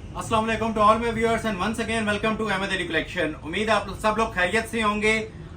अस्सलाम वालेकुम to all my viewers and once again welcome to Ahmad Ali collection. उम्मीद है आप सब लोग खैरियत से होंगे।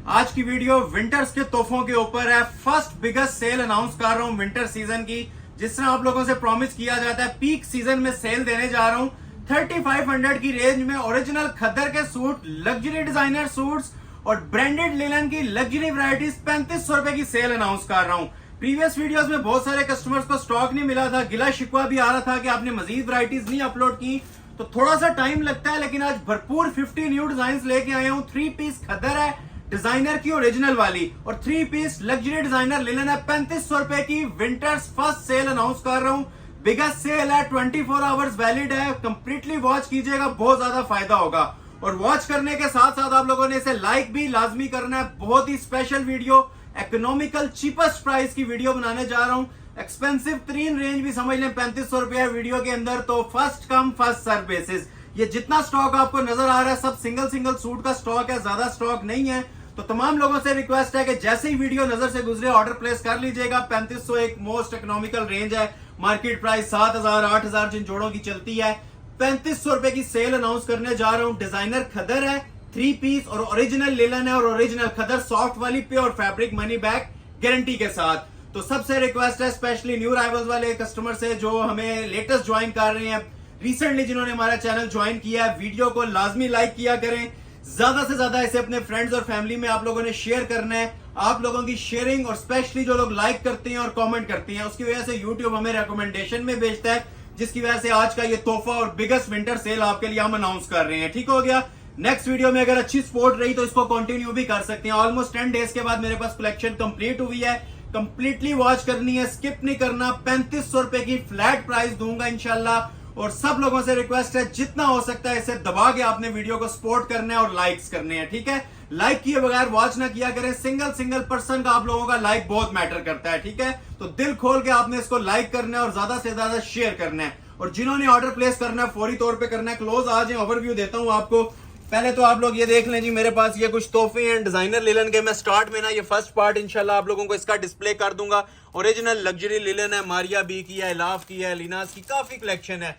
आज की वीडियो विंटर्स के तोहफों के ऊपर है। फर्स्ट बिगेस्ट सेल अनाउंस कर रहा हूं विंटर सीजन की। जिस तरह आप लोगों से प्रॉमिस किया जाता है, पीक सीजन में सेल देने जा रहा हूं। 3500 की रेंज में ओरिजिनल खद्दर के सूट, लग्जरी डिजाइनर सूट्स और ब्रांडेड लिनन की लग्जरी वैरायटीज 3500 रुपए की सेल अनाउंस कर रहा हूं। प्रीवियस वीडियोस में बहुत सारे कस्टमर्स को स्टॉक नहीं मिला था, गिला शिकवा भी आ रहा था कि आपने मजीद वैरायटीज नहीं अपलोड की, तो थोड़ा सा टाइम लगता है। लेकिन आज भरपूर 50 न्यू डिजाइन लेके आया हूं। 3 पीस खद्दर है डिजाइनर की ओरिजिनल वाली, और 3 पीस लग्जरी डिजाइनर लिनन है 3500 रुपए की। विंटर्स फर्स्ट सेल अनाउंस कर रहा हूं। बिगेस्ट सेल है, 24 आवर्स वैलिड है। कंप्लीटली वॉच कीजिएगा, बहुत ज्यादा फायदा होगा। और वॉच करने के साथ साथ आप लोगों ने इसे लाइक भी लाजमी करना है। बहुत ही special video, economical cheapest price की वीडियो बनाने जा रहा हूं। एक्सपेंसिव तरीन रेंज भी समझ लें 3500 रुपया वीडियो के अंदर। तो first come first serve basis. ये जितना स्टॉक आपको नजर आ रहा है सब सिंगल सिंगल सूट का स्टॉक है, ज्यादा स्टॉक नहीं है। तो तमाम लोगों से रिक्वेस्ट है कि जैसे ही वीडियो नजर से गुजरे ऑर्डर प्लेस कर लीजिएगा। 3500 एक मोस्ट इकोनॉमिकल रेंज है। मार्केट प्राइस 7000 8000 जिन जोड़ों की चलती है। 3500 रुपए की सेल अनाउंस करने जा रहा हूं। डिजाइनर खदर है 3 पीस और ओरिजिनल लेलन है, और ओरिजिनल खदर सॉफ्ट वाली pure fabric money back guarantee के साथ। तो सबसे रिक्वेस्ट है स्पेशली न्यू राइवल्स वाले कस्टमर से जो हमें लेटेस्ट ज्वाइन कर रहे हैं, रिसेंटली जिन्होंने हमारा चैनल ज्वाइन किया है, वीडियो को लाजमी लाइक किया करें। ज्यादा से ज्यादा इसे अपने फ्रेंड्स और फैमिली में आप लोगों ने शेयर करना है। आप लोगों की शेयरिंग और स्पेशली जो लोग लाइक करते हैं और कमेंट करते हैं, उसकी वजह से यूट्यूब हमें रिकमेंडेशन में भेजता है, जिसकी वजह से आज का ये तोहफा और बिगेस्ट विंटर सेल आपके लिए हम अनाउंस कर रहे हैं। ठीक हो गया। नेक्स्ट वीडियो में अगर अच्छी सपोर्ट रही तो इसको कंटिन्यू भी कर सकते हैं। ऑलमोस्ट 10 डेज के बाद मेरे पास कलेक्शन कंप्लीट हुई है। कंप्लीटली वॉच करनी है, स्किप नहीं करना। 3500 रुपए की फ्लैट प्राइस दूंगा इंशाल्लाह। और सब लोगों से रिक्वेस्ट है जितना हो सकता है इसे दबा के आपने वीडियो को सपोर्ट करना है और लाइक्स करने हैं। ठीक है, लाइक किए बगैर वॉच ना किया करें। सिंगल सिंगल पर्सन का आप लोगों का लाइक बहुत मैटर करता है। ठीक है, तो दिल खोल के आपने इसको लाइक करना है और ज्यादा से ज्यादा शेयर करना है। और जिन्होंने ऑर्डर प्लेस करना है फौरी तौर पे करना है। क्लोज आ जाए, ओवरव्यू देता हूं आपको। पहले तो आप लोग ये देख लें जी, मेरे पास ये कुछ तोहफे हैं डिजाइनर लिलन के। मैं स्टार्ट में ना ये फर्स्ट पार्ट इंशाल्लाह आप लोगों को इसका डिस्प्ले कर दूंगा। ओरिजिनल लग्जरी लिलन है, मारिया बी की है, इलाफ की है, लीनास की, काफी कलेक्शन है।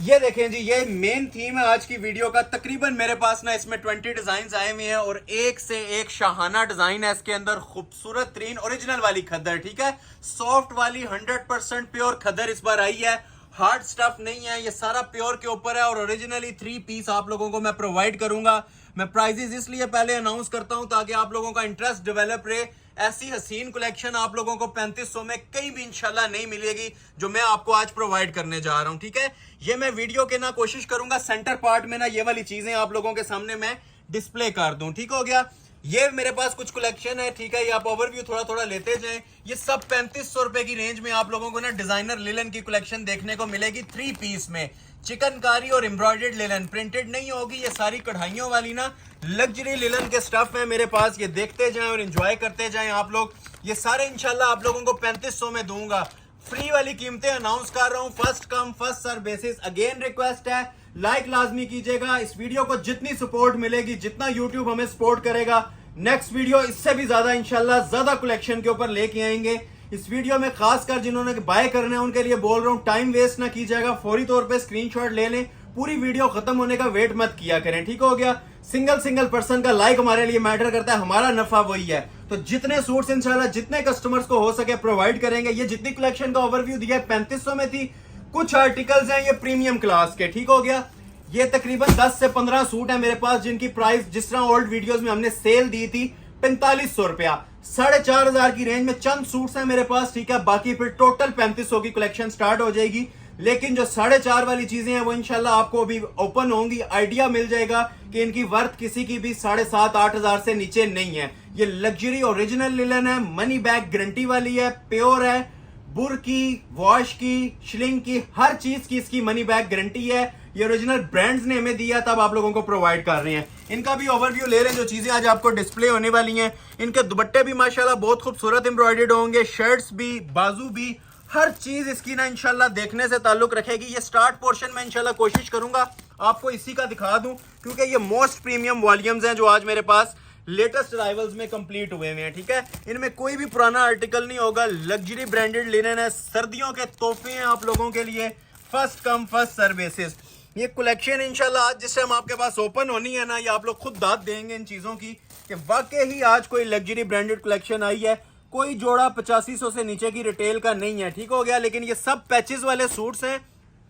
ये देखें जी, ये मेन थीम है आज की वीडियो का। तकरीबन मेरे पास ना इसमें 20 डिजाइन आए हुए हैं और एक से एक शाहाना डिजाइन है इसके अंदर। खूबसूरत तरीन ओरिजिनल वाली खद्दर, ठीक है, सॉफ्ट वाली 100% प्योर खद्दर इस बार आई है। हार्ड स्टफ नहीं है, ये सारा प्योर के ऊपर है। और ओरिजिनली 3 पीस आप लोगों को मैं प्रोवाइड करूंगा। मैं प्राइजेस इसलिए पहले अनाउंस करता हूं ताकि आप लोगों का इंटरेस्ट डेवलप रहे। ऐसी हसीन कलेक्शन आप लोगों को 3500 में कहीं भी इंशाल्लाह नहीं मिलेगी जो मैं आपको आज प्रोवाइड करने जा रहा हूं। ठीक है, ये मैं वीडियो के ना कोशिश करूंगा सेंटर पार्ट में ना ये वाली चीजें आप लोगों के सामने मैं डिस्प्ले कर दूं। ठीक हो गया। ये मेरे पास कुछ कलेक्शन है, ठीक है, ये आप ओवरव्यू थोड़ा थोड़ा लेते जाएं। ये सब 3500 रुपए की रेंज में आप लोगों को ना डिजाइनर लिलन की कलेक्शन देखने को मिलेगी। 3 पीस में चिकनकारी और एम्ब्रॉयडर्ड लिलन, प्रिंटेड नहीं होगी। ये सारी कढ़ाइयों वाली ना लग्जरी लिलन के स्टफ है मेरे पास। ये देखते जाएं और एंजॉय करते जाएं आप लोग। ये सारे इंशाल्लाह आप लोगों को 3500 में दूंगा। फ्री वाली कीमतें अनाउंस कर रहा हूं, first come first serve basis. Again request है लाइक लाजमी कीजिएगा। इस वीडियो को जितनी सपोर्ट मिलेगी, जितना यूट्यूब हमें सपोर्ट करेगा, नेक्स्ट वीडियो इससे भी ज्यादा इंशाल्लाह ज्यादा कलेक्शन के ऊपर लेके आएंगे। इस वीडियो में खासकर जिन्होंने बाय करना है उनके लिए बोल रहा हूं, टाइम वेस्ट ना कीजिएगा, फौरी तौर पे स्क्रीनशॉट ले लें। पूरी वीडियो खत्म होने का वेट मत किया करें। ठीक हो गया। सिंगल सिंगल पर्सन का लाइक हमारे लिए मैटर करता है, हमारा नफा वही है। तो जितने सूट्स इंशाल्लाह जितने कस्टमर्स को हो सके प्रोवाइड करेंगे। ये जितनी कलेक्शन का ओवरव्यू दिया 3500 में थी। कुछ आर्टिकल्स हैं ये प्रीमियम क्लास के। ठीक हो गया। ये तकरीबन 10 से 15 सूट है मेरे पास जिनकी प्राइस जिस तरह ओल्ड वीडियोस में हमने सेल दी थी 4500 रुपया। 4500 की रेंज में चंद सूट्स हैं मेरे पास। ठीक है, बाकी फिर टोटल 3500 की कलेक्शन स्टार्ट हो जाएगी। लेकिन जो 4.5 वाली चीजें हैं वो इंशाल्लाह आपको अभी ओपन होंगी, आइडिया मिल जाएगा कि इनकी वर्थ किसी की भी 7,500 8,000 से नीचे नहीं है। ये लग्जरी ओरिजिनल लिलन है, मनी बैक गारंटी वाली है, प्योर है, बुर की, वॉश की, शिलिंग की, हर चीज की इसकी मनी बैक गारंटी है। ये ओरिजिनल ब्रांड्स ने हमें दिया तब आप लोगों को प्रोवाइड कर रहे हैं। इनका भी ओवरव्यू ले रहे हैं जो चीजें आज आपको डिस्प्ले होने वाली हैं। इनके दुपट्टे भी माशाल्लाह बहुत खूबसूरत एम्ब्रॉयडर्ड होंगे, शर्ट्स भी, बाजू भी, हर चीज इसकी ना इंशाल्लाह देखने से ताल्लुक रखेगी। ये स्टार्ट पोर्शन में इंशाल्लाह कोशिश करूंगा आपको इसी का दिखा दूं, क्योंकि ये मोस्ट प्रीमियम वॉल्यूम्स हैं जो आज मेरे पास लेटेस्ट अराइवल्स में कंप्लीट हुए हुए हैं। ठीक है, इनमें कोई भी पुराना आर्टिकल नहीं होगा। लग्जरी ब्रांडेड लिनन है, सर्दियों के तोहफे हैं आप लोगों के लिए। First come first serve basis. ये कलेक्शन इंशाल्लाह आज जिस टाइम आपके पास ओपन होनी है ना, ये आप लोग खुद दाद देंगे इन चीज़ों की कि वाकई ही आज कोई लग्जरी ब्रांडेड कलेक्शन आई है। कोई जोड़ा 8500 से नीचे की रिटेल का नहीं है, ठीक हो गया। लेकिन ये सब पैचेस वाले सूट्स हैं,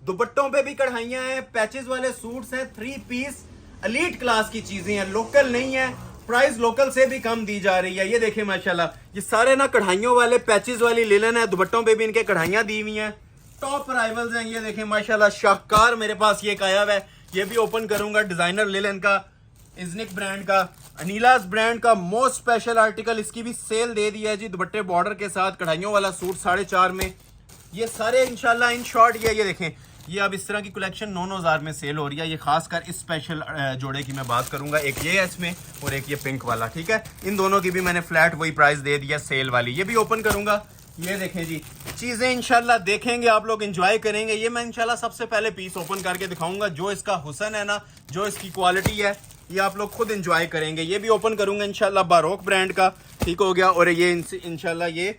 दुपट्टों पे भी कढ़ाइयाँ हैं, पैचेस वाले सूट्स हैं, 3 पीस एलीट क्लास की चीजें हैं, लोकल नहीं है, प्राइस लोकल से भी कम दी जा रही है। ये देखिए माशाल्लाह, ये सारे ना कढ़ाइयों वाले पैचेस वाली लिनन है, दुपट्टों पे भी इनके कढ़ाइयाँ दी हुई हैं, टॉप अराइवल्स हैं। ये देखें माशाल्लाह, शाहकार मेरे पास ये एक आया हुआ है, ये भी ओपन करूंगा, डिजाइनर लिनन का, इजनिक ब्रांड का, अनीलास ब्रांड का मोस्ट स्पेशल आर्टिकल, इसकी भी सेल दे दी है जी, दुपट्टे बॉर्डर के साथ, कढ़ाइयों वाला सूट 4.5 में। ये सारे इंशाल्लाह इन शॉर्ट ये देखें, ये अब इस तरह की कलेक्शन 9,000 में सेल हो रही है। ये खासकर इस स्पेशल जोड़े की मैं बात करूंगा, एक ये है इसमें और एक ये पिंक वाला, ठीक है। इन दोनों की भी मैंने फ्लैट वही प्राइस दे दिया सेल वाली। ये भी ओपन करूंगा, ये देखें जी, चीजें इंशाल्लाह देखेंगे आप लोग, एंजॉय करेंगे। ये मैं इंशाल्लाह सबसे पहले पीस ओपन करके दिखाऊंगा, जो इसका हुसन है ना, जो इसकी क्वालिटी है, ये आप लोग खुद एंजॉय करेंगे। ये भी ओपन करूंगा इंशाल्लाह, बारोक ब्रांड का, ठीक हो गया। और ये इंशाल्लाह ये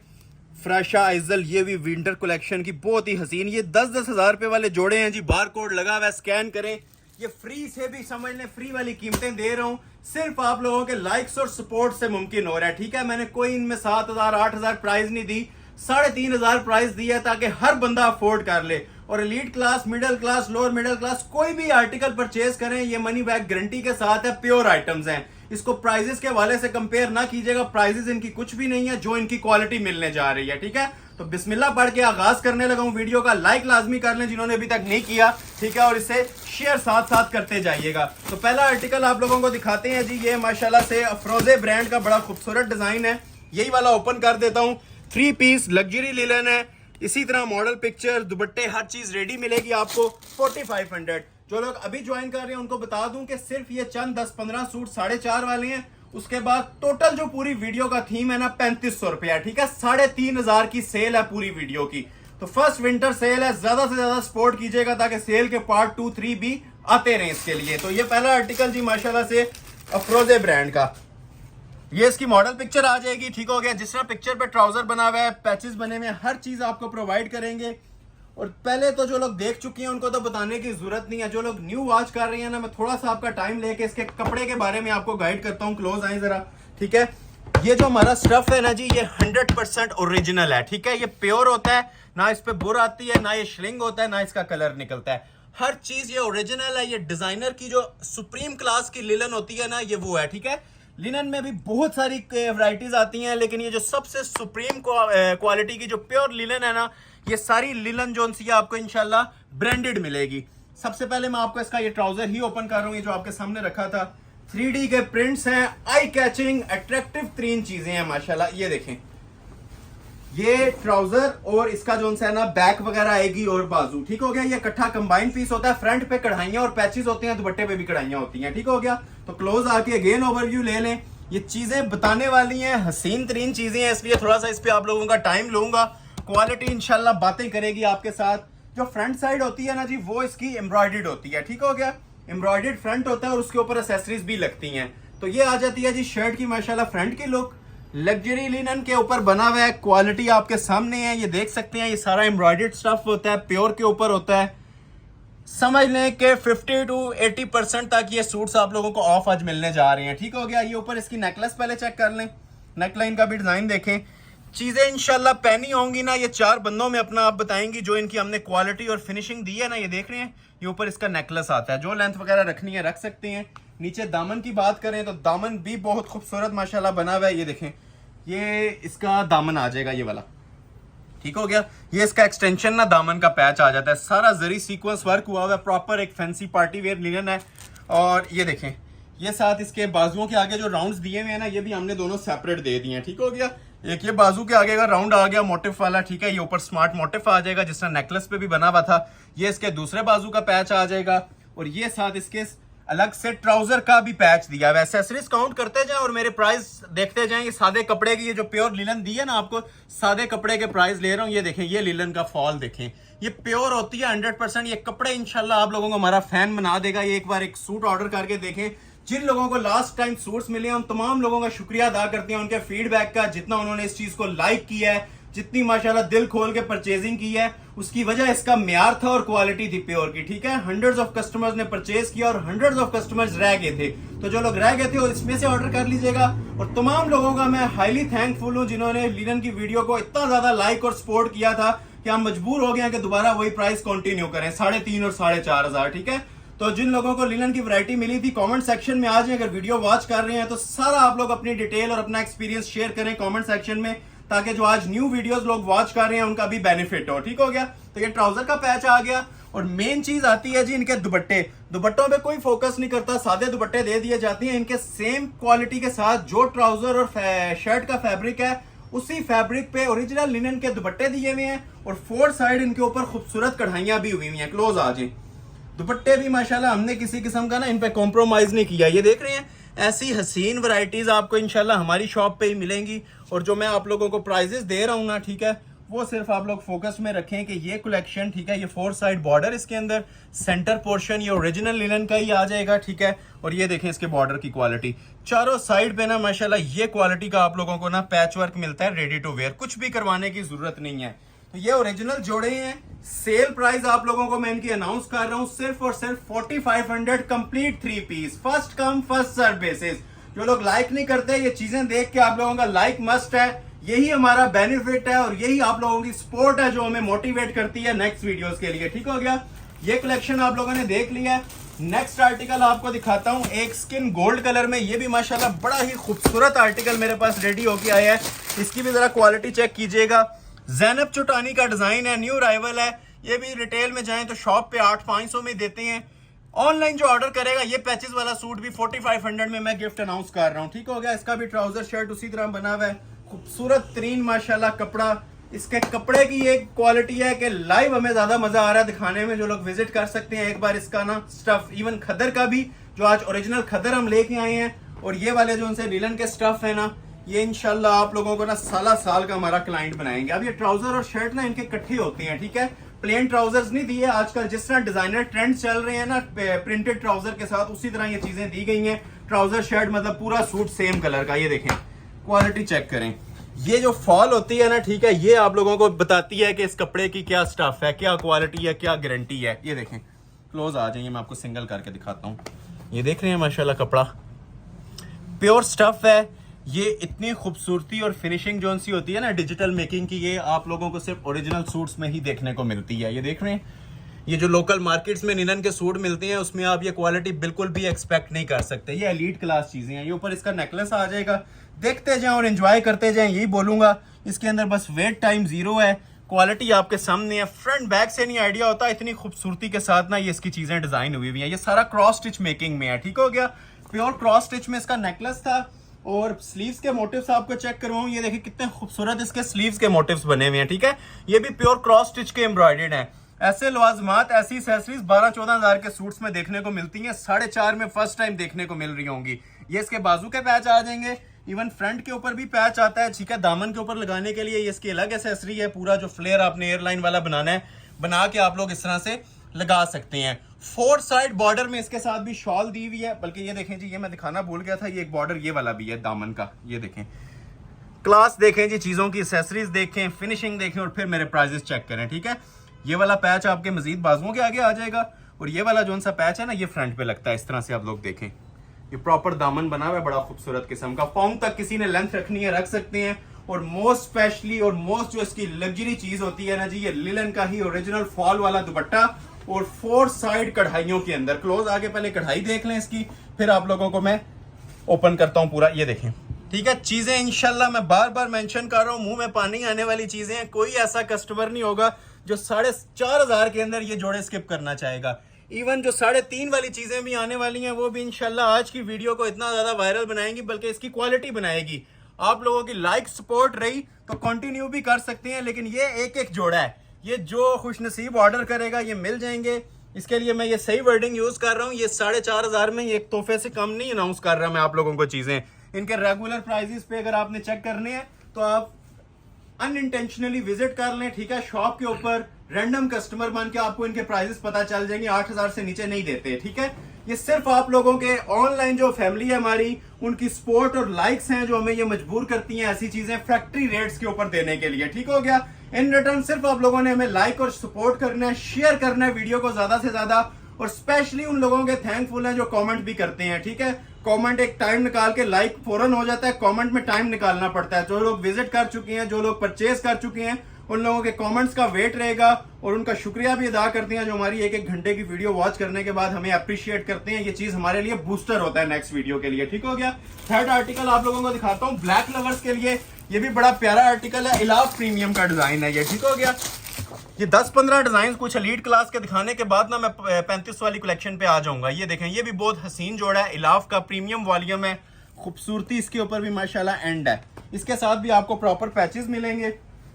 फ्राशा आइजल, ये भी विंटर कलेक्शन की बहुत ही हसीन, ये 10-10 हज़ार रुपए वाले जोड़े हैं जी, बार कोड लगा हुआ है, स्कैन करें। ये फ्री से भी समझ लें, फ्री वाली कीमतें दे रहा हूँ, सिर्फ आप लोगों के लाइक्स और सपोर्ट से मुमकिन हो रहा है, ठीक है। मैंने कोई इनमें 7,000 8,000 प्राइस नहीं दी, 3,500 प्राइस दिया ताकि हर बंदा अफोर्ड कर ले। और elite class, middle class, lower middle class कोई भी आर्टिकल परचेज करें, ये मनी बैक गारंटी के साथ है, प्योर आइटम्स हैं। इसको प्राइजेस के हवाले से कंपेयर ना कीजिएगा, प्राइजेस इनकी कुछ भी नहीं है, जो इनकी क्वालिटी मिलने जा रही है, ठीक है। तो बिस्मिल्लाह पढ़ के आगाज करने लगा हूं वीडियो का। लाइक लाजमी कर लें जिन्होंने अभी तक नहीं किया, ठीक है, और इसे शेयर साथ साथ करते जाइएगा। तो पहला आर्टिकल आप लोगों को दिखाते हैं जी, ये माशाल्लाह से अफरोजे ब्रांड का बड़ा खूबसूरत डिजाइन है, यही वाला ओपन कर देता हूं। 3 पीस लग्जरी लिनन है, इसी तरह मॉडल पिक्चर, दुपट्टे, हर चीज रेडी मिलेगी आपको 4500। जो लोग अभी ज्वाइन कर रहे हैं उनको बता दूं कि सिर्फ ये चंद 10-15 सूट 4.5 वाले हैं, उसके बाद टोटल जो पूरी वीडियो का थीम है ना 3500 रुपया, ठीक है। 3,500 की सेल है पूरी वीडियो की। तो फर्स्ट विंटर सेल है, ज्यादा से ज्यादा सपोर्ट कीजिएगा ताकि सेल के पार्ट 2, 3 भी आते रहे इसके लिए। तो ये पहला आर्टिकल जी माशाल्लाह से अफरोजे ब्रांड का, ये इसकी मॉडल पिक्चर आ जाएगी, ठीक हो गया। जिस तरह पिक्चर पे ट्राउजर बना हुआ है, पैचेस बने हुए हैं, हर चीज आपको प्रोवाइड करेंगे। और पहले तो जो लोग देख चुके हैं उनको तो बताने की जरूरत नहीं है, जो लोग न्यू वॉच कर रहे हैं ना, मैं थोड़ा सा आपका टाइम लेके इसके कपड़े के बारे में आपको गाइड करता हूँ। क्लोज आए जरा, ठीक है। ये जो हमारा स्टफ है ना जी, ये 100% ओरिजिनल है, ठीक है। ये प्योर होता है, ना इस पे बुर आती है, ना ये श्रिंग होता है, ना इसका कलर निकलता है, हर चीज ये ओरिजिनल है। ये डिजाइनर की जो सुप्रीम क्लास की लिनन होती है ना, ये वो है, ठीक है। लिनन में भी बहुत सारी वैरायटीज आती हैं, लेकिन ये जो सबसे सुप्रीम क्वालिटी की जो प्योर लिनन है ना, ये सारी लिनन जो सी आपको इंशाल्लाह ब्रांडेड मिलेगी। सबसे पहले मैं आपको इसका ये ट्राउजर ही ओपन कर रहा हूँ, ये जो आपके सामने रखा था। 3D के प्रिंट्स हैं, आई कैचिंग अट्रैक्टिव 3 चीजें हैं माशाल्लाह। ये देखें, ये ट्राउजर और इसका जो है ना बैक वगैरह आएगी और बाजू, ठीक हो गया। ये इकट्ठा कंबाइन पीस होता है, फ्रंट पे कढ़ाइयां और पैचेस होते हैं, दुपट्टे पे भी कढ़ाइयां होती हैं, ठीक हो गया। तो क्लोज आके अगेन ओवरव्यू ले लें। ये चीजें बताने वाली हैं, हसीन तरीन चीजें हैं, इसलिए थोड़ा सा इस पे आप लोगों का टाइम लूंगा। क्वालिटी इंशाल्लाह बातें करेगी आपके साथ। जो फ्रंट साइड होती है ना जी, वो इसकी एम्ब्रॉयडर्ड होती है, ठीक हो गया। एम्ब्रॉयडर्ड फ्रंट होता है और उसके ऊपर एसेसरीज भी लगती हैं। तो ये आ जाती है जी शर्ट की माशाल्लाह फ्रंट की लुक। लग्जरी लिनन के ऊपर बना हुआ है, क्वालिटी आपके सामने है, ये देख सकते हैं। ये सारा एम्ब्रॉयडर्ड स्टफ होता है, प्योर के ऊपर होता है। समझ लें कि 50 to 80% तक ये सूट्स आप लोगों को ऑफ आज मिलने जा रहे हैं, ठीक हो गया। ये ऊपर इसकी नेकलेस पहले चेक कर लें, नेकलाइन का भी डिजाइन देखें। चीजें इंशाल्लाह पहनी होंगी ना, ये 4 बंदों में अपना आप बताएंगी जो इनकी हमने क्वालिटी और फिनिशिंग दी है ना। ये देख रहे हैं, ये ऊपर इसका नेकलेस आता है, जो लेंथ वगैरह रखनी है रख सकते हैं। नीचे दामन की बात करें तो दामन भी बहुत खूबसूरत माशाल्लाह बना हुआ है। ये देखें, ये इसका दामन आ जाएगा ये वाला, ठीक हो गया। ये इसका एक्सटेंशन ना दामन का पैच आ जाता है, सारा जरी सीक्वेंस वर्क हुआ हुआ है, प्रॉपर एक फैंसी पार्टी वेयर लिनन है। और ये देखें, ये साथ इसके बाजुओं के आगे जो राउंड्स दिए हुए हैं ना, ये भी हमने दोनों सेपरेट दे दिए हैं, ठीक हो गया। एक ये बाजू के आगे का राउंड आ गया मोटिफ वाला, ठीक है। ये ऊपर स्मार्ट मोटिफ आ जाएगा, जिस तरह नेकलेस पे भी बना हुआ था। ये इसके दूसरे बाजू का पैच आ जाएगा, और ये साथ इसके अलग से ट्राउजर का भी पैच दिया है। एक्सेसरीज काउंट करते जाएं और मेरे प्राइस देखते जाएं। ये सादे कपड़े की, ये जो प्योर लिनन दी है ना आपको, सादे कपड़े के प्राइस ले रहा हूँ। ये देखें, ये लिनन का फॉल देखें, ये प्योर होती है 100%। ये कपड़े इंशाल्लाह आप लोगों को हमारा फैन बना देगा। ये एक बार एक सूट ऑर्डर करके देखें। जिन लोगों को लास्ट टाइम सूट्स मिले हैं, उन तमाम लोगों का शुक्रिया अदा करते हैं उनके फीडबैक का, जितना उन्होंने इस चीज को लाइक किया है, जितनी माशाल्लाह दिल खोल के परचेजिंग की है, उसकी वजह इसका म्यार था और क्वालिटी थी प्योर की, ठीक है। हंड्रेड्स ऑफ कस्टमर्स ने परचेज किया और हंड्रेड्स ऑफ कस्टमर्स रह गए थे, तो जो लोग रह गए थे वो इसमें से ऑर्डर कर लीजिएगा। और तमाम लोगों का मैं हाईली थैंकफुल हूं जिन्होंने लिनन की वीडियो को इतना ज्यादा लाइक और सपोर्ट किया था कि हम मजबूर हो गए कि दोबारा वही प्राइस कंटिन्यू करें, 3,500 और 4,500, ठीक है। तो जिन लोगों को लिनन की वैरायटी मिली थी, कमेंट सेक्शन में आ जाए। अगर वीडियो वॉच कर रहे हैं तो सारा आप लोग अपनी डिटेल और अपना एक्सपीरियंस शेयर करें कमेंट सेक्शन में, ताकि जो आज न्यू वीडियोस लोग वॉच कर रहे हैं उनका भी बेनिफिट हो, ठीक हो गया। तो ये ट्राउजर का पैच आ गया और मेन चीज आती है जी इनके दुपट्टे। दुपट्टों पे कोई फोकस नहीं करता, सादे दुपट्टे दे दिए जाते हैं इनके सेम क्वालिटी के साथ। जो ट्राउजर और शर्ट का फैब्रिक है उसी फैब्रिक पे ओरिजिनल लिनन के दुपट्टे दिए हुए हैं और 4 साइड इनके ऊपर खूबसूरत कढ़ाइयां भी हुई हैं। क्लोज आ जाए, दुपट्टे भी माशाल्लाह हमने किसी किस्म का ना इन पे कॉम्प्रोमाइज नहीं किया। ये देख रहे हैं, ऐसी हसीन वैरायटीज आपको इंशाल्लाह हमारी शॉप पे ही मिलेंगी। और जो मैं आप लोगों को प्राइजेस दे रहा हूँ ना, ठीक है, वो सिर्फ आप लोग फोकस में रखें कि ये कलेक्शन, ठीक है, ये 4 साइड बॉर्डर, इसके अंदर सेंटर पोर्शन ये ओरिजिनल लिनन का ही आ जाएगा, ठीक है। और ये देखें इसके बॉर्डर की क्वालिटी, चारों साइड पे ना माशाल्लाह ये क्वालिटी का आप लोगों को ना पैच वर्क मिलता है, रेडी टू वेयर, कुछ भी करवाने की जरूरत नहीं है। तो ये ओरिजिनल जोड़े हैं। सेल प्राइस आप लोगों को मैं इनकी अनाउंस कर रहा हूं, सिर्फ और सिर्फ 4500 complete 3 piece, first come first serve basis. जो लोग लाइक नहीं करते, ये चीजें देख के आप लोगों का लाइक मस्ट है। यही हमारा बेनिफिट है और यही आप लोगों की सपोर्ट है जो हमें मोटिवेट करती है नेक्स्ट वीडियोस के लिए, ठीक हो गया। ये कलेक्शन आप लोगों ने देख लिया है। नेक्स्ट आर्टिकल आपको दिखाता हूं, एक स्किन गोल्ड कलर में। ये भी माशाल्लाह बड़ा ही खूबसूरत आर्टिकल मेरे पास रेडी होके आया है। इसकी भी जरा क्वालिटी चेक कीजिएगा। ज़ैनब चुटानी का डिजाइन है, न्यू अराइवल है। ये भी रिटेल में जाएं तो शॉप पे 8,500 में देते हैं। ऑनलाइन जो ऑर्डर करेगा, ये पैचेस वाला सूट भी 4500 में मैं गिफ्ट अनाउंस कर रहा हूं, ठीक हो गया। इसका भी ट्राउजर शर्ट उसी तरह बना हुआ है, खूबसूरत तरीन माशाल्लाह कपड़ा। इसके कपड़े की एक क्वालिटी है कि लाइव हमें ज्यादा मजा आ रहा है दिखाने में। जो लोग विजिट कर सकते हैं एक बार इसका ना स्टफ, इवन खदर का भी, जो आज ओरिजिनल खदर हम लेके आए हैं, और ये वाले जो उनसे लिनन के स्टफ है ना, ये इंशाल्लाह आप लोगों को ना साल का हमारा क्लाइंट बनाएंगे। अब ये ट्राउजर और शर्ट ना इनके इकट्ठे होते हैं, ठीक है, प्लेन ट्राउजर्स नहीं दिए। आजकल जिस तरह डिजाइनर ट्रेंड चल रहे हैं ना प्रिंटेड ट्राउजर के साथ, उसी तरह ये चीजें दी गई हैं। ट्राउजर शर्ट मतलब पूरा सूट सेम कलर का। ये देखें, क्वालिटी चेक करें। ये जो फॉल होती है ना, ठीक है, ये आप लोगों को बताती है कि इस कपड़े की क्या स्टफ है, क्या क्वालिटी है, क्या गारंटी है। ये देखें, क्लोज आ जाइए, मैं आपको सिंगल करके दिखाता हूँ। ये देख रहे हैं माशाल्लाह कपड़ा प्योर स्टफ है। ये इतनी खूबसूरती और फिनिशिंग जो सी होती है ना डिजिटल मेकिंग की, ये आप लोगों को सिर्फ ओरिजिनल सूट्स में ही देखने को मिलती है। ये देख रहे हैं, ये जो लोकल मार्केट्स में लिनन के सूट मिलते हैं उसमें आप ये क्वालिटी बिल्कुल भी एक्सपेक्ट नहीं कर सकते। ये एलीट क्लास चीजें हैं। ये ऊपर इसका नेकलेस आ जाएगा, देखते जाएं और एंजॉय करते जाएं, यही बोलूंगा। इसके अंदर बस वेट टाइम 0 है, क्वालिटी आपके सामने है। फ्रंट बैक से नहीं आइडिया होता, इतनी खूबसूरती के साथ ना ये इसकी चीजें डिजाइन हुई हुई हैं। ये सारा क्रॉस स्टिच मेकिंग में है, ठीक हो गया। प्योर क्रॉस स्टिच में इसका नेकलेस था। और स्लीव्स के मोटिव्स आपको चेक करवाऊं, ये देखिए कितने खूबसूरत इसके स्लीव्स के मोटिव्स बने हुए हैं, ठीक है। ये भी प्योर क्रॉस स्टिच के एम्ब्रॉयडर्ड है। ऐसे लवाजमात, ऐसी एक्सेसरीज 12-14 हजार के सूट्स में देखने को मिलती हैं, 4.5 में फर्स्ट टाइम देखने को मिल रही होंगी। ये इसके बाजू के पैच आ जाएंगे, इवन फ्रंट के ऊपर भी पैच आता है, ठीक है। दामन के ऊपर लगाने के लिए ये इसकी अलग एक्सेसरी है। पूरा जो फ्लेयर आपने एयरलाइन वाला बनाना है, बना के आप लोग इस तरह से लगा सकते हैं। 4 साइड बॉर्डर में इसके साथ भी शॉल दी हुई है। बल्कि ये देखें जी, ये मैं दिखाना भूल गया था, ये एक बॉर्डर ये वाला भी है दामन का। ये देखें, क्लास देखें जी, चीजों की एक्सेसरीज देखें, फिनिशिंग देखें और फिर मेरे प्राइजेस चेक करें, ठीक है। ये वाला पैच आपके मजीद बाजुओं के आगे आ जाएगा और ये वाला जो सा पैच है ना, ये फ्रंट पे लगता है। इस तरह से आप लोग देखें, ये प्रॉपर दामन बना हुआ है, बड़ा खूबसूरत किस्म का। पाउंड तक किसी ने लेंथ रखनी है रख सकते हैं। और मोस्ट स्पेशली और मोस्ट जो इसकी लग्जरी चीज होती है ना जी, ये लिनन का ही ओरिजिनल फॉल वाला दुपट्टा और 4 साइड कढ़ाइयों के अंदर। क्लोज आगे पहले कढ़ाई देख लें इसकी, फिर आप लोगों को मैं ओपन करता हूं पूरा। ये देखें, ठीक है। चीजें इंशाल्लाह मैं बार बार मेंशन कर रहा हूं, मुंह में पानी आने वाली चीजें हैं। कोई ऐसा कस्टमर नहीं होगा जो 4,500 के अंदर ये जोड़े स्किप करना चाहेगा। इवन जो 3.5 वाली चीजें भी आने वाली हैं, वो भी इंशाल्लाह आज की वीडियो को इतना ज्यादा वायरल बनाएंगी, बल्कि इसकी क्वालिटी बनाएगी। आप लोगों की लाइक सपोर्ट रही तो कंटिन्यू भी कर सकते हैं, लेकिन ये एक जोड़ा है। ये जो खुशनसीब ऑर्डर करेगा ये मिल जाएंगे। इसके लिए मैं ये सही वर्डिंग यूज कर रहा हूँ। ये 4,500 में ये एक तोहफे से कम नहीं अनाउंस कर रहा मैं आप लोगों को चीजें। इनके रेगुलर प्राइजेस पे अगर आपने चेक करने हैं तो आप अनइंटेंशनली विजिट कर लें, ठीक है। शॉप के ऊपर रैंडम कस्टमर बन के आपको इनके प्राइसेस पता चल जाएंगे, 8,000 से नीचे नहीं देते, ठीक है। ये सिर्फ आप लोगों के ऑनलाइन जो फैमिली है हमारी, उनकी सपोर्ट और लाइक्स हैं जो हमें ये मजबूर करती हैं ऐसी चीजें फैक्ट्री रेट्स के ऊपर देने के लिए, ठीक हो गया। इन रिटर्न सिर्फ आप लोगों ने हमें लाइक और सपोर्ट करना है, शेयर करना है वीडियो को ज्यादा से ज्यादा, और स्पेशली उन लोगों के थैंकफुल हैं जो कमेंट भी करते हैं, ठीक है। कमेंट एक टाइम निकाल के, लाइक फौरन हो जाता है, कमेंट में टाइम निकालना पड़ता है। जो लोग विजिट कर चुके हैं, जो लोग परचेज कर चुके हैं, उन लोगों के कमेंट्स का वेट रहेगा, और उनका शुक्रिया भी अदा करते हैं जो हमारी एक एक घंटे की वीडियो वॉच करने के बाद हमें अप्रिशिएट करते हैं। ये चीज हमारे लिए बूस्टर होता है नेक्स्ट वीडियो के लिए, ठीक हो गया। थर्ड आर्टिकल आप लोगों को दिखाता हूँ ब्लैक लवर्स के लिए। ये भी बड़ा प्यारा आर्टिकल है, इलाफ प्रीमियम का डिजाइन है ये, ठीक हो गया। ये 10-15 डिजाइन कुछ एलीट क्लास के दिखाने के बाद ना मैं 35 वाली कलेक्शन पे आ जाऊंगा। ये देखें, ये भी बहुत हसीन जोड़ा है, इलाफ का प्रीमियम वॉल्यूम है, खूबसूरती इसके ऊपर भी माशाल्लाह एंड है। इसके साथ भी आपको प्रॉपर पैचेस मिलेंगे।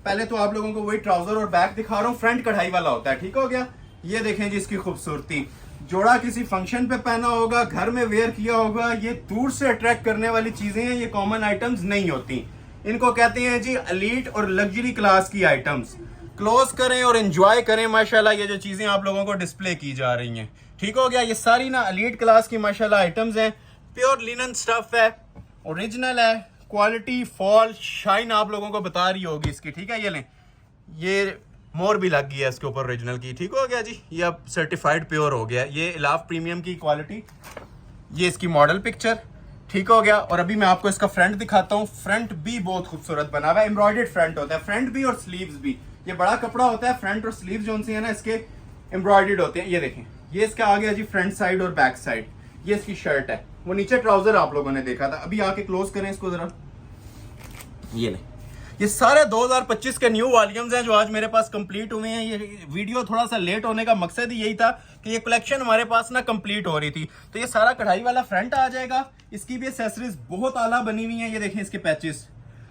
पहले तो आप लोगों को वही ट्राउजर और बैक दिखा रहा हूँ, फ्रंट कढ़ाई वाला होता है, ठीक हो गया। ये देखें जी इसकी खूबसूरती, जोड़ा किसी फंक्शन पे पहना होगा, घर में वेयर किया होगा, ये दूर से अट्रैक्ट करने वाली चीजें हैं, ये कॉमन आइटम्स नहीं होती। इनको कहते हैं जी एलीट और लग्जरी क्लास की आइटम्स। क्लोज करें और एंजॉय करें माशाल्लाह ये जो चीजें आप लोगों को डिस्प्ले की जा रही हैं, ठीक हो गया। ये सारी ना एलीट क्लास की माशाल्लाह आइटम्स हैं, प्योर लिनन स्टफ है, ओरिजिनल है, क्वालिटी फॉल शाइन आप लोगों को बता रही होगी इसकी, ठीक है। ये लें, ये मोर भी लग गई है इसके ऊपर ओरिजिनल की, ठीक हो गया जी। ये अब सर्टिफाइड प्योर हो गया। ये इलाफ प्रीमियम की क्वालिटी, ये इसकी मॉडल पिक्चर, ठीक हो गया। और अभी मैं आपको इसका फ्रंट दिखाता हूँ। फ्रंट भी बहुत खूबसूरत बना हुआ है, एम्ब्रॉयडर्ड फ्रंट होता है, फ्रंट भी और स्लीव्स भी। ये बड़ा कपड़ा होता है, फ्रंट और स्लीव्स जो है ना इसके एम्ब्रॉयडर्ड होते हैं। ये देखें, ये इसका आ गया जी फ्रंट साइड और बैक साइड। ये इसकी शर्ट है, वो नीचे ट्राउजर आप लोगों ने देखा था। अभी आके क्लोज करें इसको जरा, ये नहीं, ये सारे 2025 के न्यू वॉल्यूम्स हैं जो आज मेरे पास कंप्लीट हुए हैं। ये वीडियो थोड़ा सा लेट होने का मकसद ही यही था कि ये कलेक्शन हमारे पास ना कंप्लीट हो रही थी। तो ये सारा कढ़ाई वाला फ्रंट आ जाएगा। इसकी भी एक्सेसरीज बहुत आला बनी हुई है। ये देखें इसके पैचेस,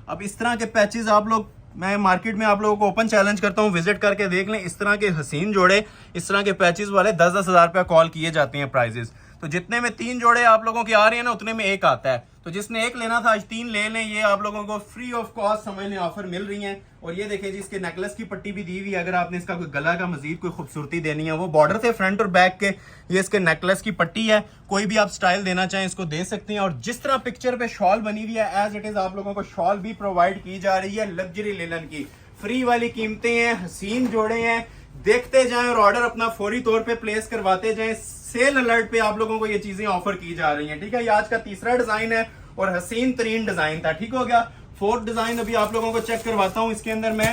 अब इस तरह के पैचेस आप लोग, मैं मार्केट में आप लोगों को ओपन चैलेंज करता हूँ, विजिट करके देख लें। इस तरह के हसीन जोड़े, इस तरह के पैचेस वाले 10-10 हज़ार रुपया कॉल किए जाते हैं प्राइजेस। तो जितने में 3 जोड़े आप लोगों के आ रहे हैं ना, उतने में एक आता है। तो जिसने एक लेना था आज 3 ले लें। ये आप लोगों को फ्री ऑफ कॉस्ट समझ लें ऑफर मिल रही है। और ये देखें जी इसके नेकलेस की पट्टी भी दी हुई है। अगर आपने इसका कोई गला का मजीद कोई खूबसूरती देनी है, वो बॉर्डर से फ्रंट और बैक के ये इसके नेकलेस की पट्टी है। कोई भी आप स्टाइल देना चाहें इसको दे सकते हैं। और जिस तरह पिक्चर पे शॉल बनी हुई है एज इट इज आप लोगों को शॉल भी प्रोवाइड की जा रही है लग्जरी लिनन की। फ्री वाली कीमतें हैं, हसीन जोड़े हैं, देखते जाएं और ऑर्डर अपना फौरी तौर पे प्लेस करवाते जाएं। सेल अलर्ट पे आप लोगों को ये चीजें ऑफर की जा रही हैं, ठीक है। ये आज का तीसरा डिजाइन है और हसीन तरीन डिजाइन था, ठीक हो गया। फोर्थ डिजाइन अभी आप लोगों को चेक करवाता हूं। इसके अंदर मैं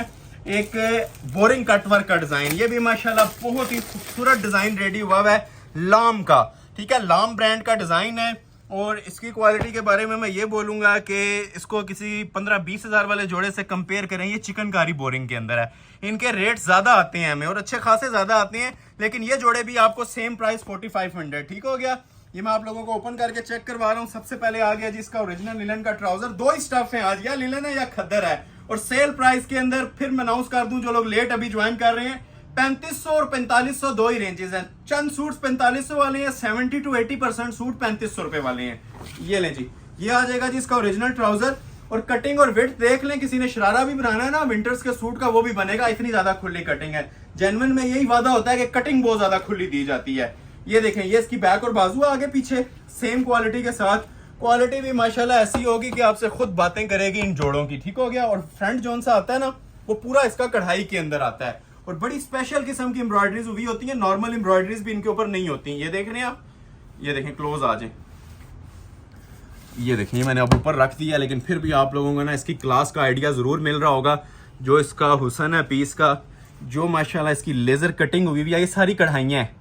एक बोरिंग कटवर्क का डिजाइन, ये भी माशाल्लाह बहुत ही खूबसूरत डिजाइन रेडी हुआ है लाम का, ठीक है। लाम ब्रांड का डिजाइन है। और इसकी क्वालिटी के बारे में मैं ये बोलूंगा कि इसको किसी 15-20 हज़ार वाले जोड़े से कंपेयर करें, ये चिकनकारी बोरिंग के अंदर है। इनके रेट ज्यादा आते हैं हमें और अच्छे खासे ज्यादा आते हैं, लेकिन ये जोड़े भी आपको सेम प्राइस 4500, ठीक हो गया। ये मैं आप लोगों को ओपन करके चेक करवा रहा हूँ। सबसे पहले आ गया जिसका ओरिजिनल लिनन का ट्राउजर। 2 ही स्टफ है आज, या लिनन है या खद्दर है। और सेल प्राइस के अंदर फिर मैं अनाउंस कर दूं, जो लोग लेट अभी ज्वाइन कर रहे हैं, 3500 और 4500 2 ही रेंजेस हैं। चंद सूट्स 4500 वाले हैं, 70 to 80% सूट 3500 रुपए वाले हैं। ये लें जी, ये आ जाएगा जी इसका ओरिजिनल ट्राउजर। और कटिंग और विड्थ देख लें, किसी ने शरारा भी बनाना है ना विंटर्स के सूट का, वो भी बनेगा। इतनी ज्यादा खुली कटिंग है। जेन्युइन में यही वादा होता है कि कटिंग बहुत ज्यादा खुली दी जाती है। ये देखें, ये इसकी बैक और बाजू आगे पीछे सेम क्वालिटी के साथ। क्वालिटी भी माशाल्लाह ऐसी होगी कि आपसे खुद बातें करेगी इन जोड़ों की, ठीक हो गया। और फ्रंट जोन सा आता है ना, वो पूरा इसका कढ़ाई के अंदर आता है। और बड़ी स्पेशल किस्म की एम्ब्रॉयडरीज हुई होती है, नॉर्मल एम्ब्रॉयडरीज भी इनके ऊपर नहीं होती। ये देख रहे हैं आप, ये देखें, क्लोज आ जाए। ये देखिए मैंने अब ऊपर रख दिया, लेकिन फिर भी आप लोगों को ना इसकी क्लास का आइडिया जरूर मिल रहा होगा। जो इसका हुसन है पीस का, जो माशाल्लाह इसकी लेजर कटिंग हुई है, ये सारी कढ़ाइयाँ हैं।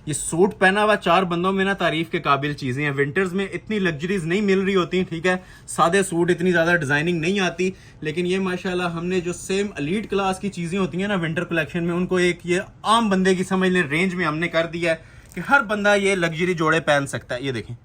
ये सूट पहना हुआ 4 बंदों में ना तारीफ के काबिल चीजें हैं। विंटर्स में इतनी लग्जरीज नहीं मिल रही होती, ठीक है। सादे सूट इतनी ज्यादा डिजाइनिंग नहीं आती, लेकिन ये माशाल्लाह हमने जो सेम एलीट क्लास की चीजें होती हैं ना विंटर कलेक्शन में, उनको एक ये आम बंदे की समझ लें रेंज में हमने कर दिया है कि हर बंदा ये लग्जरी जोड़े पहन सकता है। ये देखें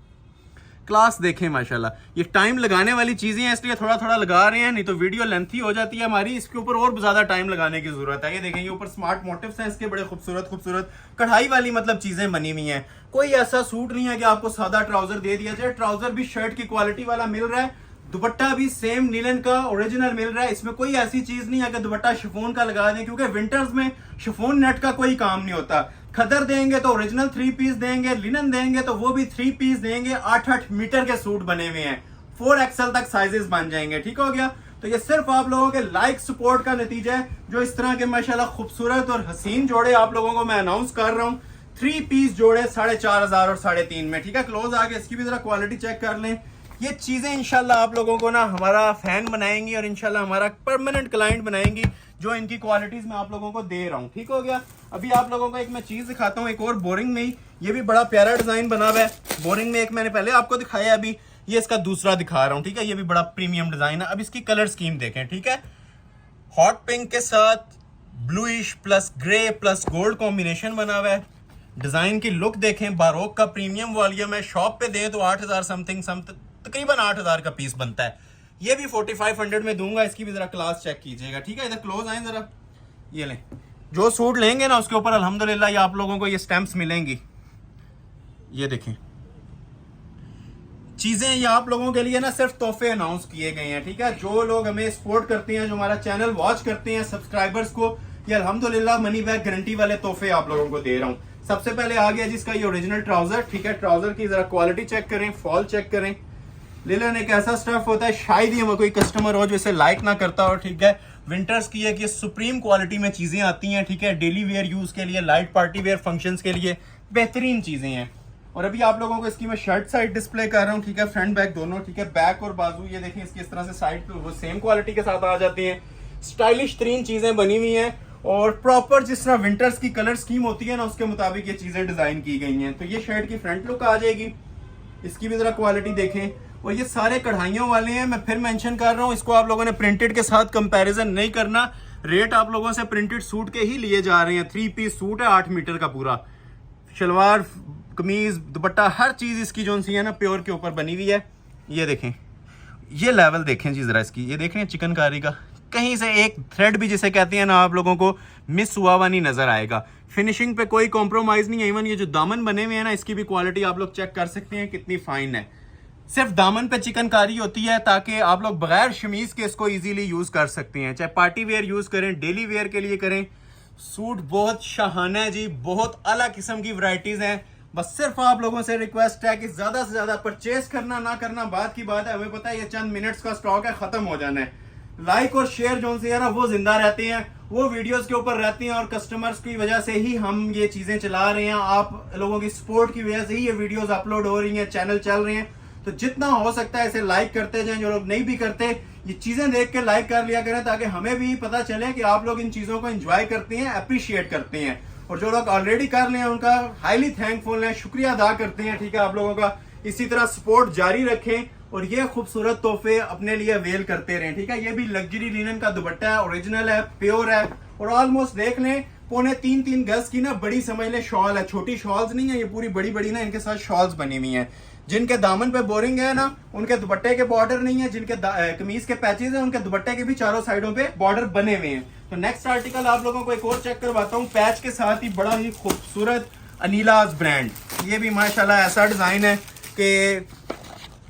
क्लास, देखें माशाल्लाह। ये टाइम लगाने वाली चीजें हैं, इसलिए थोड़ा थोड़ा लगा रहे हैं, नहीं तो वीडियो लेंथी हो जाती है हमारी। इसके ऊपर और ज्यादा टाइम लगाने की जरूरत है। ये देखें, ये ऊपर स्मार्ट मोटिव्स हैं इसके, बड़े खूबसूरत खूबसूरत कढ़ाई वाली मतलब चीजें बनी हुई हैं। कोई ऐसा सूट नहीं है कि आपको सादा ट्राउजर दे दिया जाए। ट्राउजर भी शर्ट की क्वालिटी वाला मिल रहा है। दुपट्टा भी सेम नीलन का ओरिजिनल मिल रहा है, इसमें कोई ऐसी चीज नहीं है कि दुपट्टा शिफॉन का लगा दें, क्योंकि विंटर्स में शिफॉन नेट का कोई काम नहीं होता। खदर देंगे तो ओरिजिनल 3 पीस देंगे, लिनन देंगे तो वो भी 3 पीस देंगे। 8-8 मीटर के सूट बने हुए हैं, 4XL तक साइजेस बन जाएंगे। ठीक हो गया। तो ये सिर्फ आप लोगों के लाइक सपोर्ट का नतीजा है, जो इस तरह के माशाल्लाह खूबसूरत और हसीन जोड़े आप लोगों को मैं अनाउंस कर रहा हूँ। 3 पीस जोड़े 4,500 और 3.5 में। ठीक है, क्लोज आके इसकी भी जरा क्वालिटी चेक कर लें। ये चीजें इंशाल्लाह आप लोगों को ना हमारा फैन बनाएंगी और इंशाल्लाह हमारा परमानेंट क्लाइंट बनाएंगी, जो इनकी क्वालिटीज मैं आप लोगों को दे रहा हूँ। ठीक हो गया। अभी आप लोगों को एक मैं चीज दिखाता हूँ, एक और बोरिंग में ही, ये भी बड़ा प्यारा डिजाइन बना हुआ है। बोरिंग में एक मैंने पहले आपको दिखाया, अभी ये इसका दूसरा दिखा रहा हूँ। ठीक है, ये भी बड़ा प्रीमियम डिजाइन है। अब इसकी कलर स्कीम देखें। ठीक है, हॉट पिंक के साथ bluish plus grey plus gold combination बना हुआ है। डिजाइन की लुक देखें, बारोक का प्रीमियम वॉल्यूम है। शॉप पे दे तो 8,000 समथिंग तकरीबन 8,000 का पीस बनता है। ये भी 4500 में दूंगा। इसकी भी जरा क्लास चेक कीजिएगा। ठीक है, इधर क्लोज आए जरा। ये लें, जो सूट लेंगे ना उसके ऊपर अल्हम्दुलिल्लाह ये आप लोगों को ये स्टैंप्स मिलेंगी। ये देखें, चीजें ये आप लोगों के लिए ना सिर्फ तोहफे अनाउंस किए गए हैं। ठीक है, जो लोग हमें सपोर्ट करते हैं, जो हमारा चैनल वॉच करते हैं, सब्सक्राइबर्स को ये अल्हम्दुलिल्लाह मनी बैक गारंटी वाले तोहफे आप लोगों को दे रहा हूँ। सबसे पहले आ गया जिसका ये ओरिजिनल ट्राउजर। ठीक है, ट्राउजर की जरा क्वालिटी चेक करें, फॉल चेक करें। लिनन एक ऐसा स्टफ होता है, शायद ही हमें कोई कस्टमर हो जो इसे लाइक ना करता हो। ठीक है, विंटर्स की है कि सुप्रीम क्वालिटी में चीजें आती हैं। ठीक है, डेली वेयर यूज के लिए, लाइट पार्टी वेयर फंक्शंस के लिए बेहतरीन चीजें हैं। और अभी आप लोगों को इसकी मैं शर्ट साइड डिस्प्ले कर रहा हूँ। ठीक है, फ्रंट बैक दोनों। ठीक है, बैक और बाजू ये देखें इसकी इस तरह से साइड पे वो सेम क्वालिटी के साथ आ जाती हैं। स्टाइलिश तरीन चीजें बनी हुई हैं और प्रॉपर जिस तरह विंटर्स की कलर स्कीम होती है ना उसके मुताबिक ये चीजें डिजाइन की गई हैं। तो ये शर्ट की फ्रंट लुक आ जाएगी। इसकी भी जरा क्वालिटी देखें। और ये सारे कढ़ाइयों वाले हैं, मैं फिर मेंशन कर रहा हूँ, इसको आप लोगों ने प्रिंटेड के साथ कंपैरिजन नहीं करना। रेट आप लोगों से प्रिंटेड सूट के ही लिए जा रहे हैं। 3 पीस सूट है, 8 मीटर का पूरा। शलवार, कमीज, दुपट्टा, हर चीज इसकी जो सी है ना प्योर के ऊपर बनी हुई है। ये देखें, ये लेवल देखें जी जरा इसकी। ये देखें चिकनकारी का, कहीं से एक थ्रेड भी जिसे कहते हैं ना आप लोगों को मिस हुआ हुआ नहीं नजर आएगा। फिनिशिंग पे कोई कॉम्प्रोमाइज नहीं है। इवन ये जो दामन बने हुए हैं ना इसकी भी क्वालिटी आप लोग चेक कर सकते हैं कितनी फाइन है। सिर्फ दामन पे चिकनकारी होती है ताकि आप लोग बगैर शमीज के इसको इजीली यूज कर सकते हैं, चाहे पार्टी वेयर यूज करें, डेली वेयर के लिए करें। सूट बहुत शाहाना है जी, बहुत अलग किस्म की वैरायटीज हैं। बस सिर्फ आप लोगों से रिक्वेस्ट है कि ज्यादा से ज्यादा परचेज करना ना करना बात की बात है, हमें पता है ये चंद मिनट्स का स्टॉक है, खत्म हो जाना है। लाइक और शेयर जो है ना वो जिंदा रहते हैं, वो वीडियोस के ऊपर रहती हैं और कस्टमर्स की वजह से ही हम ये चीजें चला रहे हैं। आप लोगों की सपोर्ट की वजह से ही ये वीडियोस अपलोड हो रही हैं, चैनल चल रहे हैं। तो जितना हो सकता है इसे लाइक करते जाएं। जो लोग नहीं भी करते ये चीजें देख के लाइक कर लिया करें ताकि हमें भी पता चले कि आप लोग इन चीजों को एंजॉय करते हैं, अप्रिशिएट करते हैं। और जो लोग ऑलरेडी कर लें उनका हाईली थैंकफुल है, शुक्रिया अदा करते हैं। ठीक है, आप लोगों का इसी तरह सपोर्ट जारी रखें और ये खूबसूरत तोहफे अपने लिए अवेल करते रहें। ठीक है, ये भी लग्जरी लिनन का दुपट्टा है, ओरिजिनल है, प्योर है और ऑलमोस्ट देख लें 3.25 गज की ना बड़ी समझ लें शॉल है। छोटी शॉल्स नहीं है, ये पूरी बड़ी बड़ी ना इनके साथ शॉल्स बनी हुई हैं। जिनके दामन पे बोरिंग है ना उनके दुपट्टे के बॉर्डर नहीं है, जिनके कमीज के पैचेज हैं उनके दुपट्टे के भी चारों साइडों पे बॉर्डर बने हुए हैं। तो नेक्स्ट आर्टिकल आप लोगों को एक और चेक करवाता हूँ, पैच के साथ ही बड़ा ही खूबसूरत अनीलाज ब्रांड। ये भी माशाल्लाह ऐसा डिजाइन है कि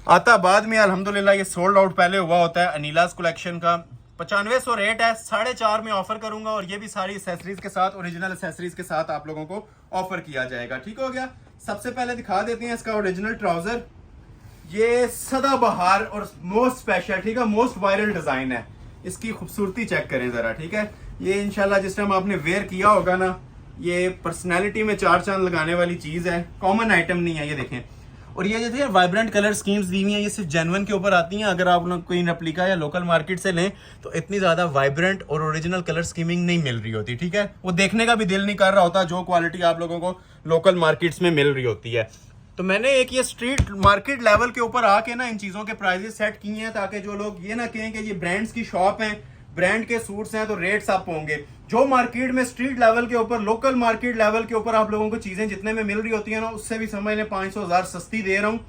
आता बाद में अल्हम्दुलिल्लाह ये सोल्ड आउट पहले हुआ होता है। अनीलाज कलेक्शन का 9500 रेट है, 4.5 में ऑफर करूंगा और ये भी सारी एसेसरीज के साथ, ओरिजिनल एसेसरीज के साथ आप लोगों को ऑफर किया जाएगा। ठीक हो गया। सबसे पहले दिखा देते हैं इसका ओरिजिनल ट्राउजर। ये सदाबहार और मोस्ट स्पेशल, ठीक है, मोस्ट वायरल डिजाइन है। इसकी खूबसूरती चेक करें जरा। ठीक है, ये इंशाल्लाह जिस टाइम आपने वेयर किया होगा ना ये पर्सनैलिटी में 4 चांद लगाने वाली चीज है, कॉमन आइटम नहीं है। ये देखें, और ये जैसे वाइब्रेंट कलर स्कीम्स दी हुई हैं, ये सिर्फ जेन्युइन के ऊपर आती हैं। अगर आप लोग कोई रेप्लिका या लोकल मार्केट से लें तो इतनी ज्यादा वाइब्रेंट और ओरिजिनल कलर स्कीमिंग नहीं मिल रही होती। ठीक है, वो देखने का भी दिल नहीं कर रहा होता जो क्वालिटी आप लोगों को लोकल मार्केट्स में मिल रही होती है। तो मैंने एक ये स्ट्रीट मार्केट लेवल के ऊपर आके ना इन चीजों के प्राइजेस सेट किए हैं ताकि जो लोग ये ना कहें कि ये ब्रांड्स की शॉप है, ब्रांड के सूट्स हैं तो रेट्स अप होंगे। जो मार्केट में स्ट्रीट लेवल के ऊपर, लोकल मार्केट लेवल के ऊपर आप लोगों को चीजें जितने में मिल रही होती है ना उससे भी समझ लें 500,000 सस्ती दे रहा हूँ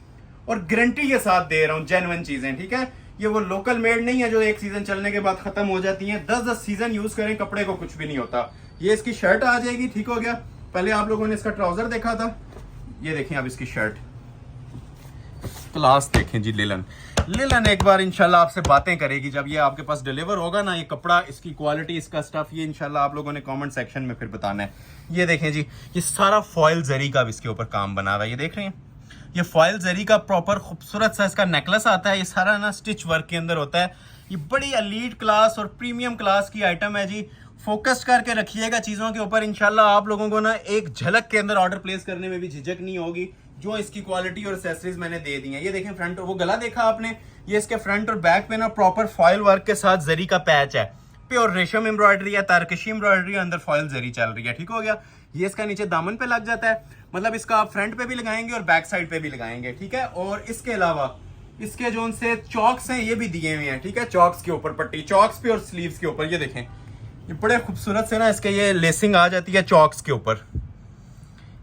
और गारंटी के साथ दे रहा हूँ, जेन्युइन चीजें। ठीक है, ये वो लोकल मेड नहीं है जो एक सीजन चलने के बाद खत्म हो जाती है। 10-10 सीजन यूज करें कपड़े को कुछ भी नहीं होता। ये इसकी शर्ट आ जाएगी। ठीक हो गया। पहले आप लोगों ने इसका ट्राउजर देखा था, ये देखें अब इसकी शर्ट। क्लास देखें जी लिनन। लिलन एक बार इंशाल्लाह आपसे बातें करेगी जब ये आपके पास डिलीवर होगा ना। ये कपड़ा, इसकी क्वालिटी, इसका स्टफ, ये इंशाल्लाह आप लोगों ने कमेंट सेक्शन में फिर बताना है। ये देखें जी, ये सारा फॉयल जरी का भी इसके ऊपर काम बना हुआ है। ये देख रहे हैं, ये फॉयल जरी का प्रॉपर खूबसूरत सा इसका नेकलेस आता है। ये सारा ना स्टिच वर्क के अंदर होता है। ये बड़ी एलीट क्लास और प्रीमियम क्लास की आइटम है जी। फोकस करके रखिएगा चीज़ों के ऊपर, इंशाल्लाह आप लोगों को ना एक झलक के अंदर ऑर्डर प्लेस करने में भी झिझक नहीं होगी। जो इसकी क्वालिटी और एक्सेसरीज मैंने दे दी है। ये देखें फ्रंट, वो गला देखा आपने, ये इसके फ्रंट और बैक पे ना प्रॉपर फॉयल वर्क के साथ जरी का पैच है। प्योर रेशम एम्ब्रॉयडरी है, तारकशी एम्ब्रॉयडरी, अंदर फॉयल जरी चल रही है। ठीक हो गया। ये इसका नीचे दामन पे लग जाता है, मतलब इसका आप फ्रंट पे भी लगाएंगे और बैक साइड पे भी लगाएंगे। ठीक है। और इसके अलावा इसके जो उनसे चॉक्स हैं ये भी दिए हुए हैं। ठीक है। चॉक्स के ऊपर पट्टी, चॉक्स पे और स्लीव्स के ऊपर ये देखें, ये बड़े खूबसूरत से ना इसके ये लेसिंग आ जाती है चॉक्स के ऊपर।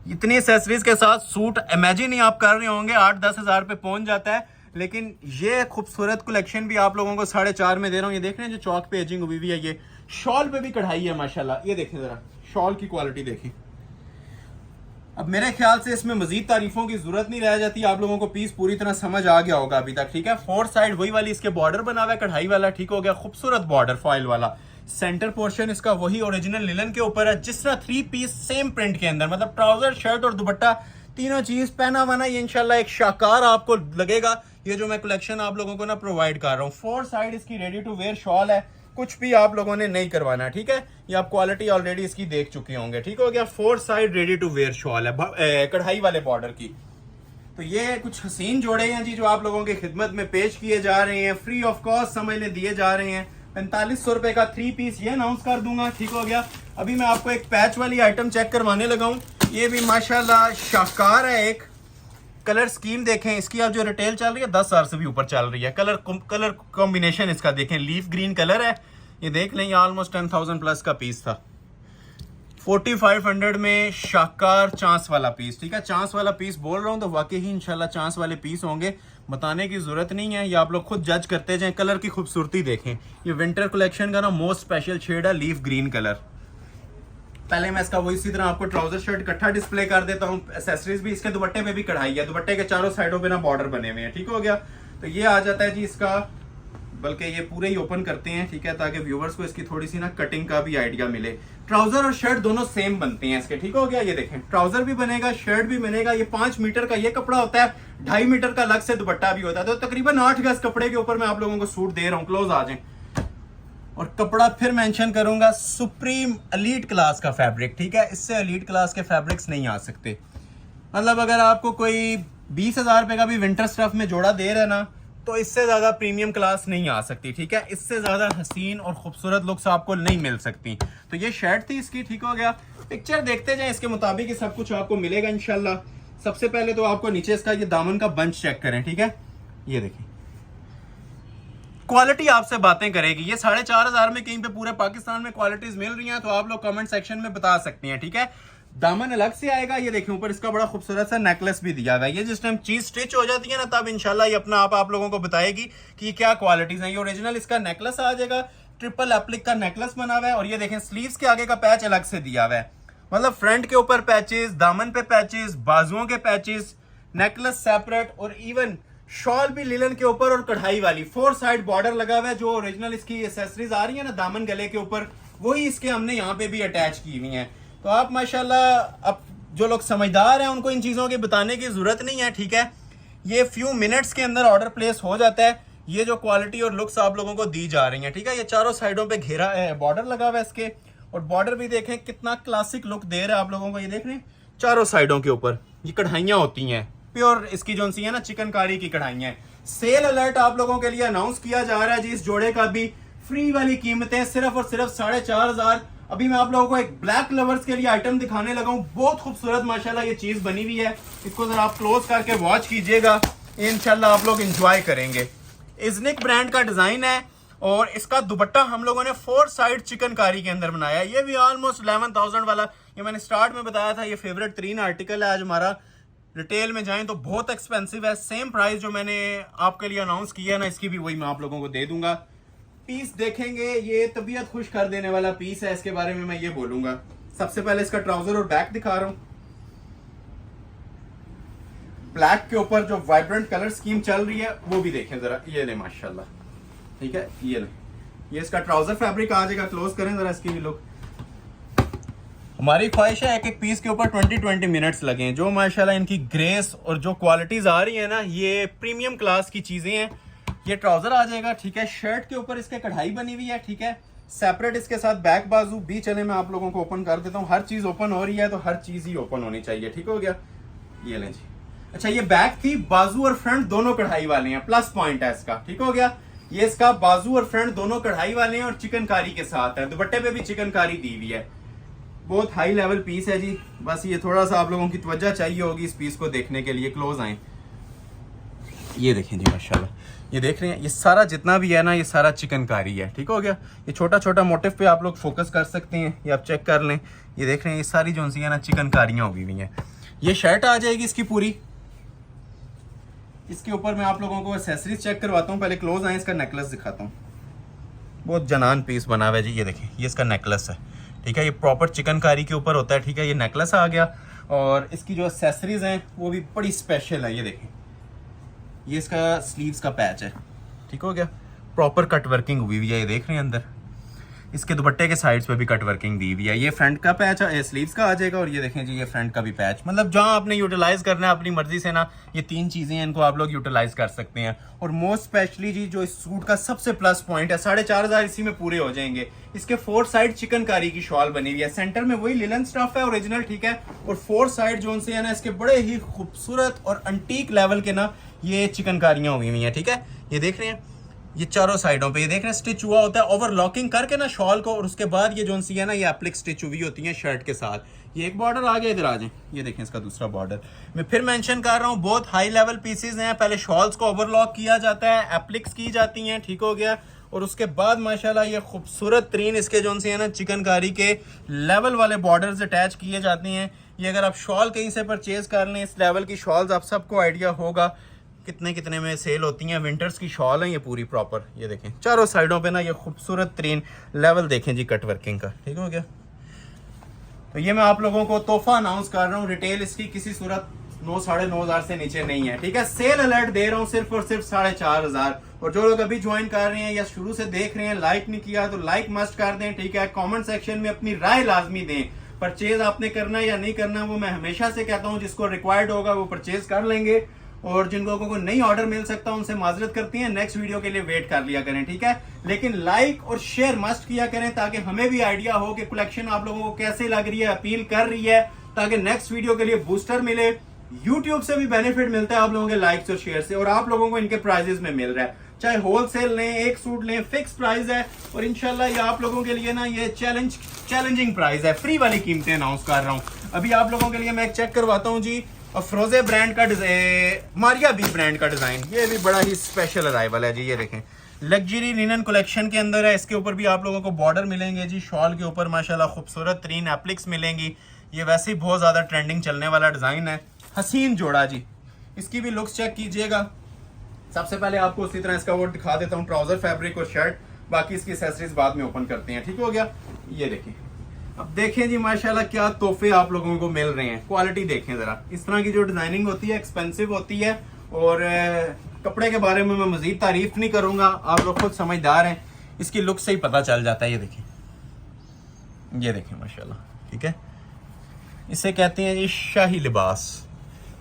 इतनी एक्सेसरीज के साथ सूट इमेजिन ही आप कर रहे होंगे 8-10 हज़ार पे पहुंच जाता है। लेकिन ये खूबसूरत कलेक्शन भी आप लोगों को 4.5 में दे रहा हूँ। ये देख रहे हैं जो चौक पे एजिंग हुई हुई है, ये शॉल पे भी कढ़ाई है माशाल्लाह। ये देखें जरा, शॉल की क्वालिटी देखिए। अब मेरे ख्याल से इसमें मजीद तारीफों की जरूरत नहीं रह जाती। आप लोगों को पीस पूरी तरह समझ आ गया होगा अभी तक। ठीक है। 4 साइड वही वाली इसके बॉर्डर बना हुआ है कढ़ाई वाला। ठीक हो गया। खूबसूरत बॉर्डर फॉइल वाला। सेंटर पोर्शन इसका वही ओरिजिनल लिलन के ऊपर है, जिस तरह 3 पीस सेम प्रिंट के अंदर, मतलब ट्राउजर, शर्ट और दुपट्टा तीनों चीज पहना हुआ ना। ये इंशाल्लाह एक शाकार आपको लगेगा। ये जो मैं कलेक्शन आप लोगों को ना प्रोवाइड कर रहा हूँ। 4 साइड इसकी रेडी टू वेयर शॉल है, कुछ भी आप लोगों ने नहीं करवाना। ठीक है। ये आप क्वालिटी ऑलरेडी इसकी देख चुके होंगे। ठीक हो गया। 4 side ready to wear shawl है कढ़ाई वाले बॉर्डर की। तो ये कुछ हसीन जोड़े हैं जी जो आप लोगों की खिदमत में पेश किए जा रहे हैं, फ्री ऑफ कॉस्ट समझ ले दिए जा रहे हैं। 4500 रुपए का 3 पीस ये अनाउंस कर दूंगा। ठीक हो गया। अभी मैं आपको एक पैच वाली आइटम चेक करवाने लगा हूं। ये भी माशाल्लाह शाहकार है। एक कलर स्कीम देखें इसकी, अब जो रिटेल चल रही है 10 हज़ार से भी ऊपर चल रही है। कलर कॉम्बिनेशन इसका देखें, लीफ ग्रीन कलर है। ये देख लें, ये ऑलमोस्ट 10,000 प्लस का पीस था। 4500 में शाहकार चांस वाला पीस। ठीक है। चांस वाला पीस बोल रहा हूँ तो वाकई ही इंशाल्लाह चांस वाले पीस होंगे, बताने की जरूरत नहीं है। ये आप लोग खुद जज करते जाएं। कलर की खूबसूरती देखें। ये विंटर कलेक्शन का ना मोस्ट स्पेशल शेड है, लीफ ग्रीन कलर। पहले मैं इसका वो इसी तरह आपको ट्राउजर शर्ट इकट्ठा डिस्प्ले कर देता हूँ। एक्सेसरीज भी इसके दुपट्टे पे भी कढ़ाई है, दुपट्टे के चारों साइडों पे ना बॉर्डर बने हुए हैं। ठीक हो गया। तो ये आ जाता है जी इसका, बल्कि ये पूरे ही ओपन करते हैं। ठीक है। ताकि व्यूवर्स को इसकी थोड़ी सी ना कटिंग का भी आइडिया मिले। ट्राउजर और शर्ट दोनों सेम बनते हैं इसके। ठीक हो गया। ये देखें, ट्राउजर भी बनेगा, शर्ट भी बनेगा। ये 5 मीटर का ये कपड़ा होता है, 2.5 मीटर का अलग से दुपट्टा भी होता है। तो तकरीबन 8 गज कपड़े के ऊपर मैं आप लोगों को सूट दे रहा हूँ। क्लोज आ जाए। और कपड़ा फिर मेंशन करूंगा, सुप्रीम एलीट क्लास का फैब्रिक। ठीक है। इससे एलीट क्लास के फैब्रिक्स नहीं आ सकते। मतलब अगर आपको कोई 20 हज़ार रुपए का भी विंटर स्टफ में जोड़ा दे रहा है ना, तो इससे ज्यादा प्रीमियम क्लास नहीं आ सकती। ठीक है। इससे ज्यादा हसीन और खूबसूरत लुक्स आपको नहीं मिल सकती। तो ये शर्ट थी इसकी। ठीक हो गया। पिक्चर देखते जाएं, इसके मुताबिक ही सब कुछ आपको मिलेगा इंशाल्लाह। सबसे पहले तो आपको नीचे इसका ये दामन का बंच चेक करें। ठीक है। ये देखिए, क्वालिटी आपसे बातें करेगी। ये 4,500 में कहीं पे पूरे पाकिस्तान में क्वालिटीज मिल रही हैं, तो आप लोग कमेंट सेक्शन में बता सकती हैं। ठीक है। दामन अलग से आएगा। ये देखिए, ऊपर इसका बड़ा खूबसूरत सा नेकलेस भी दिया हुआ है। ये जिस टाइम चीज स्टिच हो जाती है ना, तब इंशाल्लाह ये अपना आप लोगों को बताएगी कि क्या क्वालिटीज हैं। ये ओरिजिनल इसका नेकलेस आ जाएगा, ट्रिपल एप्लिक का नेकलेस बना हुआ है। और ये देखें, स्लीव्स के आगे का पैच अलग से दिया हुआ है। मतलब फ्रंट के ऊपर पैचेस, दामन पे पैचेस, बाजुओं के पैचेस, नेकलेस सेपरेट, और इवन शॉल भी लिलन के ऊपर और कढ़ाई वाली 4 साइड बॉर्डर लगा हुआ है। जो ओरिजिनल इसकी एक्सेसरीज आ रही है ना दामन गले के ऊपर, वही इसके हमने यहाँ पे भी अटैच की हुई है। तो आप माशाल्लाह, अब जो लोग समझदार हैं उनको इन चीज़ों के बताने की ज़रूरत नहीं है। ठीक है। ये फ्यू मिनट्स के अंदर ऑर्डर प्लेस हो जाता है। ये जो क्वालिटी और लुक्स आप लोगों को दी जा रही है। ठीक है। ये चारों साइडों पे घेरा बॉर्डर लगा हुआ है इसके, और बॉर्डर भी देखें कितना क्लासिक लुक दे रहा है आप लोगों को। ये देख रहे हैं, चारों साइडों के ऊपर ये कढ़ाइयाँ होती हैं, प्योर इसकी जो सी है ना चिकनकारी की कढ़ाइयाँ। सेल अलर्ट आप लोगों के लिए अनाउंस किया जा रहा है जी। इस जोड़े का भी फ्री वाली कीमतें सिर्फ और सिर्फ 4,500। अभी मैं आप लोगों को एक ब्लैक लवर्स के लिए आइटम दिखाने लगा हूं। बहुत खूबसूरत माशाल्लाह ये चीज बनी हुई है। इसको जरा आप क्लोज करके वॉच कीजिएगा, इंशाल्लाह आप लोग एंजॉय करेंगे। इजनिक ब्रांड का डिजाइन है, और इसका दुपट्टा हम लोगों ने 4 साइड चिकनकारी के अंदर बनाया है। ये भी ऑलमोस्ट 11,000 वाला, ये मैंने स्टार्ट में बताया था, ये फेवरेट 3 आर्टिकल है आज हमारा। रिटेल में जाएं तो बहुत एक्सपेंसिव है। सेम प्राइस जो मैंने आपके लिए अनाउंस किया है ना, इसकी भी वही मैं आप लोगों को दे दूंगा। पीस देखेंगे, ये तबीयत खुश कर देने वाला पीस है। इसके बारे में मैं ये बोलूंगा। सबसे पहले इसका ट्राउजर और बैक दिखा रहा हूं। ब्लैक के ऊपर जो वाइब्रेंट कलर स्कीम चल रही है वो भी देखें जरा, ये ले माशाल्लाह, ठीक है, ये ले, ये इसका ट्राउजर फैब्रिक आ जाएगा। क्लोज करें जरा इसकी भी लुक। हमारी ख्वाहिश है एक एक पीस के ऊपर 20-20 मिनट्स लगें। जो माशाल्लाह इनकी ग्रेस और जो क्वालिटीज आ रही है ना, ये प्रीमियम क्लास की चीजें हैं। ये ट्राउजर आ जाएगा, ठीक है, शर्ट के ऊपर इसके कढ़ाई बनी हुई है, ठीक है, सेपरेट इसके साथ बैक बाजू भी। चले मैं आप लोगों को ओपन कर देता हूँ, हर चीज ओपन हो रही है तो हर चीज ही ओपन होनी चाहिए, ठीक हो गया। ये लें जी। अच्छा, ये बैक थी, बाजू और फ्रंट दोनों कढ़ाई वाले हैं, प्लस पॉइंट है इसका, ठीक हो गया। ये इसका बाजू और फ्रंट दोनों कढ़ाई वाले हैं और चिकनकारी के साथ है, दुपट्टे पे भी चिकनकारी दी हुई है। बहुत हाई लेवल पीस है जी। बस ये थोड़ा सा आप लोगों की तवज्जो चाहिए होगी इस पीस को देखने के लिए। क्लोज आए, ये देखें जी माशाल्लाह, ये देख रहे हैं, ये सारा जितना भी है ना, ये सारा चिकनकारी है, ठीक हो गया। ये छोटा छोटा मोटिव पे आप लोग फोकस कर सकते हैं, ये आप चेक कर लें। ये देख रहे हैं, ये सारी जो सी है ना चिकनकारियां हुई हुई हैं। ये शर्ट आ जाएगी इसकी पूरी। इसके ऊपर मैं आप लोगों को एक्सेसरीज चेक करवाता हूँ। पहले क्लोज आए, इसका नेकलेस दिखाता हूँ। बहुत जनान पीस बना हुआ है जी। ये देखें, ये इसका नेकलेस है, ठीक है, ये प्रॉपर चिकनकारी के ऊपर होता है, ठीक है। ये नेकलेस आ गया और इसकी जो एक्सेसरीज हैं वो भी बड़ी स्पेशल है। ये देखें, ये इसका स्लीव्स का पैच है, ठीक हो गया, प्रॉपर कट वर्किंग हुई हुई है। ये देख रहे हैं अंदर इसके दुपट्टे के साइड्स पे भी कट वर्किंग दी हुई है। ये फ्रंट का पैच है, स्लीव्स का आ जाएगा, और ये देखें जी, ये फ्रंट का भी पैच। मतलब जहां आपने यूटिलाइज करना है अपनी मर्जी से ना, ये तीन चीजें हैं, इनको आप लोग यूटिलाइज कर सकते हैं। और मोस्ट स्पेशली जी, जो इस सूट का सबसे प्लस पॉइंट है, 4,500 इसी में पूरे हो जाएंगे। इसके 4 साइड चिकनकारी की शॉल बनी हुई है, सेंटर में वही लिनन स्टफ है ओरिजिनल, ठीक है, और 4 साइड जो से है ना, इसके बड़े ही खूबसूरत और अंटीक लेवल के ना ये चिकनकारियां हुई हुई हैं, ठीक है। ये देख रहे हैं, ये चारों साइडों पे ये देख रहे हैं स्टिच हुआ होता है ओवरलॉकिंग करके ना शॉल को, और उसके बाद ये जो सी है ना, ये एप्लिक स्टिच हुई होती है शर्ट के साथ। ये एक बॉर्डर आ गया, इधर आ जाए, ये देखें इसका दूसरा बॉर्डर। मैं फिर मेंशन कर रहा हूँ, बहुत हाई लेवल पीसेस हैं। पहले शॉल्स को ओवरलॉक किया जाता है, एप्लिक्स की जाती हैं, ठीक हो गया, और उसके बाद माशाल्लाह ये खूबसूरत तरीन इसके जो सी है ना चिकनकारी के लेवल वाले बॉर्डर्स अटैच किए जाते हैं। ये अगर आप शॉल कहीं से परचेज कर लें, इस लेवल की शॉल्स आप सबको आइडिया होगा कितने में सेल होती हैं। विंटर्स की शॉल है ये पूरी प्रॉपर। ये देखें चारों साइडों पे ना ये खूबसूरत तरीन लेवल देखें जी कट वर्किंग का, ठीक हो गया। तो ये मैं आप लोगों को तोहफा अनाउंस कर रहा हूँ। रिटेल इसकी किसी सूरत 9-9,500 से नीचे नहीं है, ठीक है। सेल अलर्ट दे रहा हूँ सिर्फ और सिर्फ 4,500। और जो लोग अभी ज्वाइन कर रहे हैं या शुरू से देख रहे हैं, लाइक नहीं किया तो लाइक मस्ट कर दें, ठीक है। कमेंट सेक्शन में अपनी राय लाजमी दें। परचेज आपने करना है या नहीं करना, वो मैं हमेशा से कहता हूँ, जिसको रिक्वायर्ड होगा वो परचेज कर लेंगे, और जिन लोगों को नहीं ऑर्डर मिल सकता उनसे माजरत करती हैं, नेक्स्ट वीडियो के लिए वेट कर लिया करें, ठीक है। लेकिन लाइक और शेयर मस्ट किया करें ताकि हमें भी आइडिया हो कि कलेक्शन आप लोगों को कैसे लग रही है, अपील कर रही है, ताकि नेक्स्ट वीडियो के लिए बूस्टर मिले। यूट्यूब से भी बेनिफिट मिलता है आप लोगों के लाइक्स और शेयर से, और आप लोगों को इनके प्राइजेस में मिल रहा है। चाहे होलसेल लें, एक सूट लें, फिक्स प्राइस है, और इंशाल्लाह ये आप लोगों के लिए ना ये चैलेंजिंग प्राइस है। फ्री वाली कीमतें अनाउंस कर रहा हूँ अभी आप लोगों के लिए। मैं एक चेक करवाता हूँ जी, अफरोजे ब्रांड का मारिया बी ब्रांड का डिजाइन, ये भी बड़ा ही स्पेशल अराइवल है जी। ये देखें, लग्जरी लिनन कलेक्शन के अंदर है। इसके ऊपर भी आप लोगों को बॉर्डर मिलेंगे जी, शॉल के ऊपर माशाल्लाह खूबसूरत तरीन एप्लिक्स मिलेंगी। ये वैसे ही बहुत ज्यादा ट्रेंडिंग चलने वाला डिजाइन है, हसीन जोड़ा जी। इसकी भी लुक्स चेक कीजिएगा। सबसे पहले आपको उसी तरह इसका वो दिखा देता हूँ, ट्राउजर फैब्रिक और शर्ट, बाकी इसकी एक्सेसरीज बाद में ओपन करते हैं, ठीक हो गया। ये देखें, अब देखें जी माशाल्लाह क्या तोहफे आप लोगों को मिल रहे हैं। क्वालिटी देखें जरा, इस तरह की जो डिजाइनिंग होती है एक्सपेंसिव होती है, और कपड़े के बारे में मैं मजीद तारीफ नहीं करूंगा, आप लोग खुद समझदार हैं, इसकी लुक से ही पता चल जाता है। ये देखें माशाल्लाह, ठीक है। इसे कहते हैं जी शाही लिबास।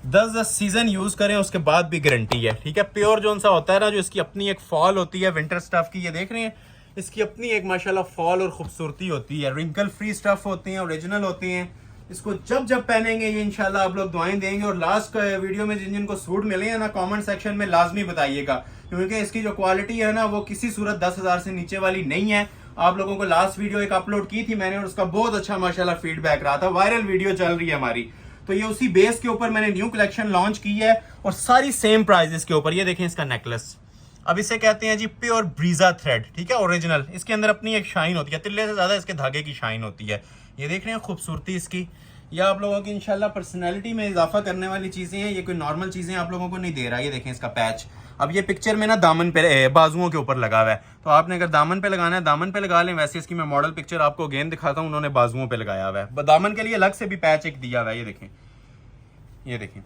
10 सीजन यूज करें उसके बाद भी गारंटी है, ठीक है। प्योर जोन सा होता है ना, जो इसकी अपनी एक फॉल होती है विंटर स्टफ की, ये देख रहे हैं, इसकी अपनी एक माशाल्लाह फॉल और खूबसूरती होती है। रिंकल फ्री स्टफ होती हैं, ओरिजिनल होती हैं। इसको जब पहनेंगे ये इंशाल्लाह आप लोग दुआएं देंगे। और लास्ट वीडियो में जिन जिनको सूट मिले हैं ना, कमेंट सेक्शन में लाजमी बताइएगा, क्योंकि इसकी जो क्वालिटी है ना, वो किसी सूरत 10,000 से नीचे वाली नहीं है। आप लोगों को लास्ट वीडियो एक अपलोड की थी मैंने, और उसका बहुत अच्छा माशाल्लाह फीडबैक रहा था, वायरल वीडियो चल रही है हमारी। तो ये उसी बेस के ऊपर मैंने न्यू कलेक्शन लॉन्च की है, और सारी सेम प्राइजेस के ऊपर। ये देखें इसका नेकलेस, अब इसे कहते हैं जी प्योर ब्रीजा थ्रेड, ठीक है, ओरिजिनल। इसके अंदर अपनी एक शाइन होती है, तिल्ले से ज्यादा इसके धागे की शाइन होती है। ये देख रहे हैं खूबसूरती इसकी। ये आप लोगों की इंशाल्लाह पर्सनैलिटी में इजाफा करने वाली चीजें हैं, ये कोई नॉर्मल चीजें आप लोगों को नहीं दे रहा। ये देखें इसका पैच, अब ये पिक्चर में ना दामन पे, बाजुओं के ऊपर लगा हुआ है, तो आपने अगर दामन पे लगाना है दामन पे लगा लें। वैसे इसकी मैं मॉडल पिक्चर आपको अगेन दिखाता हूँ, उन्होंने बाजुओं पे लगाया हुआ है। दामन के लिए अलग से भी पैच एक दिया हुआ है। ये देखें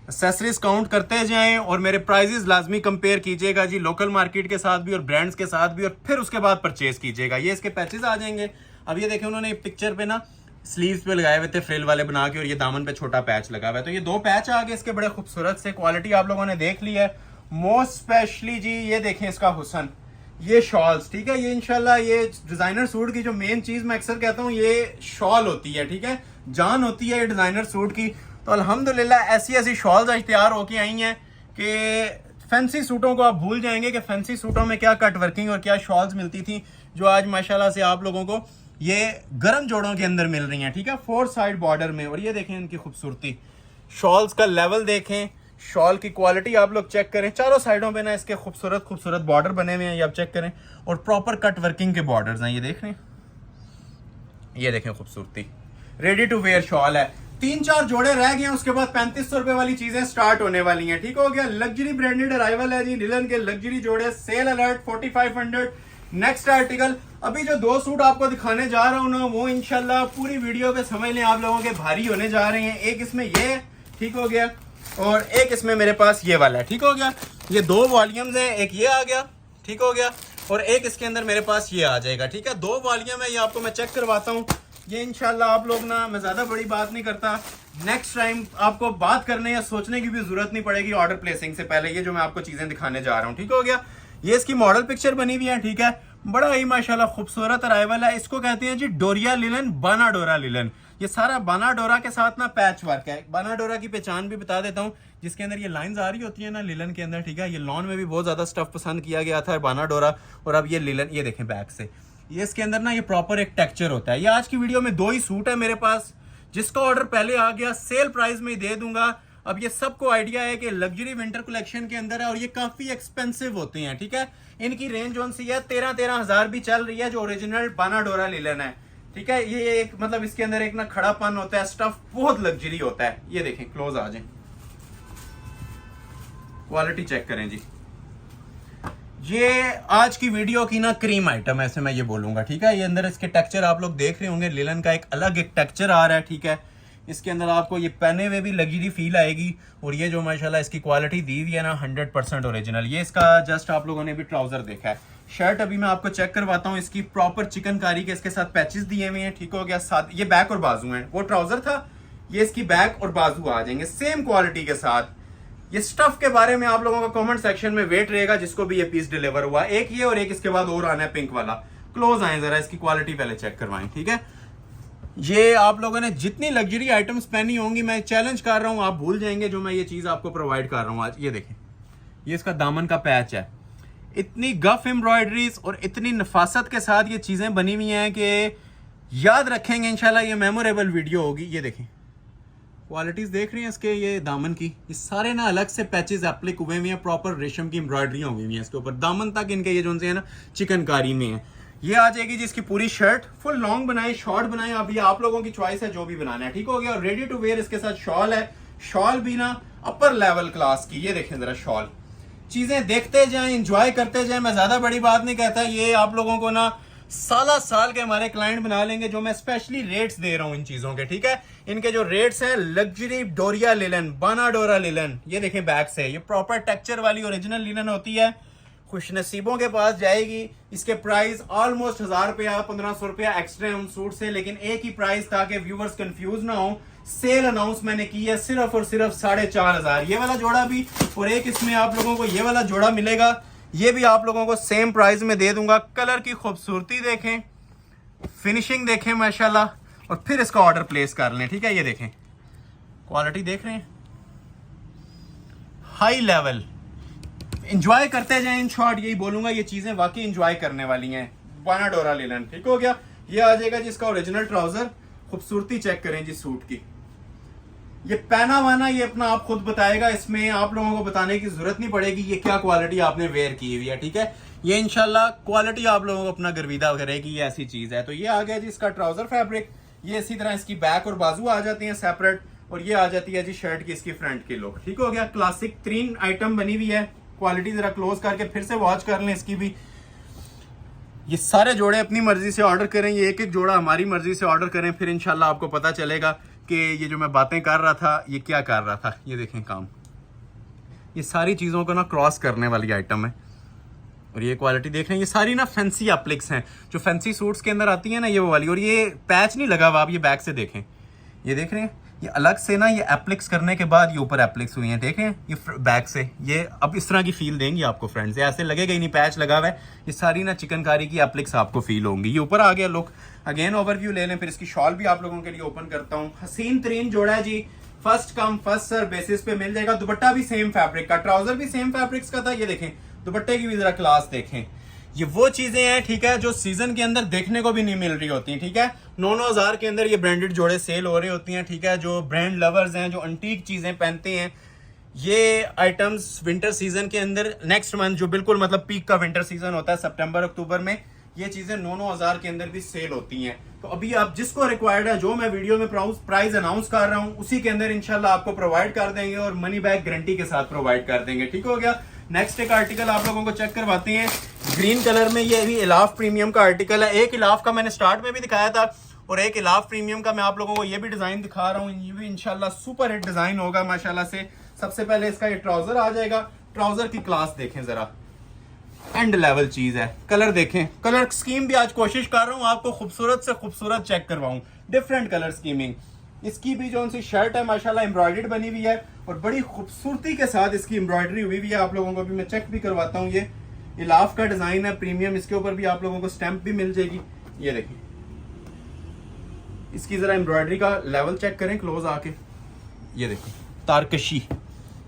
एक्सेसरीज काउंट करते जाएं और मेरे प्राइजेस लाजमी कंपेयर कीजिएगा जी, लोकल मार्केट के साथ भी और ब्रांड्स के साथ भी, और फिर उसके बाद परचेज कीजिएगा। ये इसके पैचेस आ जाएंगे। अब ये देखें उन्होंने पिक्चर पे ना स्लीव्स पे लगाए हुए थे फ्रिल वाले बना के, और ये दामन पे छोटा पैच लगा हुआ है। तो ये 2 पैच आ गए इसके बड़े खूबसूरत से। क्वालिटी आप लोगों ने देख ली है। मोस्ट स्पेशली जी ये देखें इसका हुसन, ये शॉल्स, ठीक है। ये इंशाल्लाह ये डिजाइनर सूट की जो मेन चीज मैं अक्सर कहता हूँ ये शॉल होती है, ठीक है, जान होती है ये डिजाइनर सूट की। तो अल्हम्दुलिल्लाह ऐसी ऐसी शॉल्स आज तैयार होके आई हैं कि फैंसी सूटों को आप भूल जाएंगे कि फैंसी सूटों में क्या कट वर्किंग और क्या शॉल्स मिलती थी, जो आज माशाल्लाह से आप लोगों को ये गर्म जोड़ों के अंदर मिल रही हैं, ठीक है, 4 साइड बॉर्डर में। और ये देखें इनकी खूबसूरती, शॉल्स का लेवल देखें, शॉल की क्वालिटी आप लोग चेक करें। चारों साइडों पे ना इसके खूबसूरत खूबसूरत बॉर्डर बने हुए हैं, ये आप चेक करें, और प्रॉपर कट वर्किंग के बॉर्डर्स हैं। ये देख रहे हैं, ये देखें खूबसूरती, रेडी टू वेयर शॉल है। 3-4 जोड़े रह गए हैं, उसके बाद 3500 रुपए वाली चीजें स्टार्ट होने वाली हैं, ठीक हो गया। लग्जरी ब्रांडेड अराइवल है जी, लिलन के लग्जरी जोड़े, सेल अलर्ट 4500। नेक्स्ट आर्टिकल, अभी जो 2 सूट आपको दिखाने जा रहा हूं ना, वो इंशाल्लाह पूरी वीडियो पे समझ लें आप लोगों के भारी होने जा रहे हैं। एक इसमें ये है, ठीक हो गया, और एक इसमें मेरे पास ये वाला है, ठीक हो गया। ये 2 वॉल्यूम्स हैं, एक ये आ गया, ठीक हो गया, और एक इसके अंदर मेरे पास ये आ जाएगा, ठीक है। 2 वॉल्यूम है, ये आपको मैं चेक करवाता हूँ। ये इंशाल्लाह आप लोग ना, मैं ज्यादा बड़ी बात नहीं करता, नेक्स्ट टाइम आपको बात करने या सोचने की भी जरूरत नहीं पड़ेगी ऑर्डर प्लेसिंग से पहले। ये जो मैं आपको चीजें दिखाने जा रहा हूँ, ठीक हो गया। ये इसकी मॉडल पिक्चर बनी हुई है, ठीक है, बड़ा ही माशाल्लाह खूबसूरत अराइवल है। इसको कहते हैं जी डोरिया लिलन, बानाडोरा लिलन। ये सारा बानाडोरा के साथ ना पैच वर्क है। बानाडोरा की पहचान भी बता देता हूँ, जिसके अंदर ये लाइंस आ रही होती है ना लिलन के अंदर, ठीक है। ये लॉन में भी बहुत ज्यादा स्टफ पसंद किया गया था बानाडोरा, और अब ये लिलन, ये देखें बैक से, ये इसके अंदर ना ये प्रॉपर एक टेक्सचर होता है। ये आज की वीडियो में 2 ही सूट है मेरे पास, जिसका ऑर्डर पहले आ गया सेल प्राइस में ही दे दूंगा। अब ये सबको आइडिया है कि लग्जरी विंटर कलेक्शन के अंदर है, और ये काफी एक्सपेंसिव होते हैं, ठीक है। इनकी रेंज जोन सी है 13-13 हजार भी चल रही है, जो ओरिजिनल बानाडोरा लिलन है, ठीक है। ये एक मतलब इसके अंदर एक ना खड़ापन होता है, स्टफ बहुत लग्जरी होता है। ये देखें, क्लोज आ जाए, क्वालिटी चेक करें जी। ये आज की वीडियो की ना क्रीम आइटम है, ऐसे मैं ये बोलूंगा, ठीक है। ये अंदर इसके टेक्सचर आप लोग देख रहे होंगे, लिलन का एक अलग एक टेक्सचर आ रहा है, ठीक है। इसके अंदर आपको ये पहने हुए भी लग्जरी फील आएगी, और ये जो माशाल्लाह इसकी क्वालिटी दी हुई है ना 100% ओरिजिनल। ये इसका जस्ट आप लोगों ने भी ट्राउजर देखा है। शर्ट अभी मैं आपको चेक करवाता हूँ, इसकी प्रॉपर चिकनकारी के इसके साथ पैचेस दिए हुए हैं, ठीक हो गया। साथ ये बैक और बाजू हैं, वो ट्राउजर था, ये इसकी बैक और बाजू आ जाएंगे सेम क्वालिटी के साथ। ये स्टफ के बारे में आप लोगों का कमेंट सेक्शन में वेट रहेगा, जिसको भी ये पीस डिलीवर हुआ। एक ये और एक इसके बाद और आना है पिंक वाला। क्लोज आए जरा, इसकी क्वालिटी पहले चेक करवाएं, ठीक है। ये आप लोगों ने जितनी लग्जरी आइटम्स पहनी होंगी, मैं चैलेंज कर रहा हूं, आप भूल जाएंगे जो मैं ये चीज आपको प्रोवाइड कर रहा हूं आज। ये देखें, ये इसका दामन का पैच है, इतनी गफ एम्ब्रॉयडरीज और इतनी नफासत के साथ ये चीजें बनी हुई हैं कि याद रखेंगे इंशाल्लाह, ये मेमोरेबल वीडियो होगी। ये देखें, क्वालिटीज देख रही हैं इसके, ये दामन की, ये सारे ना अलग से पैचेस एप्लिक हुए हुए हैं, प्रॉपर रेशम की एम्ब्रॉयडरी हुई हुई है इसके ऊपर। दामन तक इनके ये जो है ना चिकनकारी में है। ये आ जाएगी जिसकी पूरी शर्ट, फुल लॉन्ग बनाए, शॉर्ट बनाए, अभी आप लोगों की चॉइस है जो भी बनाना है, ठीक हो गया। और रेडी टू वेयर इसके साथ शॉल है, शॉल भी ना अपर लेवल क्लास की। ये देखें जरा शॉल, चीजें देखते जाएं, एंजॉय करते जाएं। मैं ज्यादा बड़ी बात नहीं कहता, ये आप लोगों को ना साल के हमारे क्लाइंट बना लेंगे, जो मैं स्पेशली रेट्स दे रहा हूं इन चीजों के, ठीक है। इनके जो रेट्स हैं, लग्जरी डोरिया लिलन, बानाडोरा लिलन, ये देखें बैक से, ये प्रॉपर टेक्सचर वाली ओरिजिनल लिलन होती है, खुशनसीबों के पास जाएगी। इसके प्राइस ऑलमोस्ट 1000 रुपया 1500 रुपया एक्स्ट्रा है उन सूट से, लेकिन एक ही प्राइस था कि व्यूवर्स कंफ्यूज ना हो। सेल अनाउंस मैंने की है सिर्फ और सिर्फ 4500। ये वाला जोड़ा भी, और एक इसमें आप लोगों को ये वाला जोड़ा मिलेगा, ये भी आप लोगों को सेम प्राइस में दे दूंगा। कलर की खूबसूरती देखें, फिनिशिंग देखें माशाल्लाह, और फिर इसका ऑर्डर प्लेस कर लें, ठीक है। ये देखें, क्वालिटी देख रहे हैं, हाई लेवल। एंजॉय करते जाएं, इन शॉर्ट यही बोलूंगा, ये चीजें वाकई एंजॉय करने वाली हैं। बानाडोरा लिलन, ठीक हो गया। ये आ जाएगा जिसका ओरिजिनल ट्राउजर, खूबसूरती चेक करें जी सूट की। ये पहना वाना ये अपना आप खुद बताएगा, इसमें आप लोगों को बताने की जरूरत नहीं पड़ेगी ये क्या क्वालिटी आपने वेयर की हुई है, ठीक है। ये इंशाल्लाह क्वालिटी आप लोगों को अपना गर्विदा करेगी, ये ऐसी चीज है। तो ये आ गया जी इसका ट्राउजर फैब्रिक। ये इसी तरह इसकी बैक और बाजू आ जाती हैं सेपरेट, और ये आ जाती है जी शर्ट की इसकी फ्रंट की लुक, ठीक हो गया। क्लासिक 3 आइटम बनी हुई है। क्वालिटी जरा क्लोज करके फिर से वॉच कर लें इसकी भी। ये सारे जोड़े अपनी मर्जी से ऑर्डर करें, ये एक एक जोड़ा हमारी मर्जी से ऑर्डर करें, फिर इंशाल्लाह आपको पता चलेगा कि ये जो मैं बातें कर रहा था ये क्या कर रहा था। ये देखें काम, ये सारी चीज़ों को ना क्रॉस करने वाली आइटम है। और ये क्वालिटी देख रहे हैं, ये सारी ना फैंसी एप्लिक्स हैं जो फैंसी सूट्स के अंदर आती है ना, ये वो वाली। और ये पैच नहीं लगा हुआ, आप ये बैक से देखें, ये देख रहे हैं, ये अलग से ना ये एप्लिक्स करने के बाद ये ऊपर एप्लिक्स हुई हैं, देखें ये बैक से। ये अब इस तरह की फील देंगी आपको फ्रेंड्स, ऐसे लगेगा ही नहीं पैच लगा हुआ है। ये सारी ना चिकनकारी की एप्लिक्स आपको फील होंगी। ये ऊपर आ गया लुक। अगेन ओवरव्यू ले लें, फिर इसकी शॉल भी आप लोगों के लिए ओपन करता हूँ। हसीन तरीन जोड़ा है जी, first come first serve basis पे मिल जाएगा। दुपट्टा भी सेम फैब्रिक का, ट्राउजर भी सेम फैब्रिक्स का था। ये देखें दुपट्टे की भी जरा क्लास देखें। ये वो चीजें हैं, ठीक है, जो सीजन के अंदर देखने को भी नहीं मिल रही होती हैं, ठीक है। 9-9 हज़ार के अंदर ये ब्रांडेड जोड़े सेल हो रही होती हैं, ठीक है। जो ब्रांड लवर्स हैं, जो अंटीक चीजें पहनते हैं, ये आइटम्स विंटर सीजन के अंदर नेक्स्ट मंथ जो बिल्कुल मतलब पीक का विंटर सीजन होता है सितंबर अक्टूबर में, ये चीजें 9-9 हज़ार के अंदर भी सेल होती हैं। तो अभी आप जिसको रिक्वायर्ड है, जो मैं वीडियो में प्राइस अनाउंस कर रहा हूं, उसी के अंदर इंशाल्लाह आपको प्रोवाइड कर देंगे और मनी बैक गारंटी के साथ प्रोवाइड कर देंगे। ठीक हो गया। नेक्स्ट एक आर्टिकल आप लोगों को चेक करवाते हैं, ग्रीन कलर में। ये भी इलाफ प्रीमियम का आर्टिकल है। एक इलाफ का मैंने स्टार्ट में भी दिखाया था और एक इलाफ प्रीमियम का मैं आप लोगों को ये भी डिजाइन दिखा रहा हूँ। ये भी इंशाल्लाह सुपर हिट डिजाइन होगा माशाल्लाह से। सबसे पहले इसका ये ट्राउजर आ जाएगा। ट्राउजर की क्लास देखें जरा, एंड लेवल चीज है। कलर देखें, कलर स्कीम भी आज कोशिश कर रहा हूँ आपको खूबसूरत से खूबसूरत चेक करवाऊं, डिफरेंट कलर स्कीमिंग। इसकी भी जो सी शर्ट है माशाल्लाह एम्ब्रॉयडर्ड बनी हुई है और बड़ी खूबसूरती के साथ इसकी एम्ब्रॉयडरी हुई हुई है। आप लोगों को भी मैं चेक भी करवाता हूँ। ये इलाफ का डिजाइन है प्रीमियम, इसके ऊपर भी आप लोगों को स्टैंप भी मिल जाएगी। ये देखिए, इसकी जरा एम्ब्रॉयडरी का लेवल चेक करें क्लोज आके। ये देखो तारकशी,